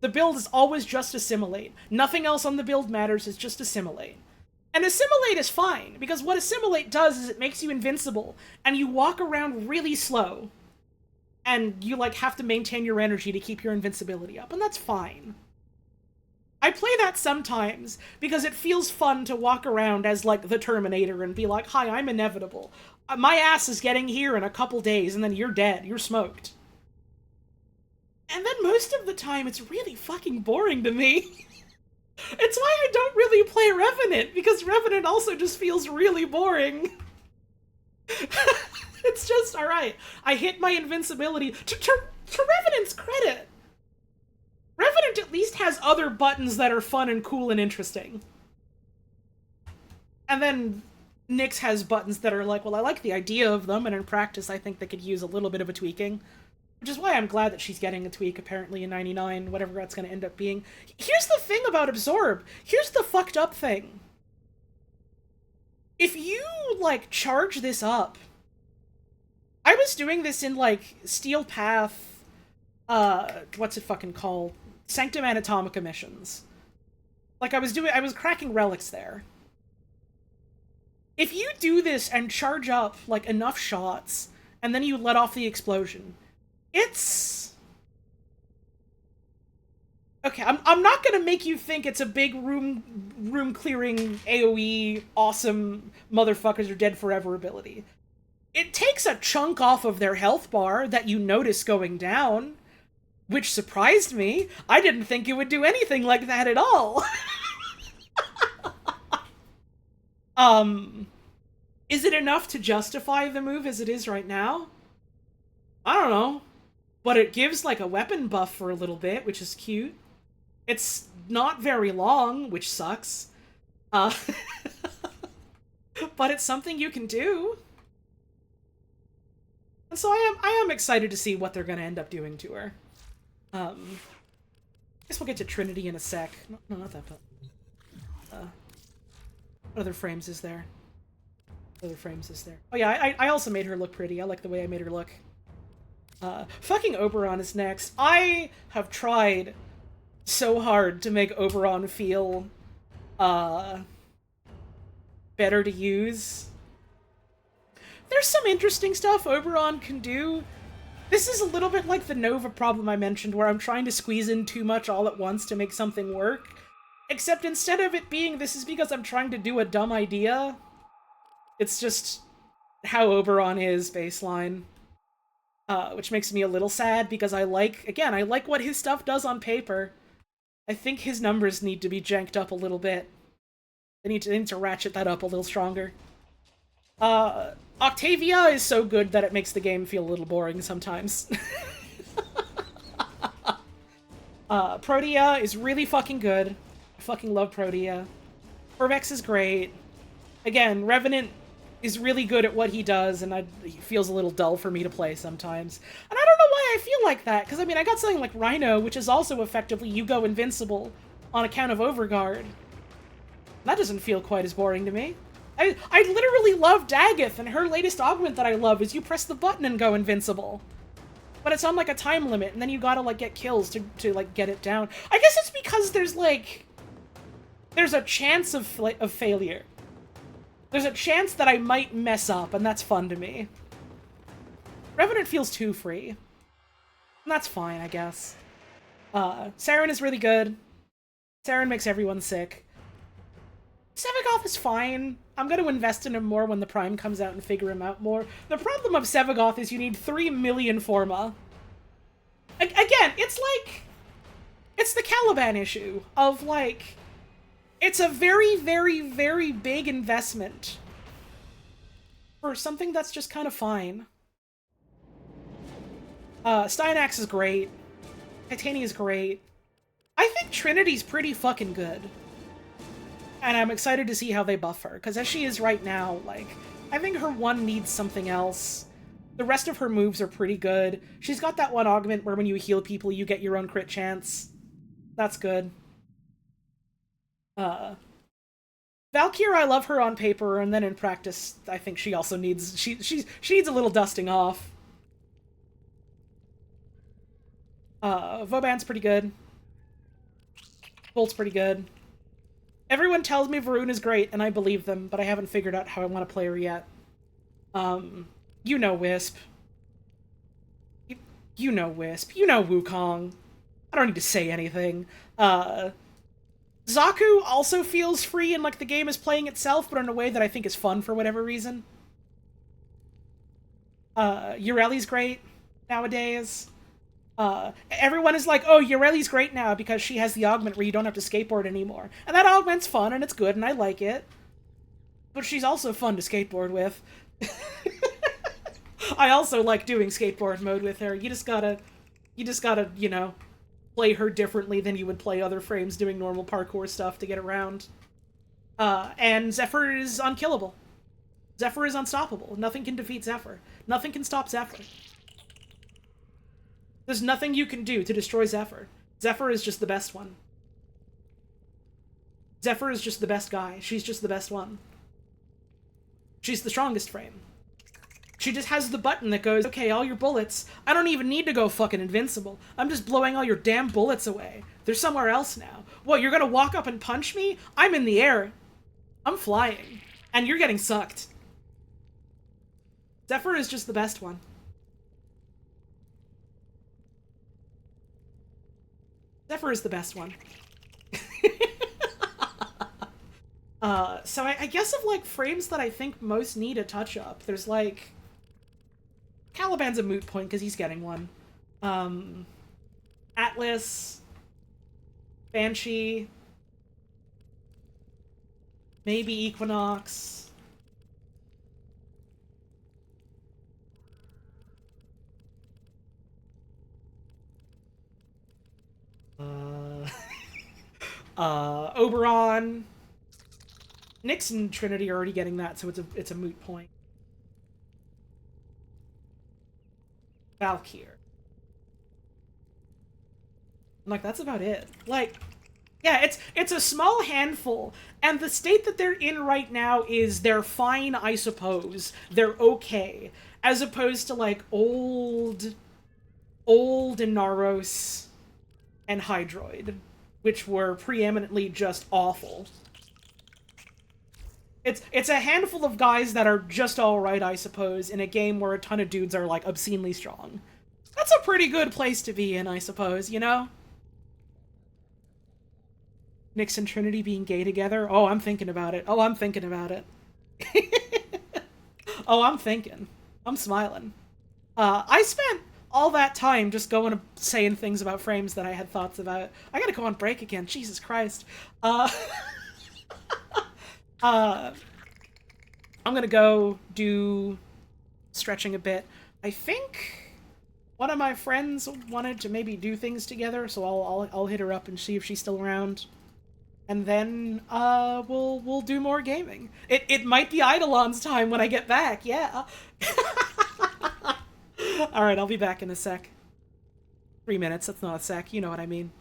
The build is always just assimilate. Nothing else on the build matters, it's just assimilate. And assimilate is fine, because what assimilate does is it makes you invincible, and you walk around really slow. And you, like, have to maintain your energy to keep your invincibility up, and that's fine. I play that sometimes, because it feels fun to walk around as, like, the Terminator and be like, hi, I'm inevitable. My ass is getting here in a couple days, and then you're dead. You're smoked. And then most of the time, it's really fucking boring to me. It's why I don't really play Revenant, because Revenant also just feels really boring. It's just, alright, I hit my invincibility. To Revenant's credit, Revenant at least has other buttons that are fun and cool and interesting. And then Nyx has buttons that are like, well, I like the idea of them, and in practice I think they could use a little bit of a tweaking. Which is why I'm glad that she's getting a tweak, apparently, in 99, whatever that's going to end up being. Here's the thing about Absorb. Here's the fucked up thing. If you, like, charge this up... I was doing this in, like, Steel Path, what's it fucking called? Sanctum Anatomica missions. Like, I was cracking relics there. If you do this and charge up, like, enough shots, and then you let off the explosion, it's... Okay, I'm not gonna make you think it's a big room-clearing AoE awesome motherfuckers are dead forever ability. It takes a chunk off of their health bar that you notice going down, which surprised me. I didn't think it would do anything like that at all. Is it enough to justify the move as it is right now? I don't know. But it gives, like, a weapon buff for a little bit, which is cute. It's not very long, which sucks. But it's something you can do. And so I am excited to see what they're going to end up doing to her. I guess we'll get to Trinity in a sec. No, not that, but... what other frames is there? What other frames is there? Oh yeah, I also made her look pretty. I like the way I made her look. Fucking Oberon is next. I have tried so hard to make Oberon feel, better to use. There's some interesting stuff Oberon can do. This is a little bit like the Nova problem I mentioned, where I'm trying to squeeze in too much all at once to make something work. Except instead of it being this is because I'm trying to do a dumb idea, it's just how Oberon is, baseline. Which makes me a little sad, because I like what his stuff does on paper. I think his numbers need to be janked up a little bit. They need to ratchet that up a little stronger. Octavia is so good that it makes the game feel a little boring sometimes. Protea is really fucking good. I fucking love Protea. Corvex is great. Again, Revenant is really good at what he does, and he feels a little dull for me to play sometimes. And I don't know why I feel like that, because I mean, I got something like Rhino, which is also effectively you go invincible on account of Overguard. That doesn't feel quite as boring to me. I literally love Daggeth, and her latest augment that I love is you press the button and go invincible. But it's on, like, a time limit, and then you gotta, like, get kills to like, get it down. I guess it's because there's, like... There's a chance of failure. There's a chance that I might mess up, and that's fun to me. Revenant feels too free. And that's fine, I guess. Saren is really good. Saren makes everyone sick. Sevagoth is fine. I'm going to invest in him more when the Prime comes out and figure him out more. The problem of Sevagoth is you need 3 million Forma. Again, it's like... It's the Caliban issue of, like... It's a very, very, very big investment for something that's just kind of fine. Steinax is great. Titania is great. I think Trinity's pretty fucking good. And I'm excited to see how they buff her, because as she is right now, like, I think her one needs something else. The rest of her moves are pretty good. She's got that one augment where when you heal people, you get your own crit chance. That's good. Valkyr, I love her on paper, and then in practice, I think she also needs... She needs a little dusting off. Vauban's pretty good. Bolt's pretty good. Everyone tells me Varun is great, and I believe them, but I haven't figured out how I want to play her yet. You know Wisp. You know Wisp. You know Wukong. I don't need to say anything. Zaku also feels free and like the game is playing itself, but in a way that I think is fun for whatever reason. Ureli's great nowadays. Everyone is like, oh, Ureli's great now because she has the augment where you don't have to skateboard anymore. And that augment's fun and it's good and I like it. But she's also fun to skateboard with. I also like doing skateboard mode with her. You just gotta, you know, play her differently than you would play other frames doing normal parkour stuff to get around. And Zephyr is unkillable. Zephyr is unstoppable. Nothing can defeat Zephyr. Nothing can stop Zephyr. There's nothing you can do to destroy Zephyr. Zephyr is just the best one. Zephyr is just the best guy. She's just the best one. She's the strongest frame. She just has the button that goes, okay, all your bullets, I don't even need to go fucking invincible. I'm just blowing all your damn bullets away. They're somewhere else now. What, you're gonna walk up and punch me? I'm in the air. I'm flying. And you're getting sucked. Zephyr is just the best one. Zephyr is the best one. So I guess of, like, frames that I think most need a touch-up, there's, like... Caliban's a moot point, because he's getting one. Atlas... Banshee... Maybe Equinox... Oberon... Nyx and Trinity are already getting that, so it's a moot point. Valkyr. Like, that's about it. Like, yeah, it's a small handful, and the state that they're in right now is they're fine, I suppose. They're okay. As opposed to, like, old Inaros and Hydroid, which were preeminently just awful. It's a handful of guys that are just alright, I suppose, in a game where a ton of dudes are, like, obscenely strong. That's a pretty good place to be in, I suppose, you know? Nyx and Trinity being gay together? Oh, I'm thinking about it. Oh, I'm thinking about it. Oh, I'm thinking. I'm smiling. I spent all that time just going and saying things about frames that I had thoughts about. I gotta go on break again. Jesus Christ. I'm gonna go do stretching a bit. I think one of my friends wanted to maybe do things together, so I'll hit her up and see if she's still around. And then we'll do more gaming. It might be Eidolon's time when I get back. Yeah. All right, I'll be back in a sec. 3 minutes, that's not a sec, you know what I mean.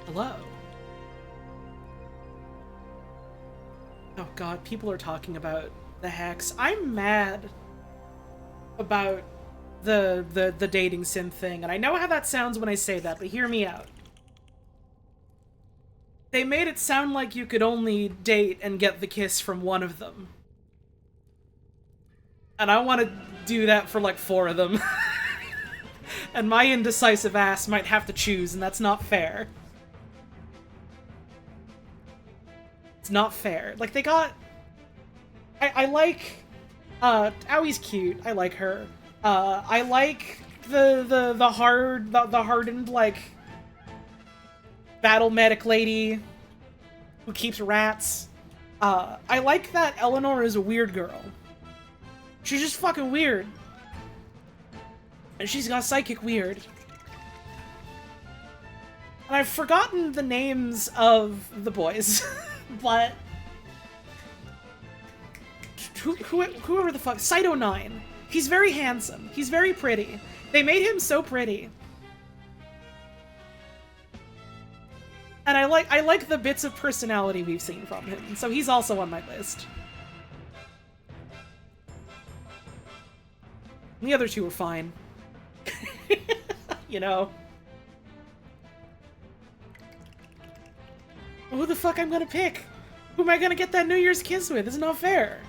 Hello. Oh god, people are talking about the hex. I'm mad about the dating sim thing, and I know how that sounds when I say that, but hear me out. They made it sound like you could only date and get the kiss from one of them. And I want to do that for like 4 of them. And my indecisive ass might have to choose, and that's not fair. It's not fair. Like, they got... I like... Aui's cute. I like her. I like the hardened, like, battle medic lady who keeps rats. I like that Eleanor is a weird girl. She's just fucking weird. And she's got psychic weird. And I've forgotten the names of the boys, but... Whoever the fuck... Cyto 9. He's very handsome. He's very pretty. They made him so pretty. And I like the bits of personality we've seen from him, so he's also on my list. The other two are fine. You know. Who the fuck I'm gonna pick? Who am I gonna get that New Year's kiss with? It's not fair.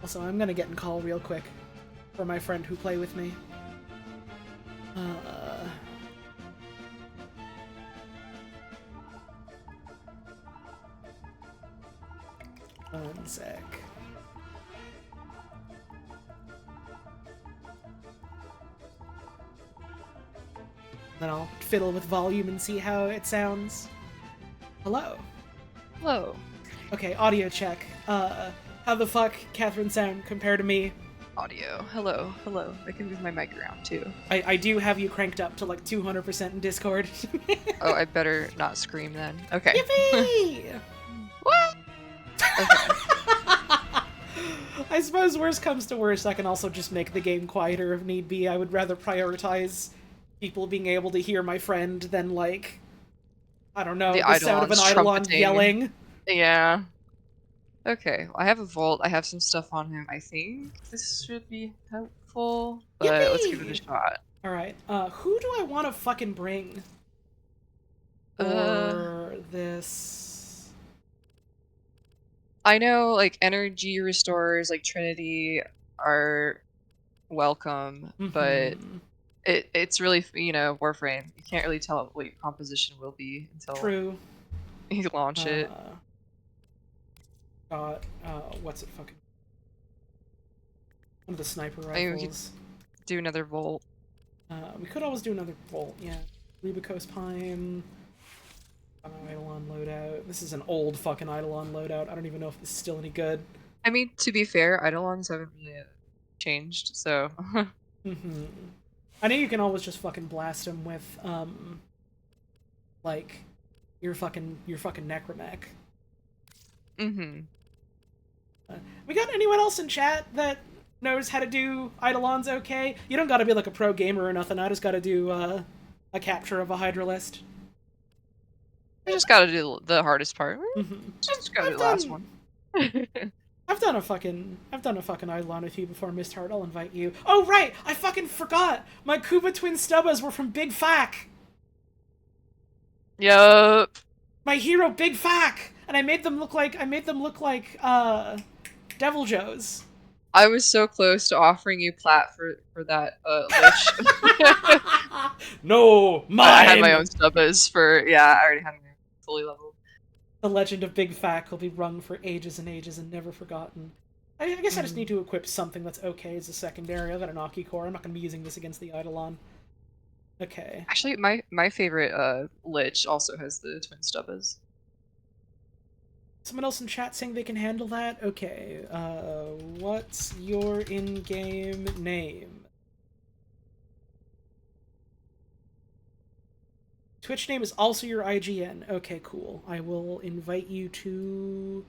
Also, I'm gonna get in call real quick for my friend who play with me. One sec. Then I'll fiddle with volume and see how it sounds. Hello. Hello. Okay, audio check. How the fuck Catherine sound compared to me? Audio. Hello. Hello. I can move my mic around too. I do have you cranked up to like 200% in Discord. Oh, I better not scream then. Okay. Yippee! What? Okay. I suppose worst comes to worst, I can also just make the game quieter if need be. I would rather prioritize people being able to hear my friend than, like, I don't know, the sound of an Eidolon's Eidolon trumpeting. yelling. Yeah. Okay. Well, I have a vault. I have some stuff on him. I think this should be helpful, but let's give it a shot. Alright, who do I want to fucking bring? For this... I know, like, energy restorers like Trinity are welcome, but it's really, you know, Warframe. You can't really tell what your composition will be until True. you launch it. What's it fucking... One of the sniper I mean, we could rifles. do another vault. We could always do another vault, yeah. Rubicose Pine... Eidolon loadout. This is an old fucking Eidolon loadout. I don't even know if this is still any good. I mean, to be fair, Eidolons haven't really changed, so... I know you can always just fucking blast them with, like, your fucking necromech. We got anyone else in chat that knows how to do Eidolons okay? You don't gotta be like a pro gamer or nothing. I just gotta do, a capture of a Hydralist. I just gotta do the hardest part. Just gotta do the last one. I've done a fucking Eidolon with you before, Mist Heart. I'll invite you. Oh right, I fucking forgot. My Kuba twin Stubbas were from Big Fack. Yup. My hero Big Fack, and I made them look like Devil Joes. I was so close to offering you plat for that lich. No, mine. I had my own stubbas for I already had my fully leveled. The legend of Big Fack will be rung for ages and ages and never forgotten. I guess I just need to equip something that's okay as a secondary. I've got an Aki core. I'm not going to be using this against the Eidolon. Okay. Actually, my favorite lich also has the twin stubbas. Someone else in chat saying they can handle that? Okay. What's your in-game name? Twitch name is also your IGN. Okay, cool. I will invite you to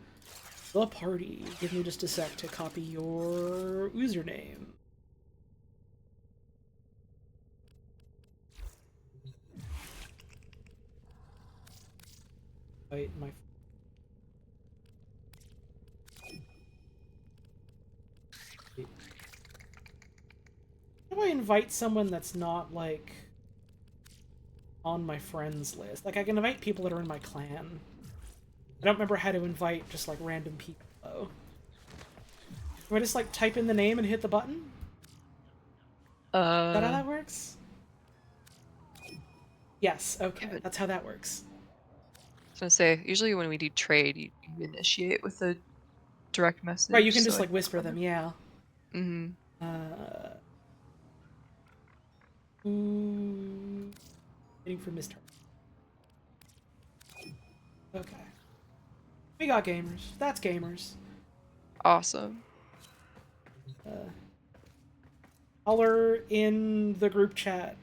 the party. Give me just a sec to copy your username. Invite my... How do I invite someone that's not, like, on my friends list? Like, I can invite people that are in my clan. I don't remember how to invite just, like, random people, though. Do I just, like, type in the name and hit the button? Is that how that works? Yes, okay, that's how that works. was gonna say, usually when we do trade, you initiate with a direct message. Right, you can so just I like whisper them, yeah. Mm-hmm. Waiting for Mr. Okay. We got gamers. That's gamers. Awesome. Holler in the group chat,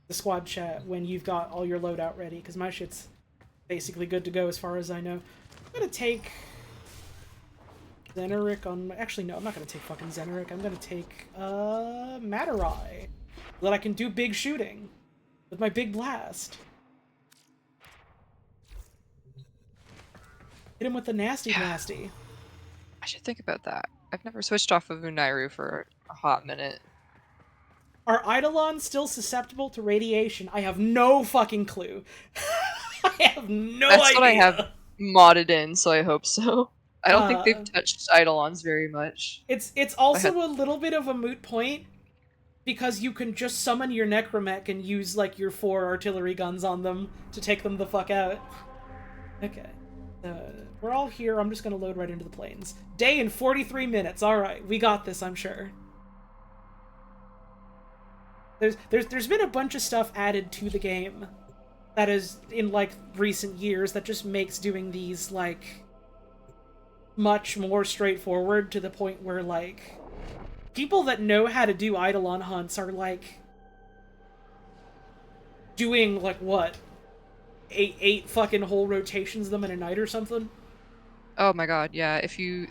the squad chat, when you've got all your loadout ready, because my shit's basically good to go as far as I know. I'm gonna take Zeneric on... Actually, no, I'm not gonna take fucking Zeneric. I'm gonna take, Matarai. So that I can do big shooting with my big blast. Hit him with the nasty blasty. I should think about that. I've never switched off of Unairu for a hot minute. Are Eidolons still susceptible to radiation? I have no fucking clue. I have no idea. That's what I have modded in, so I hope so. I don't think they've touched Eidolons very much. It's also a little bit of a moot point, because you can just summon your Necromech and use, like, your 4 artillery guns on them to take them the fuck out. Okay. We're all here. I'm just gonna load right into the planes. Day in 43 minutes. Alright, we got this, I'm sure. There's been a bunch of stuff added to the game that is, in, like, recent years, that just makes doing these, like, much more straightforward, to the point where, like, people that know how to do Eidolon hunts are, like, doing, like, what? Eight fucking whole rotations of them in a night or something? Oh my god, yeah. If you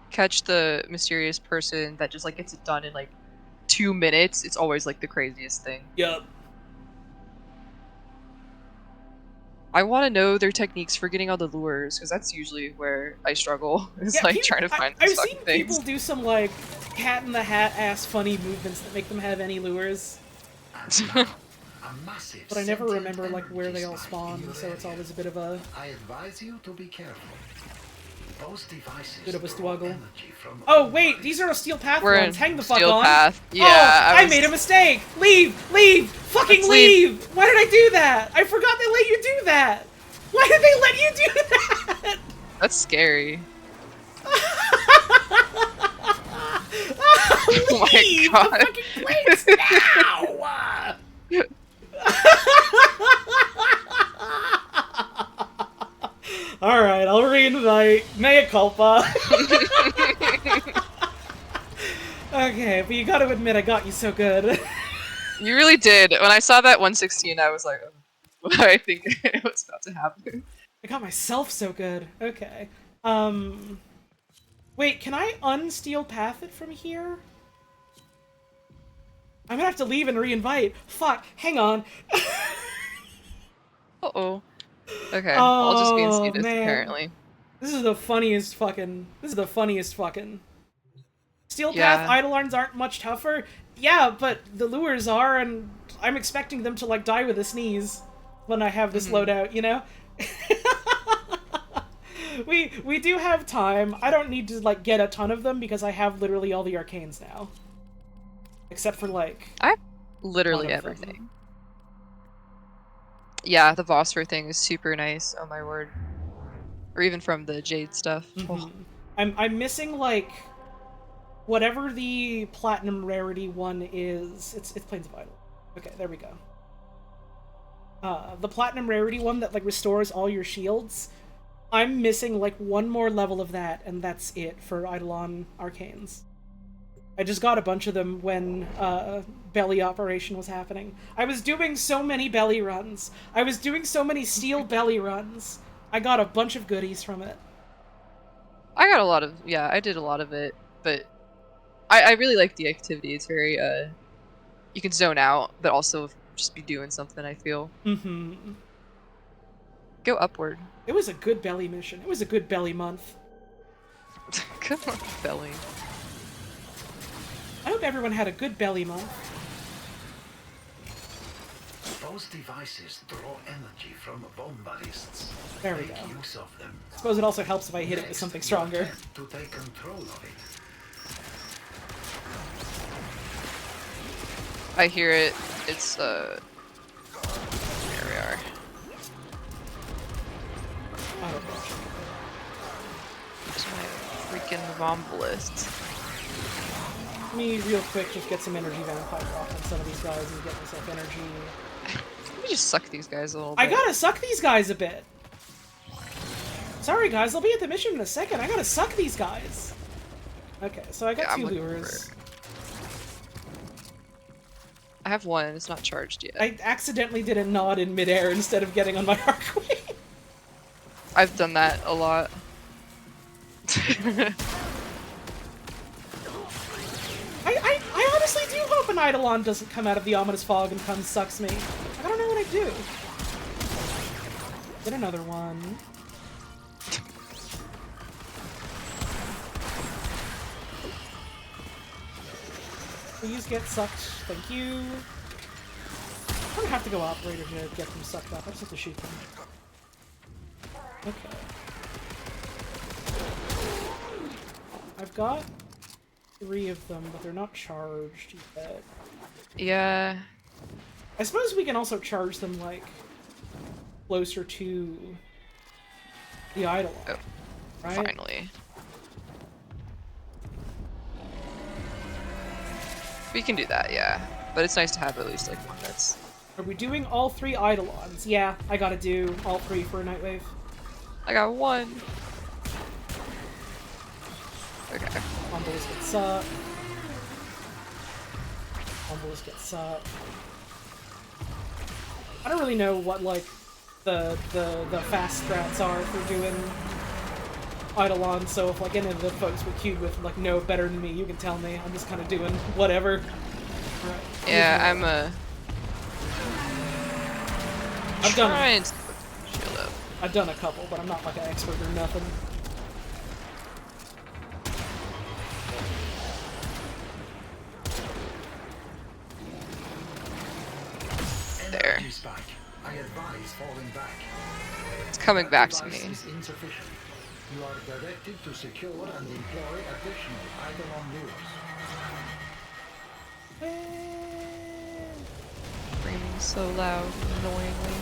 catch the mysterious person that just, like, gets it done in, like, 2 minutes, it's always, like, the craziest thing. Yup. I want to know their techniques for getting all the lures, because that's usually where I struggle. Is Yeah, like trying to find I've these seen fucking things. people do some, like, cat in the hat ass funny movements that make them have any lures. But I never remember, like, where they all spawn, so it's always a bit of a... I advise you to be careful. Those devices bit of a struggle. energy from Oh, wait! These are Steel Path We're ones! in Hang the fuck Steel on! Path. Yeah, oh, I was- made a mistake! Leave! Leave! Fucking Let's leave! Why did I do that? I forgot they let you do that! Why did they let you do that? That's scary. Leave God. the fucking place now! Alright, I'll reinvite. Mea culpa. Okay, but you gotta admit I got you so good. You really did. When I saw that 116, I was like, oh, I think it was about to happen. I got myself so good. Okay. Wait, can I unsteel path it from here? I'm gonna have to leave and reinvite. Fuck, hang on. Uh-oh. Okay, I'll just be in Cetus, man. apparently. This is the funniest fucking... Steel Yeah. Path Eidolons aren't much tougher. Yeah, but the lures are, and I'm expecting them to, like, die with a sneeze when I have this loadout, you know? We do have time. I don't need to, like, get a ton of them because I have literally all the arcanes now. Except for, like... I have literally one of them. everything. Yeah, the Vosper thing is super nice, oh my word. Or even from the Jade stuff. Oh. I'm missing, like, whatever the platinum rarity one is. It's Plains of Idol. Okay, there we go. The platinum rarity one that, like, restores all your shields. I'm missing, like, one more level of that, and that's it for Eidolon Arcanes. I just got a bunch of them when Belly Operation was happening. I was doing so many belly runs. I was doing so many steel belly runs. I got a bunch of goodies from it. I got a lot of, yeah, I did a lot of it, but I really like the activity. It's very, you can zone out, but also just be doing something, I feel. Go upward. It was a good belly mission. It was a good belly month. Come on, Belly. I hope everyone had a good belly month. Those devices draw energy from bomb ballists. There we Make go. use of them. I suppose it also helps if I hit it with something stronger. Attempt to take control of it. I hear it. It's, there we are. fucking Vombalist. Let me real quick just get some energy vampire off on some of these guys and get myself energy. Let me just suck these guys a little bit. I gotta suck these guys a bit. Sorry guys, I'll be at the mission in a second. I gotta suck these guys. Okay, so I got Yeah, 2 I'm looking lures. I have one, it's not charged yet. I accidentally did a nod in midair instead of getting on my arcway. I've done that a lot. I honestly do hope an Eidolon doesn't come out of the ominous fog and come sucks me. I don't know what I do. Get another one. Please get sucked. Thank you. I don't have to go operator to get them sucked up. I just have to shoot them. Okay. I've got 3 of them, but they're not charged yet. Yeah. I suppose we can also charge them, like, closer to the Eidolon, Oh, right? finally. We can do that, yeah. But it's nice to have at least, like, one that's... Are we doing all 3 Eidolons? Yeah, I gotta do all 3 for a Nightwave. I got one. Okay. Ombolus gets up. Ombolus gets up. I don't really know what, like, the fast strats are for doing Eidolon, so if, like, any of the folks with queued with, like, know better than me, you can tell me. I'm just kind of doing whatever. Right. Yeah, I'm I've done trying to shield up. I've done a couple, but I'm not, like, an expert or nothing. There. Energy spike. I advise falling back. It's coming back to Device me. is insufficient. You are directed to secure and employ additional Eidolon lures. Screaming so loud and annoyingly.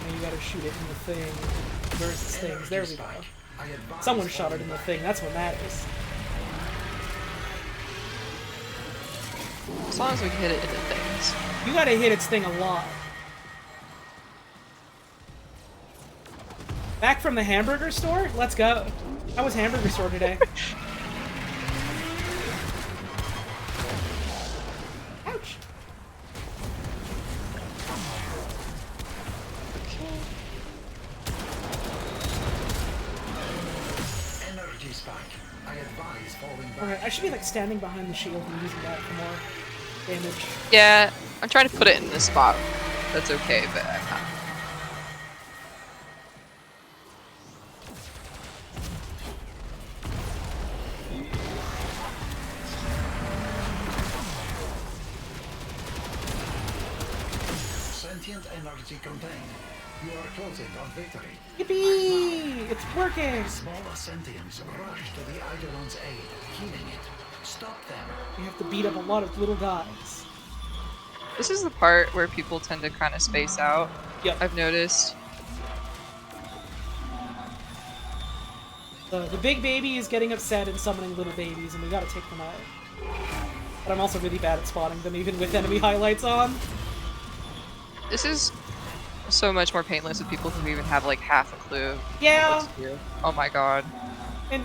And you gotta shoot it in the thing. Where's this thing? Energy There we go. spike. I advise Someone shot it falling in the back. thing, that's what matters. As long as we can hit it in the things. You gotta hit its thing a lot. Back from the hamburger store? Let's go. How was hamburger store today? Ouch. Energy spike. I advise falling back. Alright, I should be like standing behind the shield and using that for more damage. Yeah, I'm trying to put it in a spot that's okay, but I'm not. Sentient energy contained. You are closing on victory. Yippee! It's working! Smaller sentients rush to the Eidolon's aid, healing it. Stop them. You have to beat up a lot of little guys. This is the part where people tend to kind of space out. Yep. I've noticed. The big baby is getting upset and summoning little babies, and we gotta take them out. But I'm also really bad at spotting them, even with enemy highlights on. This is so much more painless with people who even have like half a clue. Yeah. What to do. Oh my god.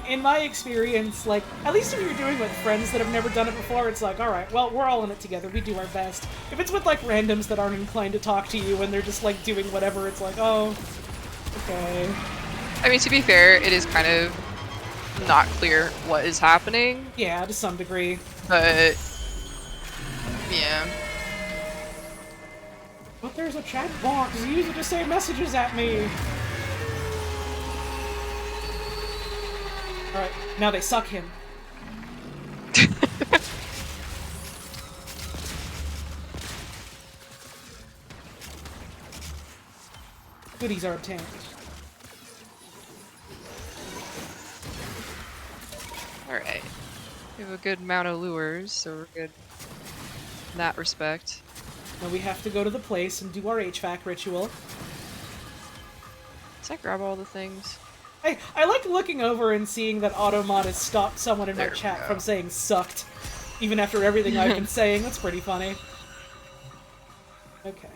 In my experience, like, at least if you're doing with friends that have never done it before, it's like, alright, well, we're all in it together, we do our best. If it's with, like, randoms that aren't inclined to talk to you and they're just, like, doing whatever, it's like, oh, okay. I mean, to be fair, it is kind of not clear what is happening, Yeah, to some degree. but yeah. But there's a chat box, use it to say messages at me! Alright, now they suck him. Goodies are obtained. Alright. We have a good amount of lures, so we're good in that respect. Now we have to go to the place and do our HVAC ritual. Let's like grab all the things. I like looking over and seeing that Automod has stopped someone in my There we chat go. from saying sucked. Even after everything I've been saying. That's pretty funny. Okay.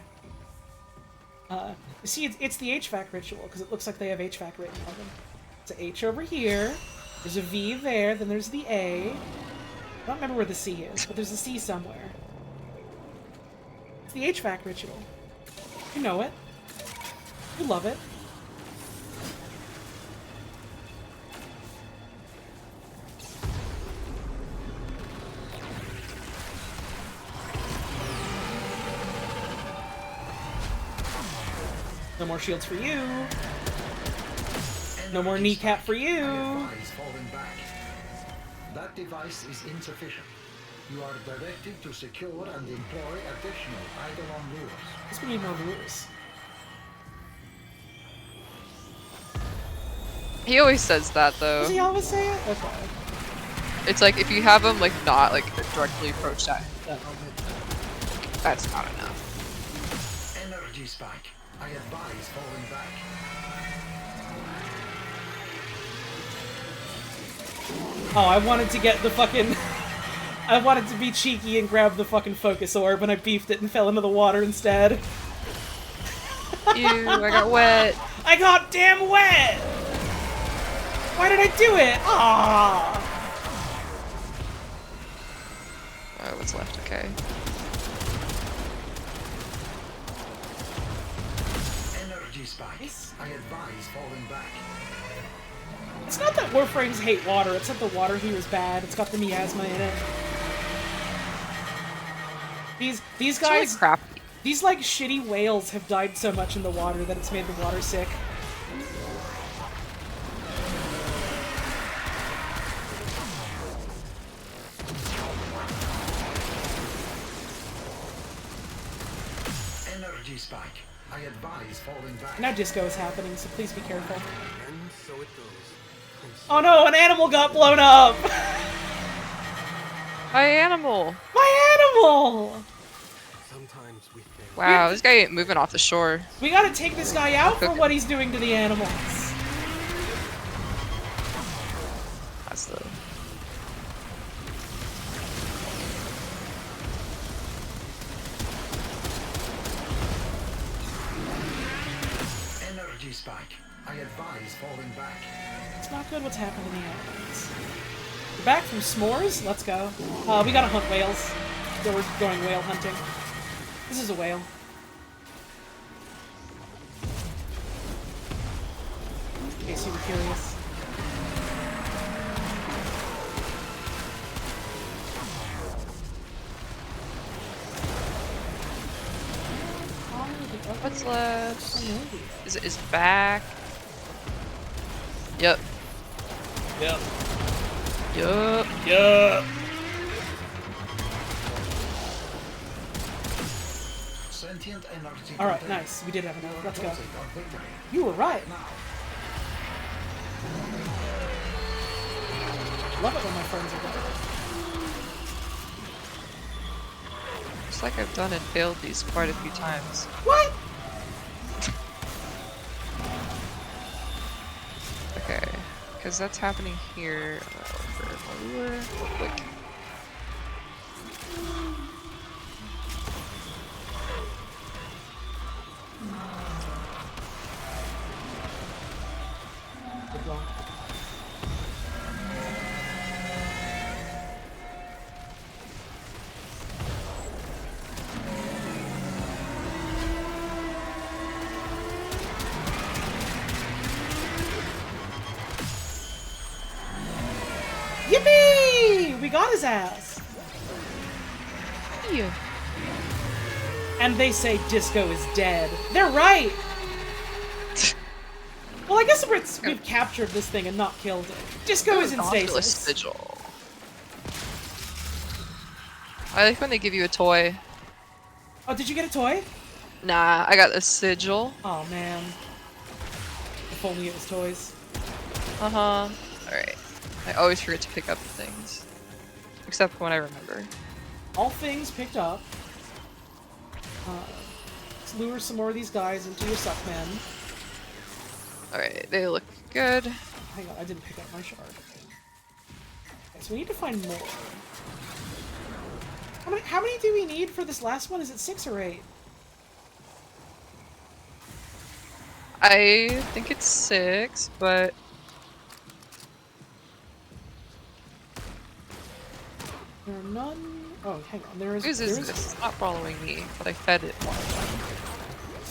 You see, it's the HVAC ritual, because it looks like they have HVAC written on them. It's a H over here, there's a V there, then there's the A. I don't remember where the C is, but there's a C somewhere. It's the HVAC ritual. You know it. You love it. No more shields for you. No more kneecap for you. Is falling back. That device is insufficient. You are directed to secure and employ additional Eidolon lures. I guess we need more lures. He always says that though. Does he always say it? Okay. It's like if you have him like not like directly approach that moment, that's not enough. Energy spike. I advise falling back. Oh, I wanted to get the fucking... I wanted to be cheeky and grab the fucking focus orb, and I beefed it and fell into the water instead. Ew, I got wet. I got damn wet! Why did I do it? Ah! Oh, what's left? Okay. Energy spike. I advise falling back. It's not that Warframes hate water, it's that the water here is bad. It's got the miasma in it. These guys... It's really crappy. These, like, shitty whales have died so much in the water that it's made the water sick. Energy spike. I advise falling back. Now disco is happening, so please be careful. Oh no, an animal got blown up! My animal! My animal! Wow, this guy ain't moving off the shore. We gotta take this guy out for what he's doing to the animals. That's the... Energy spike. I advise falling back. It's not good what's happened to the animals. We're back from s'mores? Let's go. We gotta hunt whales. So we're going whale hunting. This is a whale. In case you were curious. What's left? Is it his back? Yep. Yep. Yup. Yup. Sentient energy. Alright, nice. We did have enough. Let's go. Deposit on victory. You were right. Love it when my friends are better. Looks like I've done and failed these quite a few times. What? Okay, because that's happening here. Real quick. Good going. Yippee! We got his ass! Yeah. And they say Disco is dead. They're right! Well, I guess we've captured this thing and not killed it. Disco is in Oculus stasis. sigil. I like when they give you a toy. Oh, did you get a toy? Nah, I got a sigil. Oh, man. If only it was toys. Uh-huh. Alright. I always forget to pick up the things. Except when I remember. All things picked up. Let's lure some more of these guys into your suck men. Alright, they look good. Hang on, I didn't pick up my shard. Okay, so we need to find more. How many do we need for this last one? Is it 6 or 8? I think it's 6, but There are none. Oh, hang on. There is. whose is this? It's not following me, but I fed it one time.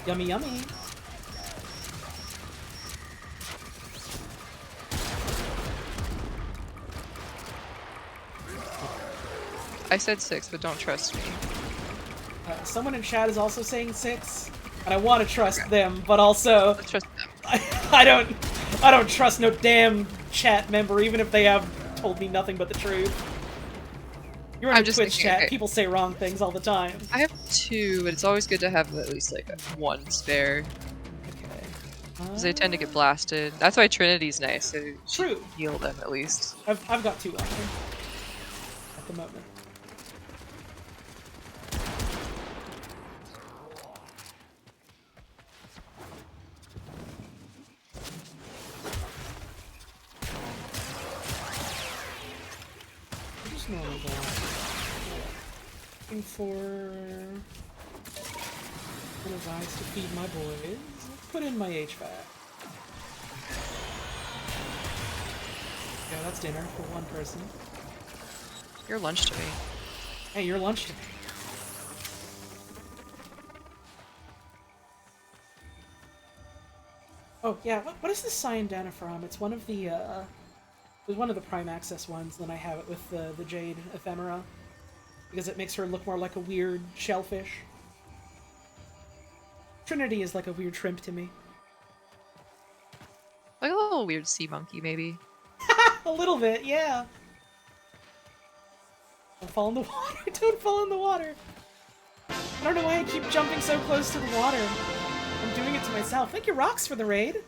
Yummy, yummy. I said 6, but don't trust me. Someone in chat is also saying 6, and I want to trust them, but also Let's trust them. I don't trust no damn chat member, even if they have told me nothing but the truth. You're in I'm a just Twitch thinking, chat. okay. People say wrong things all the time. I have 2, but it's always good to have at least like one spare. Okay. Because they tend to get blasted. That's why Trinity's nice, so you True. heal them at least. I've got 2 on me at the moment. Just normal though. Looking for little guys to feed my boys. Let's put in my HVAC. Yeah, that's dinner for one person. Your lunch to me. Hey, your lunch to me. Oh yeah, what is this cyan dana from? It's one of the it was one of the Prime Access ones. Then I have it with the Jade Ephemera because it makes her look more like a weird shellfish. Trinity is like a weird shrimp to me. Like a little weird sea monkey, maybe. A little bit, yeah. Don't fall in the water. Don't fall in the water. I don't know why I keep jumping so close to the water. I'm doing it to myself. Thank you, Rocks, for the raid.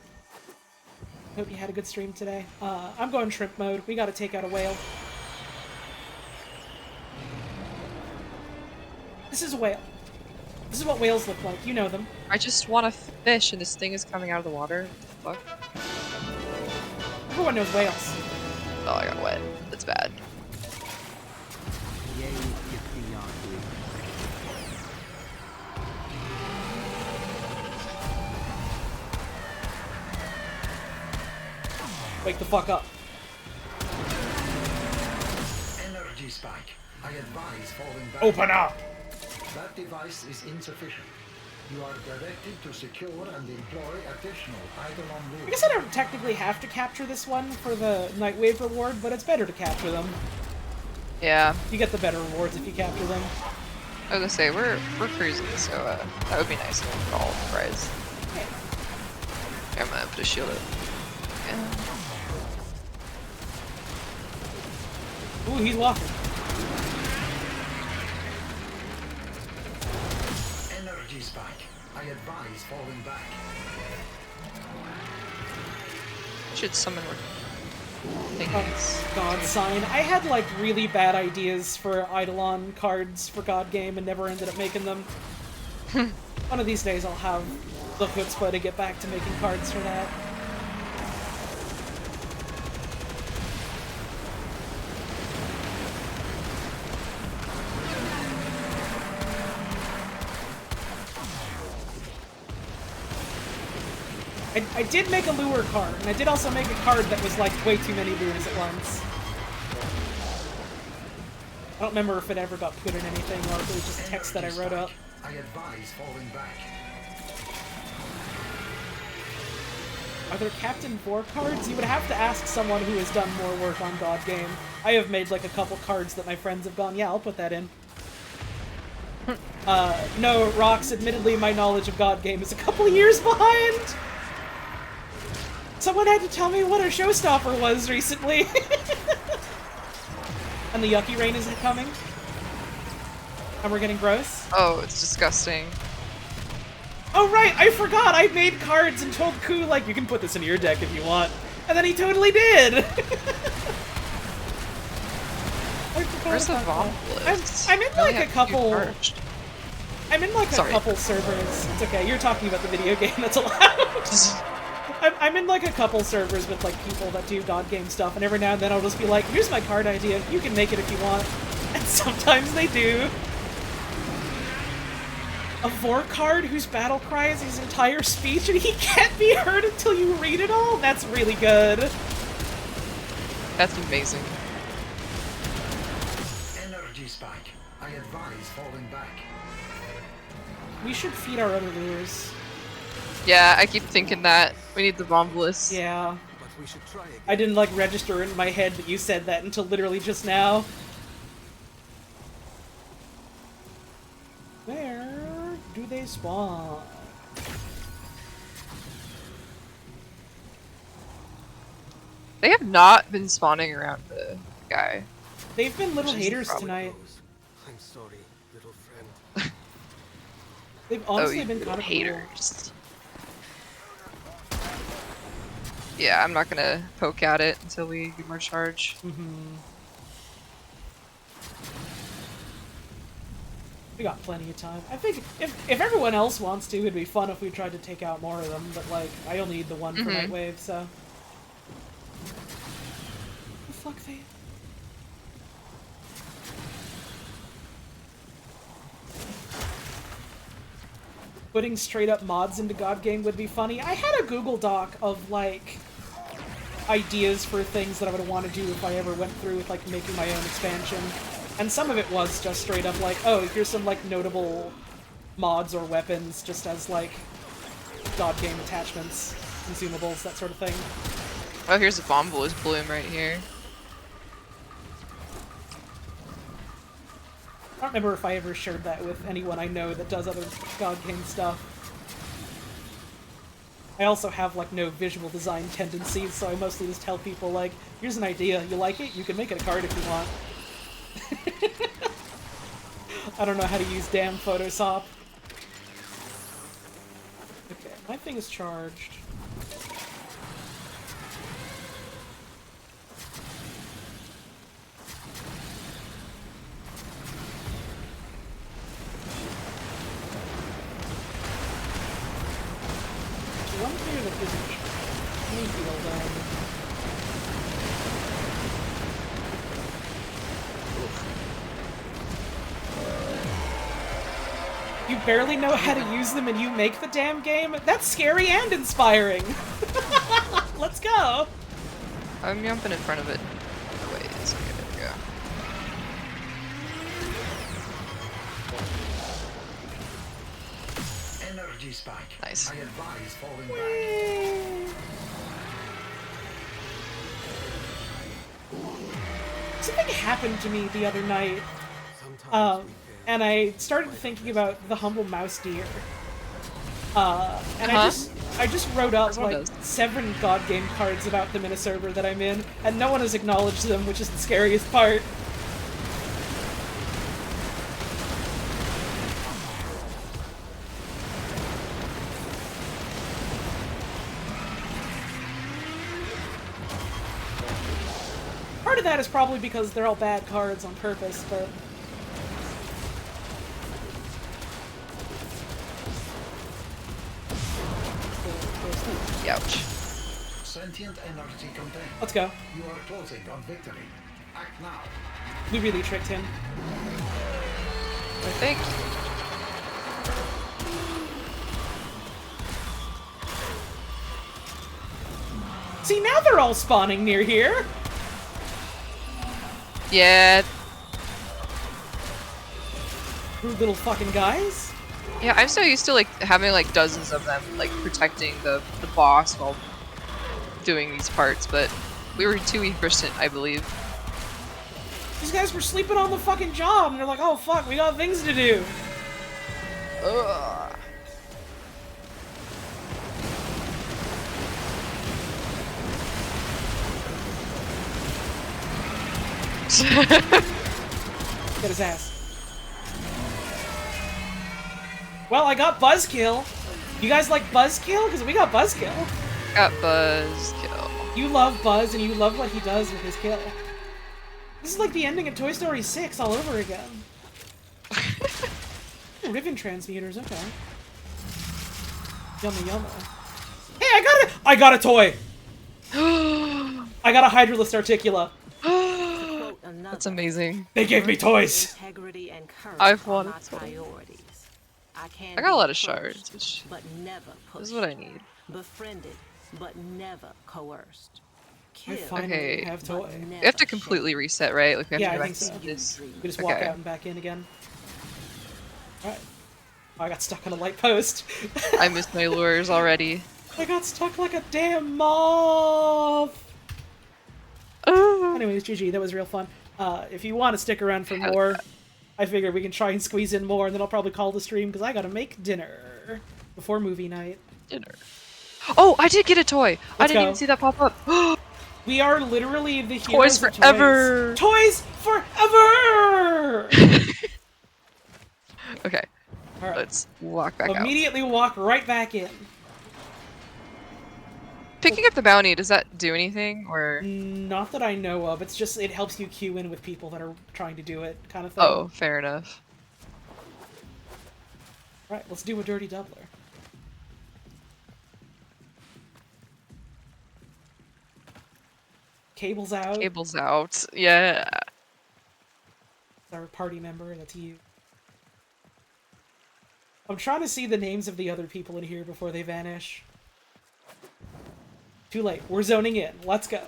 Hope you had a good stream today. I'm going shrimp mode. We gotta take out a whale. This is a whale. This is what whales look like. You know them. I just want to fish and this thing is coming out of the water. What the fuck? Everyone knows whales. Oh, I got wet. That's bad. Yay, yippee yahoo. Wake the fuck up. Energy spike. I advise falling back. Open up! That device is insufficient. You are directed to secure and employ additional Eidolon I rules. guess I don't technically have to capture this one for the Nightwave reward, but it's better to capture them. Yeah. You get the better rewards if you capture them. I was gonna say, we're cruising, so that would be nice for all the prize. Yeah. I'm gonna put a shield up. Yeah. Ooh, he's walking. Energy spike. I advise falling back. Should summon more Oh, things. God sign. I had like really bad ideas for Eidolon cards for God Game and never ended up making them. One of these days I'll have the chutzpah to get back to making cards for that. I did make a lure card, and I did also make a card that was like way too many lures at once. I don't remember if it ever got put in anything or if it was just text that I wrote up. I advise falling back. Are there Captain 4 cards? You would have to ask someone who has done more work on God Game. I have made like a couple cards that my friends have gone, yeah, I'll put that in. No, Rocks, admittedly my knowledge of God Game is a couple years behind! Someone had to tell me what a showstopper was recently. And the Yucky Rain isn't coming. And we're getting gross. Oh, it's disgusting. Oh right, I forgot! I made cards and told Ku, like, you can put this in your deck if you want. And then he totally did! I forgot Where's the about Vom that. list? I'm in I only like a have 2 couple... charged. I'm in like a Sorry. couple servers. It's okay. You're talking about the video game. That's allowed. I'm in like a couple servers with like people that do God game stuff, and every now and then I'll just be like, "Here's my card idea. You can make it if you want." And sometimes they do. A Vor card whose battle cry is his entire speech, and he can't be heard until you read it all. That's really good. That's amazing. Energy spike. I advise falling back. We should feed our other lures. Yeah, I keep thinking that. We need the Bombalus. Yeah. But we should try again. I didn't like register in my head that you said that until literally just now. Where do they spawn? They have not been spawning around the guy. They've been little Which is haters probably tonight. I'm sorry, little friend. They've honestly you been little kind of haters. Yeah, I'm not gonna poke at it until we get more charge. Cool. We got plenty of time. I think if everyone else wants to, it'd be fun if we tried to take out more of them, but like, I only need the one for Nightwave, so. The fuck they... Putting straight up mods into God Game would be funny. I had a Google Doc of like ideas for things that I would want to do if I ever went through with like making my own expansion. And some of it was just straight up like, oh, here's some like notable mods or weapons just as like God Game attachments, consumables, that sort of thing. Oh, here's a Bombalus bloom right here. I don't remember if I ever shared that with anyone I know that does other God Game stuff. I also have like no visual design tendencies, so I mostly just tell people like, here's an idea, you like it? You can make it a card if you want. I don't know how to use damn Photoshop. Okay, my thing is charged. One here that isn't Mayfield, You barely know how to use them and you make the damn game? That's scary and inspiring! Let's go! I'm jumping in front of it. Wait, it's okay, there we go. Energy spike. Nice. I advise falling back. Something happened to me the other night, Sometimes and I started thinking about the humble mouse deer. And I just wrote up Everyone like does. 7 God Game cards about them in a server that I'm in, and no one has acknowledged them, which is the scariest part. Part of that is probably because they're all bad cards on purpose, but... Ouch. Sentient energy contained. Let's go. You are closing on victory. Act now. We really tricked him. I think. See, now they're all spawning near here! Yeah. Rude little fucking guys. Yeah, I'm so used to like having like dozens of them like protecting the boss while doing these parts, but we were too efficient, I believe. These guys were sleeping on the fucking job, and they're like, oh fuck, we got things to do. Ugh. Get his ass. Well, I got Buzzkill. You guys like Buzzkill? Because we got Buzzkill. Got Buzzkill. You love Buzz, and you love what he does with his kill. This is like the ending of Toy Story 6 all over again. Oh, ribbon transmuters, okay. Yumma yumma. Hey, I got a toy! I got a Hydralisk Articula. That's amazing. They gave me toys! Integrity and courage I've are wanted my to. priorities. I can I got a be lot of pushed, shards, which but never pushed. this is what I need. Befriended, but never coerced. I Killed, finally Okay. have toy. but We have never to completely reset, right? Like we have Yeah, to I go think back so. to this. We just walk Okay. out and back in again. Alright. Oh, I got stuck on a light post. I missed my lures already. I got stuck like a damn moth! Oh. Anyways, GG, that was real fun. If you want to stick around for more, I figure we can try and squeeze in more, and then I'll probably call the stream, because I gotta make dinner before movie night. Dinner. Oh, I did get a toy! I Let's didn't go. even see that pop up. We are literally the Toys heroes of forever! Toys forever! Okay, Alright. let's walk back out. Immediately walk right back in. Picking up the bounty, does that do anything, or...? Not that I know of. It's just, it helps you queue in with people that are trying to do it, kind of thing. Oh, fair enough. Right, let's do a dirty doubler. Cable's out. Cable's out. Yeah. Our party member, that's you. I'm trying to see the names of the other people in here before they vanish. Too late. We're zoning in. Let's go.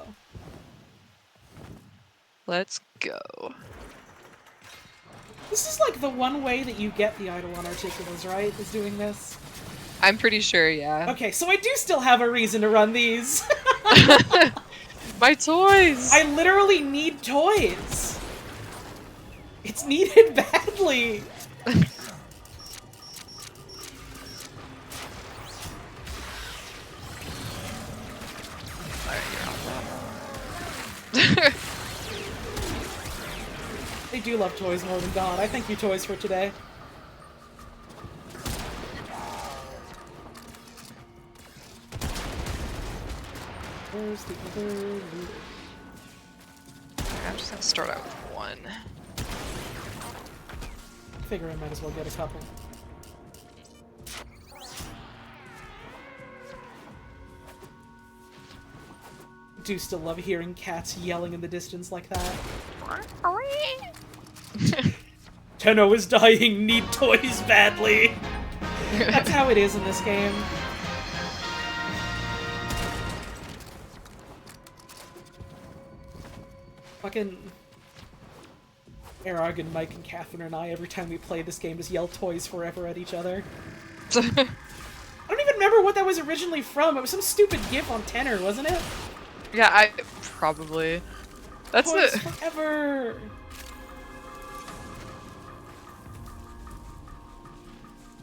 Let's go. This is like the one way that you get the Eidolon Articulars, right? Is doing this? I'm pretty sure, yeah. Okay, so I do still have a reason to run these. My toys! I literally need toys. It's needed badly. They do love toys more than God. I thank you, toys, for today. Where's the other looter? I'm just gonna start out with one. Figure I might as well get a couple. Do still love hearing cats yelling in the distance like that. Tenno is dying, need toys badly. That's how it is in this game. Fucking Arag and Mike and Catherine and I, every time we play this game, just yell toys forever at each other. I don't even remember what that was originally from. It was some stupid gif on Tenor, wasn't it? Yeah, I probably. That's Toys it. forever.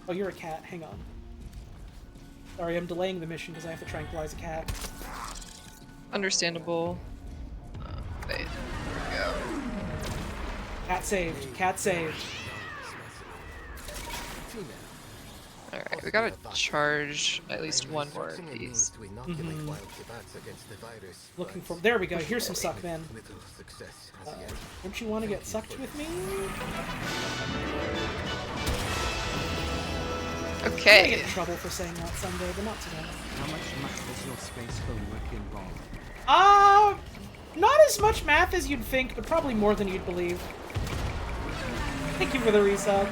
Oh, you're a cat. Hang on. Sorry, I'm delaying the mission because I have to tranquilize a cat. Understandable. Wait, there we go. Cat saved. Cat saved. Alright, we gotta charge at least one more of these. Looking for. There we go. Here's some suck, man. Don't you want to get sucked with me? I'm gonna Okay. get in trouble for saying that someday, but not today. How much math does your space homework involve? Not as much math as you'd think, but probably more than you'd believe. Thank you for the resub.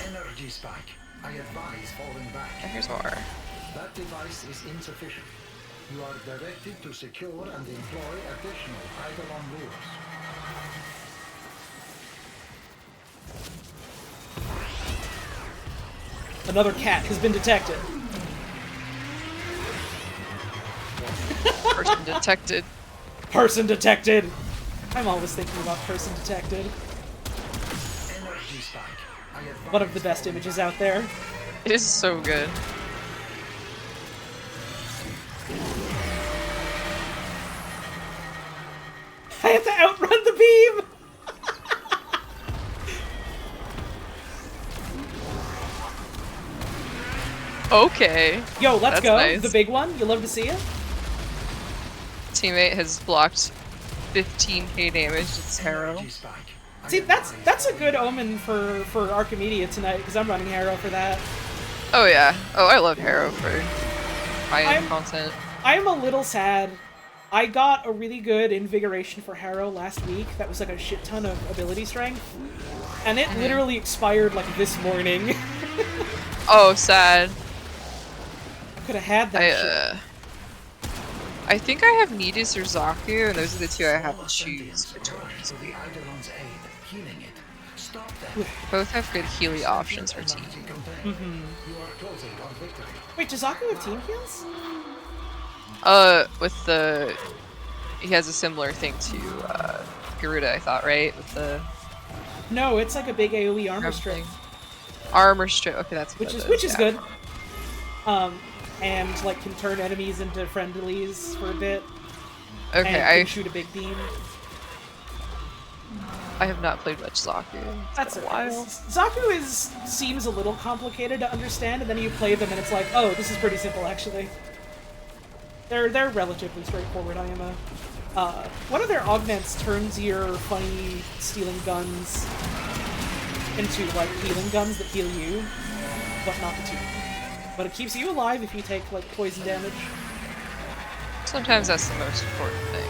Energy spike. I advise falling back. And here's more. That device is insufficient. You are directed to secure and employ additional Eidolon lures. Another cat has been detected. Person detected. Person detected! I'm always thinking about person detected. Energy spike. I advise One of the best images out there. It is so good. I have to outrun the beam! Okay. Yo, let's That's go. nice. The big one. You love to see it? Teammate has blocked 15k damage. It's Harrow. Energy spike. I See, advise that's a falling good back. omen for Archimedia tonight, because I'm running Harrow for that. Oh yeah. Oh, I love Harrow for high-end I'm- content. I am a little sad. I got a really good invigoration for Harrow last week that was like a shit ton of ability strength. And it literally expired like this morning. Oh, sad. I could have had that shit. I think I have Nidus or Zaku, and those are the two I have to choose between. To the Eidolon's aid, healing it. Stop them. Both have good Healy options for team. You are closing on victory. Wait, does Zaku have team heals? With the... He has a similar thing to, Garuda, I thought, right? With the... No, it's like a big AoE armor strip. Armor strip, okay, that's what Which is yeah. good. And like can turn enemies into friendlies for a bit. Okay, and I can shoot a big beam. have not played much Zaku. That's been a okay. while. Zaku seems a little complicated to understand, and then you play them and it's like, oh, this is pretty simple actually. They're relatively straightforward, IMO. One of their augments turns your funny stealing guns into like healing guns that heal you, but not the team. But it keeps you alive if you take like poison damage. Sometimes that's the most important thing.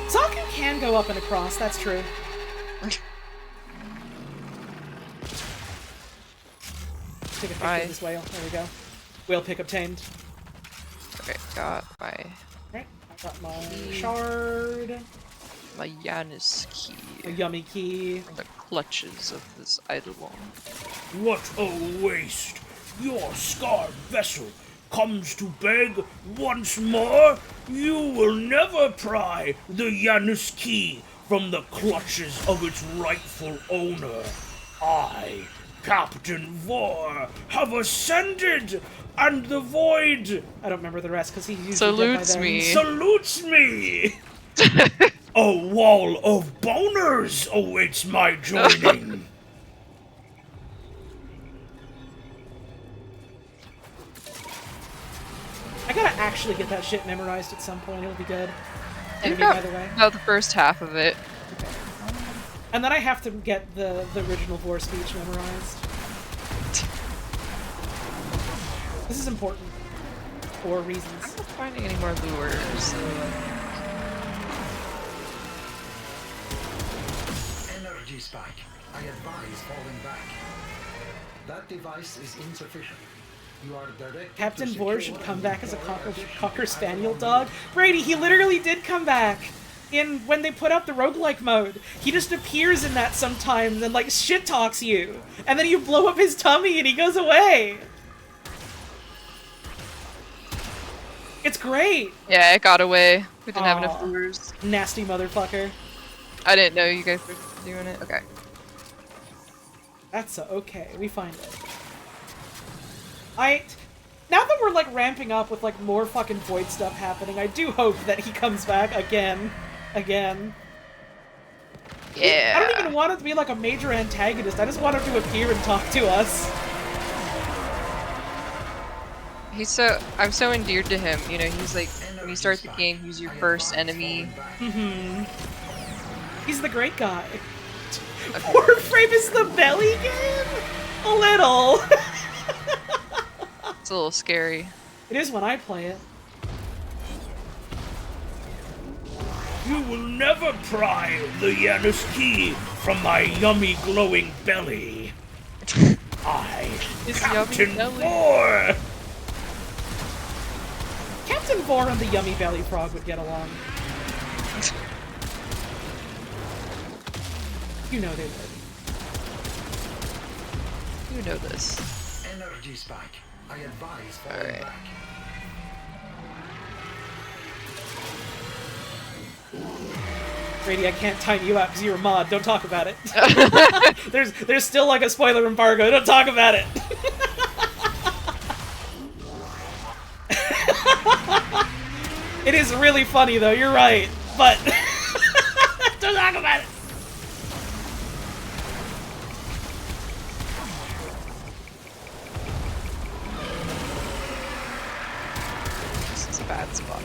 Zaku can go up and across, that's true. Take a picture Bye. of this whale. There we go. Whale pick obtained. Okay, got Right, I got my shard, my Janus key a yummy key. from the clutches of this Eidolon. What a waste! Your scarred vessel comes to beg once more? You will never pry the Janus key from the clutches of its rightful owner. I, Captain Vor, have ascended, and the void I don't remember the rest because he usually Salutes dead by then. me. salutes me! A wall of boners awaits my joining. I gotta actually get that shit memorized at some point. It'll be good. I Enemy, got by the way. about the first half of it. And then I have to get the original Vor speech memorized. This is important. For reasons. I'm not finding any more lures. Energy spike. I advise falling back. That device is insufficient. You are directed Captain to Vor secure should come and back as a deploy additional Cocker Spaniel Eidolon dog. Brady, he literally did come back when they put out the roguelike mode. He just appears in that sometimes and like shit talks you. And then you blow up his tummy and he goes away. It's great. Yeah, it got away. We didn't have enough Aw. lures. Nasty motherfucker. I didn't know you guys were doing it. Okay. That's okay. We find it. Now that we're like ramping up with like more fucking void stuff happening, I do hope that he comes back again. Yeah. I don't even want it to be like a major antagonist. I just want him to appear and talk to us. I'm so endeared to him, you know, he's like, when you start the game, he's your first enemy. He's the great guy. Warframe is the belly game? A little. It's a little scary. It is when I play it. You will never pry the Janus key from my yummy glowing belly. I, His Captain yummy belly. Vor! Captain Vor and the yummy belly frog would get along. You know they would. You know this. Energy spike. I advise falling Alright. back. Brady, I can't time you out because you're a mod. Don't talk about it. There's still like a spoiler embargo. Don't talk about it. It is really funny though. You're right, but don't talk about it. This is a bad spot.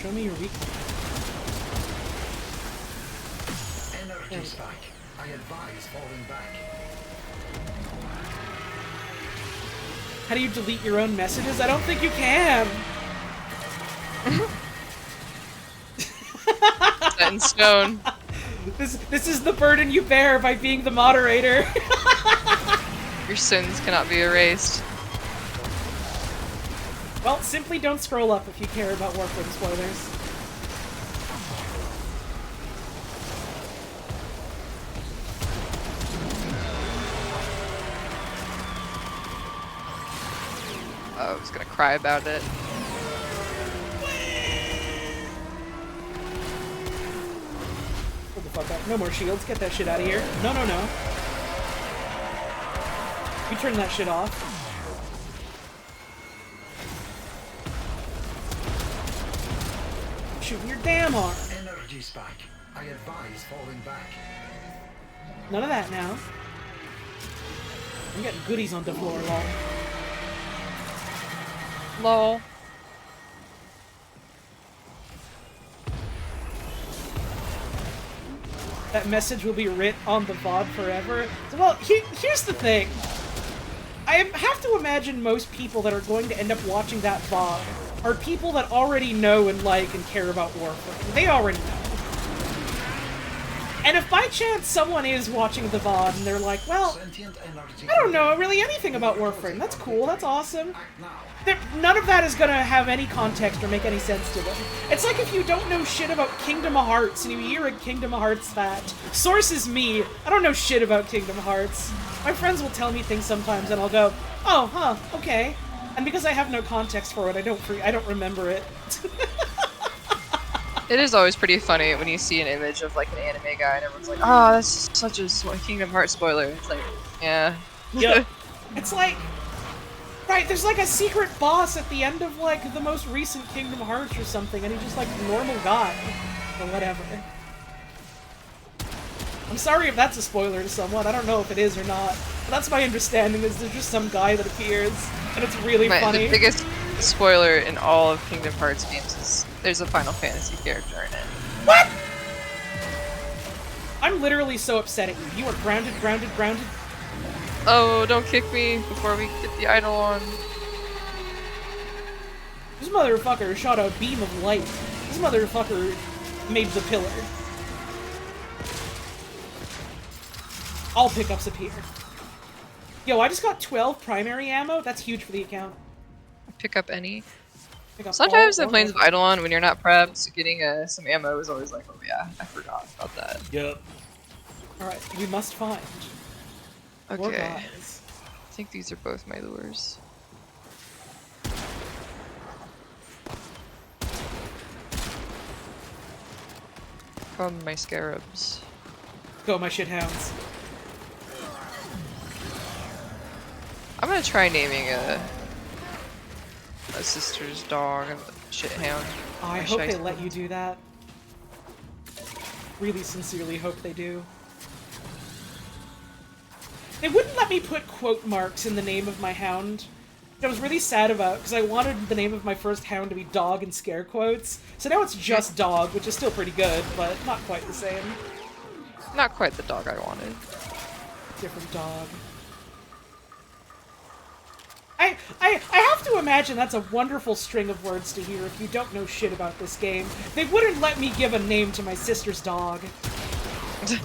Show me your weak. Energy spike. I advise falling back. How do you delete your own messages? I don't think you can. Set in stone. This is the burden you bear by being the moderator. Your sins cannot be erased. Well, simply don't scroll up if you care about Warframe spoilers. Oh, I was gonna cry about it. Hold the fuck up. No more shields. Get that shit out of here. No, no, no. You turn that shit off. Shooting your damn arm. Energy spike. I advise falling back. None of that now. I'm getting goodies on the floor, lol. Lol. That message will be writ on the VOD forever. So, well, here's the thing. I have to imagine most people that are going to end up watching that VOD are people that already know and like and care about Warframe. They already know. And if by chance someone is watching the VOD and they're like, well, I don't know really anything about Warframe. That's cool, that's awesome. None of that is gonna have any context or make any sense to them. It's like if you don't know shit about Kingdom of Hearts and you hear a Kingdom of Hearts fact. Source is me. I don't know shit about Kingdom of Hearts. My friends will tell me things sometimes and I'll go, oh, huh, okay. And because I have no context for it, I don't remember it. It is always pretty funny when you see an image of like an anime guy and everyone's like, oh, that's such a Kingdom Hearts spoiler. It's like, yeah. Yep. It's like, right, there's like a secret boss at the end of like the most recent Kingdom Hearts or something, and he's just like a normal guy. Or whatever. I'm sorry if that's a spoiler to someone, I don't know if it is or not. But that's my understanding, is there's just some guy that appears, and it's really funny. The biggest spoiler in all of Kingdom Hearts games is there's a Final Fantasy character in it. What?! I'm literally so upset at you. You are grounded, grounded, grounded. Oh, don't kick me before we get the idol on. This motherfucker shot a beam of light. This motherfucker made the pillar. All pickups appear. Yo, I just got 12 primary ammo. That's huge for the account. Pick up any. Pick up Sometimes all in Plains of Eidolon, when you're not prepped, getting some ammo is always like, oh yeah, I forgot about that. Yep. Alright, we must find more Okay. guys. I think these are both my lures. Come, my scarabs. Go, my shithounds. I'm gonna try naming a sister's dog a shithound. I hope they let you do that. Really sincerely hope they do. They wouldn't let me put quote marks in the name of my hound. I was really sad about, because I wanted the name of my first hound to be Dog in scare quotes. So now it's just Dog, which is still pretty good, but not quite the same. Not quite the dog I wanted. Different dog. I have to imagine that's a wonderful string of words to hear if you don't know shit about this game. They wouldn't let me give a name to my sister's dog. It's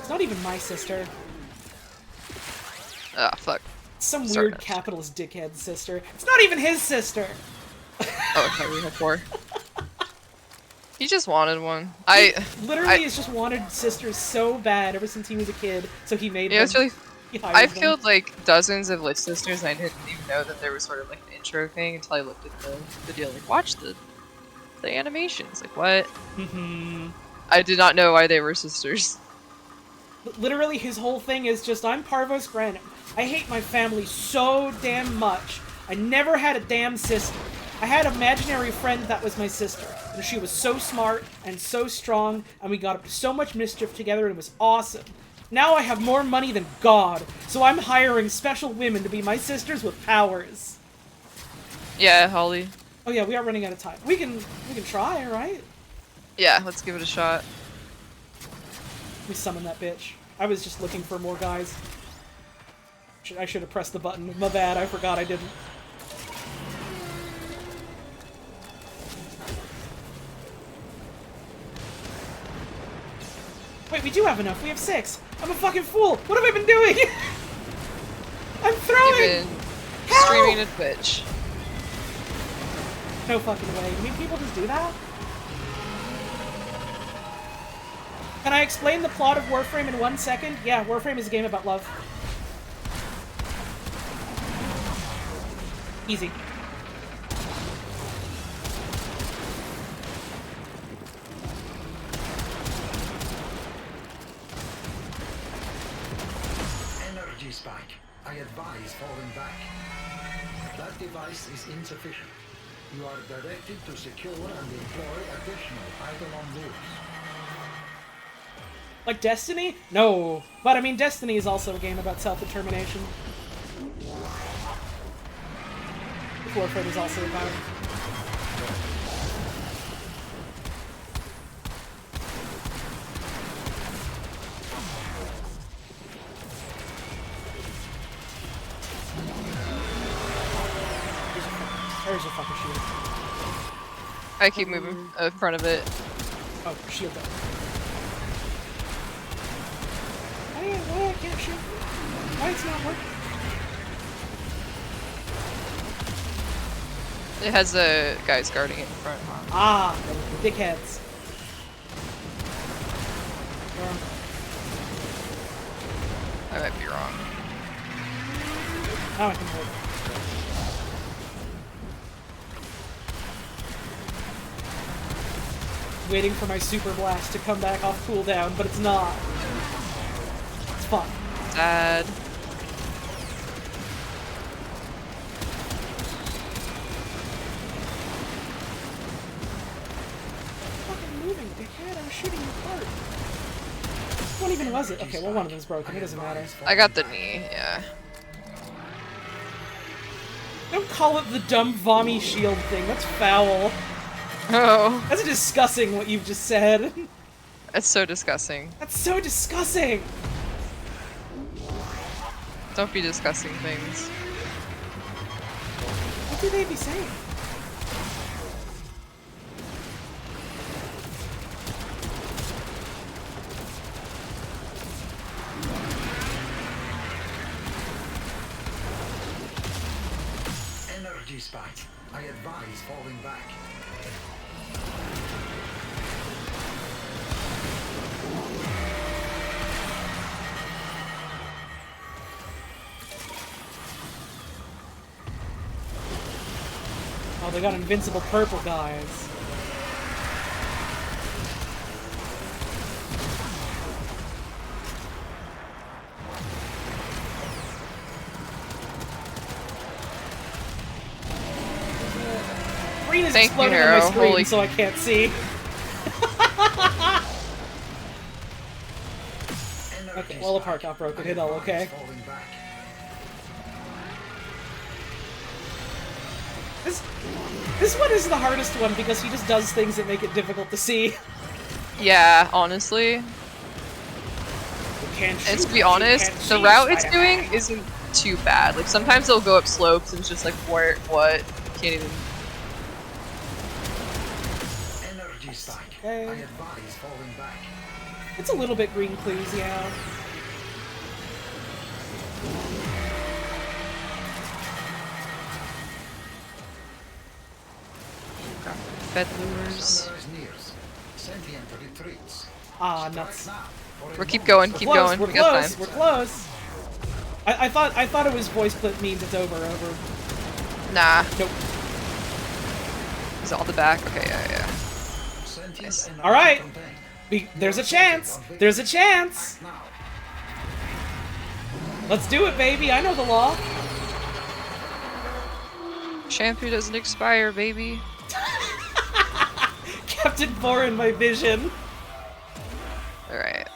not even my sister. Ah, fuck. Some Sorry, weird capitalist dickhead sister. It's not even his sister! Oh, okay, we have 4. He just wanted one. Literally has just wanted sisters so bad ever since he was a kid, so he made Yeah, them. it's really. He hired I've them. killed like dozens of Lich sisters, and I didn't even know that there was sort of like an intro thing until I looked at the deal. Like, watch the animations. Like, what? Mm-hmm. I did not know why they were sisters. Literally, his whole thing is just, I'm Parvos Granum. I hate my family so damn much. I never had a damn sister. I had an imaginary friend that was my sister, and she was so smart and so strong, and we got up to so much mischief together, and it was awesome. Now I have more money than God, so I'm hiring special women to be my sisters with powers. Yeah, Holly. Oh yeah, we are running out of time. We can try, right? Yeah, let's give it a shot. Let me summon that bitch. I was just looking for more guys. I should have pressed the button. My bad, I forgot I didn't. Wait, we do have enough. We have 6. I'm a fucking fool. What have I been doing? I'm throwing! You've been streaming to Twitch. No fucking way. You mean people just do that? Can I explain the plot of Warframe in 1 second? Yeah, Warframe is a game about love. Easy. Energy spike. I advise falling back. That device is insufficient. You are directed to secure and employ additional item on moves. Like Destiny? No. But I mean, Destiny is also a game about self-determination. Warframe is also about... There's a fucking shield. I keep moving in front of it. Oh, shield up. Why I can't shoot? Why it's not working? It has the guys guarding it in front. Ah, the dickheads. I might be wrong. Now I can hold it. Waiting for my super blast to come back off cooldown, but it's not. It's fun. Sad. Fucking moving, dickhead. I was shooting you apart. What even was it? Okay, well, one of them's broken. It doesn't matter. I got the knee, yeah. Don't call it the dumb vommy shield thing. That's foul. Oh. That's disgusting what you've just said. It's so disgusting. That's so disgusting. Don't be discussing things. What do they be saying? Energy spike. I advise falling back. Oh, they got invincible purple guys. Green is Thank you, exploding on my Hero. screen, Holy- so I can't see. Okay, well, the park got broken. Hit all okay. This one is the hardest one because he just does things that make it difficult to see. Yeah, honestly. Can't And shoot, to be you honest, can't the see, route it's Spider-Man. doing isn't too bad. Like, sometimes it'll go up slopes and it's just like, where, what? Can't even... Energy spike. Okay. I advise falling back. It's a little bit green, please, yeah. Bed lures. Sunrise nears. Sentient retreats. Ah, nuts. We're keep going, keep Close, going. we're We got close, time. we're close. I thought it was voice clip means it's over. Nah. Nope. Is it on the back? Okay, yeah. Nice. All right. There's a chance. There's a chance. Let's do it, baby. I know the law. Shampoo doesn't expire, baby. Captain Four in my vision. Alright.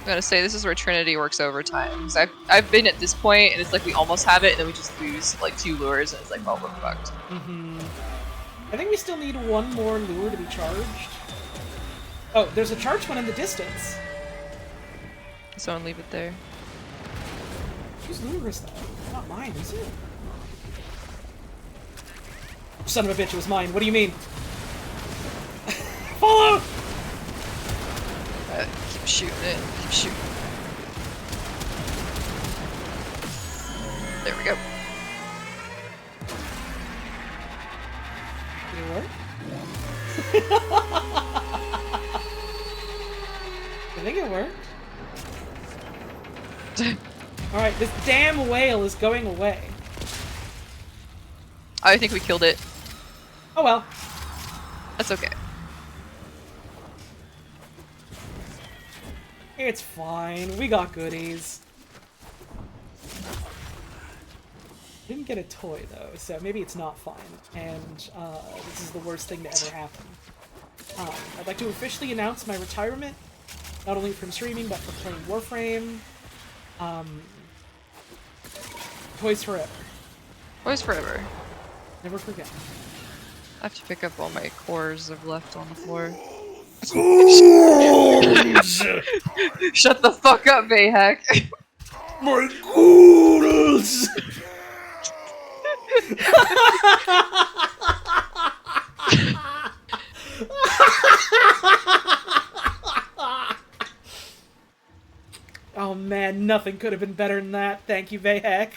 I'm gonna say this is where Trinity works overtime. Because I've been at this point, and it's like we almost have it, and then we just lose like 2 lures, and it's like, well, we're fucked. I think we still need one more lure to be charged. Oh, there's a charged one in the distance. Someone leave it there. Whose lure is that? Not mine, is it? Son of a bitch, it was mine. What do you mean? Follow! Keep shooting it. Keep shooting. There we go. Did it work? I think it worked. Alright, this damn whale is going away. I think we killed it. Oh well. That's okay. It's fine. We got goodies. Didn't get a toy though, so maybe it's not fine. And this is the worst thing to ever happen. I'd like to officially announce my retirement, not only from streaming but from playing Warframe. Toys forever. Toys forever. Never forget. I have to pick up all my cores I've left on the floor. Shut the fuck up, Bayhack. My ghouls! Oh man, nothing could have been better than that. Thank you, Bayhack.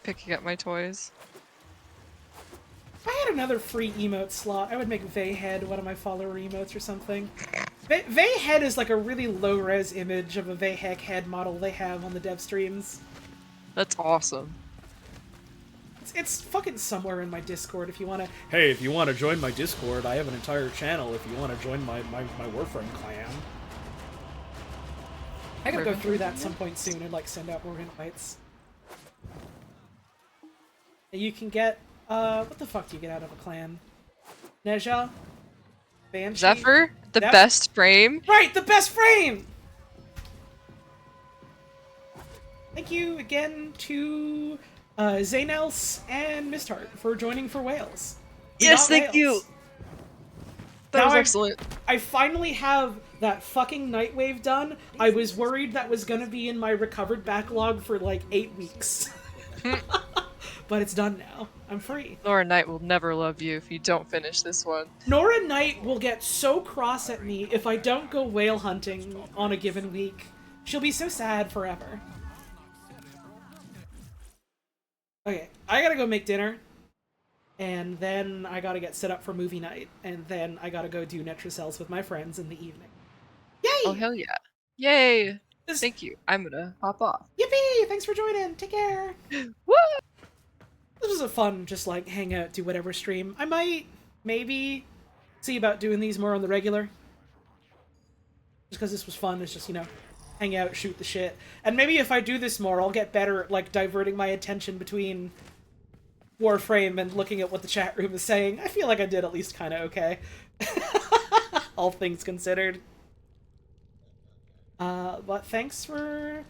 Picking up my toys. If I had another free emote slot, I would make Vayhead one of my follower emotes or something. Vayhead is like a really low-res image of a Vayhack head model they have on the dev streams. That's awesome. It's fucking somewhere in my Discord if you want to... Hey, if you want to join my Discord, I have an entire channel if you want to join my Warframe clan. I gotta go through that at some point soon and like send out more invites. You can get, what the fuck do you get out of a clan? Neja? Banshee? Zephyr? The best frame? Right, the best frame! Thank you again to Zaynels and Misthart for joining for Wales. Yes, thank you! That was excellent. I finally have that fucking Nightwave done. I was worried that was gonna be in my recovered backlog for like 8 weeks. But it's done now. I'm free. Nora Knight will never love you if you don't finish this one. Nora Knight will get so cross at me if I don't go whale hunting on a given week. She'll be so sad forever. Okay, I gotta go make dinner. And then I gotta get set up for movie night. And then I gotta go do Netracells with my friends in the evening. Yay! Oh, hell yeah. Yay! Thank you. I'm gonna hop off. Yippee! Thanks for joining. Take care. Woo! This was a fun, just like, hang out, do whatever stream. I might, maybe, see about doing these more on the regular. Just because this was fun, it's just, you know, hang out, shoot the shit. And maybe if I do this more, I'll get better at, like, diverting my attention between Warframe and looking at what the chat room is saying. I feel like I did at least kind of okay. All things considered. But thanks for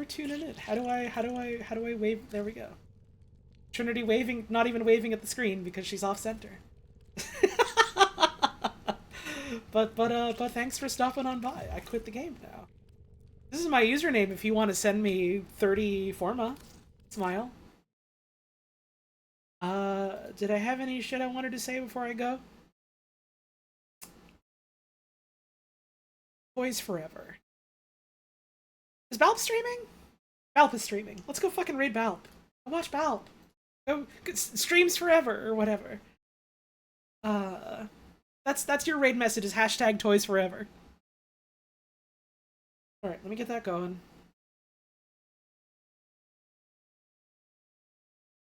tuning in. How do I wave? There we go. Trinity waving, not even waving at the screen because she's off center. but thanks for stopping on by. I quit the game now. This is my username if you want to send me 30 forma. Smile. Did I have any shit I wanted to say before I go? Toys forever. Is Balp streaming? Balp is streaming. Let's go fucking raid Balp. I'll watch Balp. Go streams forever or whatever. That's your raid message is hashtag toys forever. Alright, let me get that going.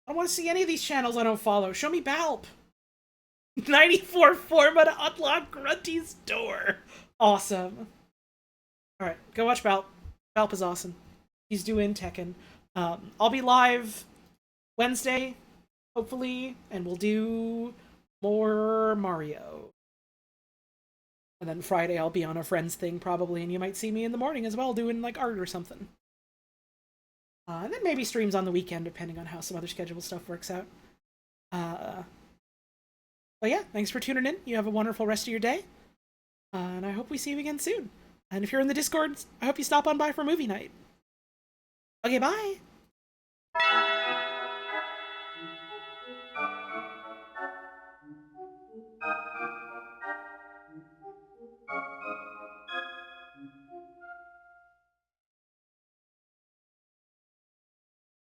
I don't want to see any of these channels I don't follow. Show me Balp. 94 forma to unlock Grunty's door. Awesome. Alright, go watch Balp. Balp is awesome. He's doing Tekken. I'll be live Wednesday, hopefully, and we'll do more Mario. And then Friday I'll be on a friend's thing probably, and you might see me in the morning as well doing like art or something. And then maybe streams on the weekend depending on how some other schedule stuff works out. But yeah, thanks for tuning in. You have a wonderful rest of your day. And I hope we see you again soon. And if you're in the Discord, I hope you stop on by for movie night. Okay, bye!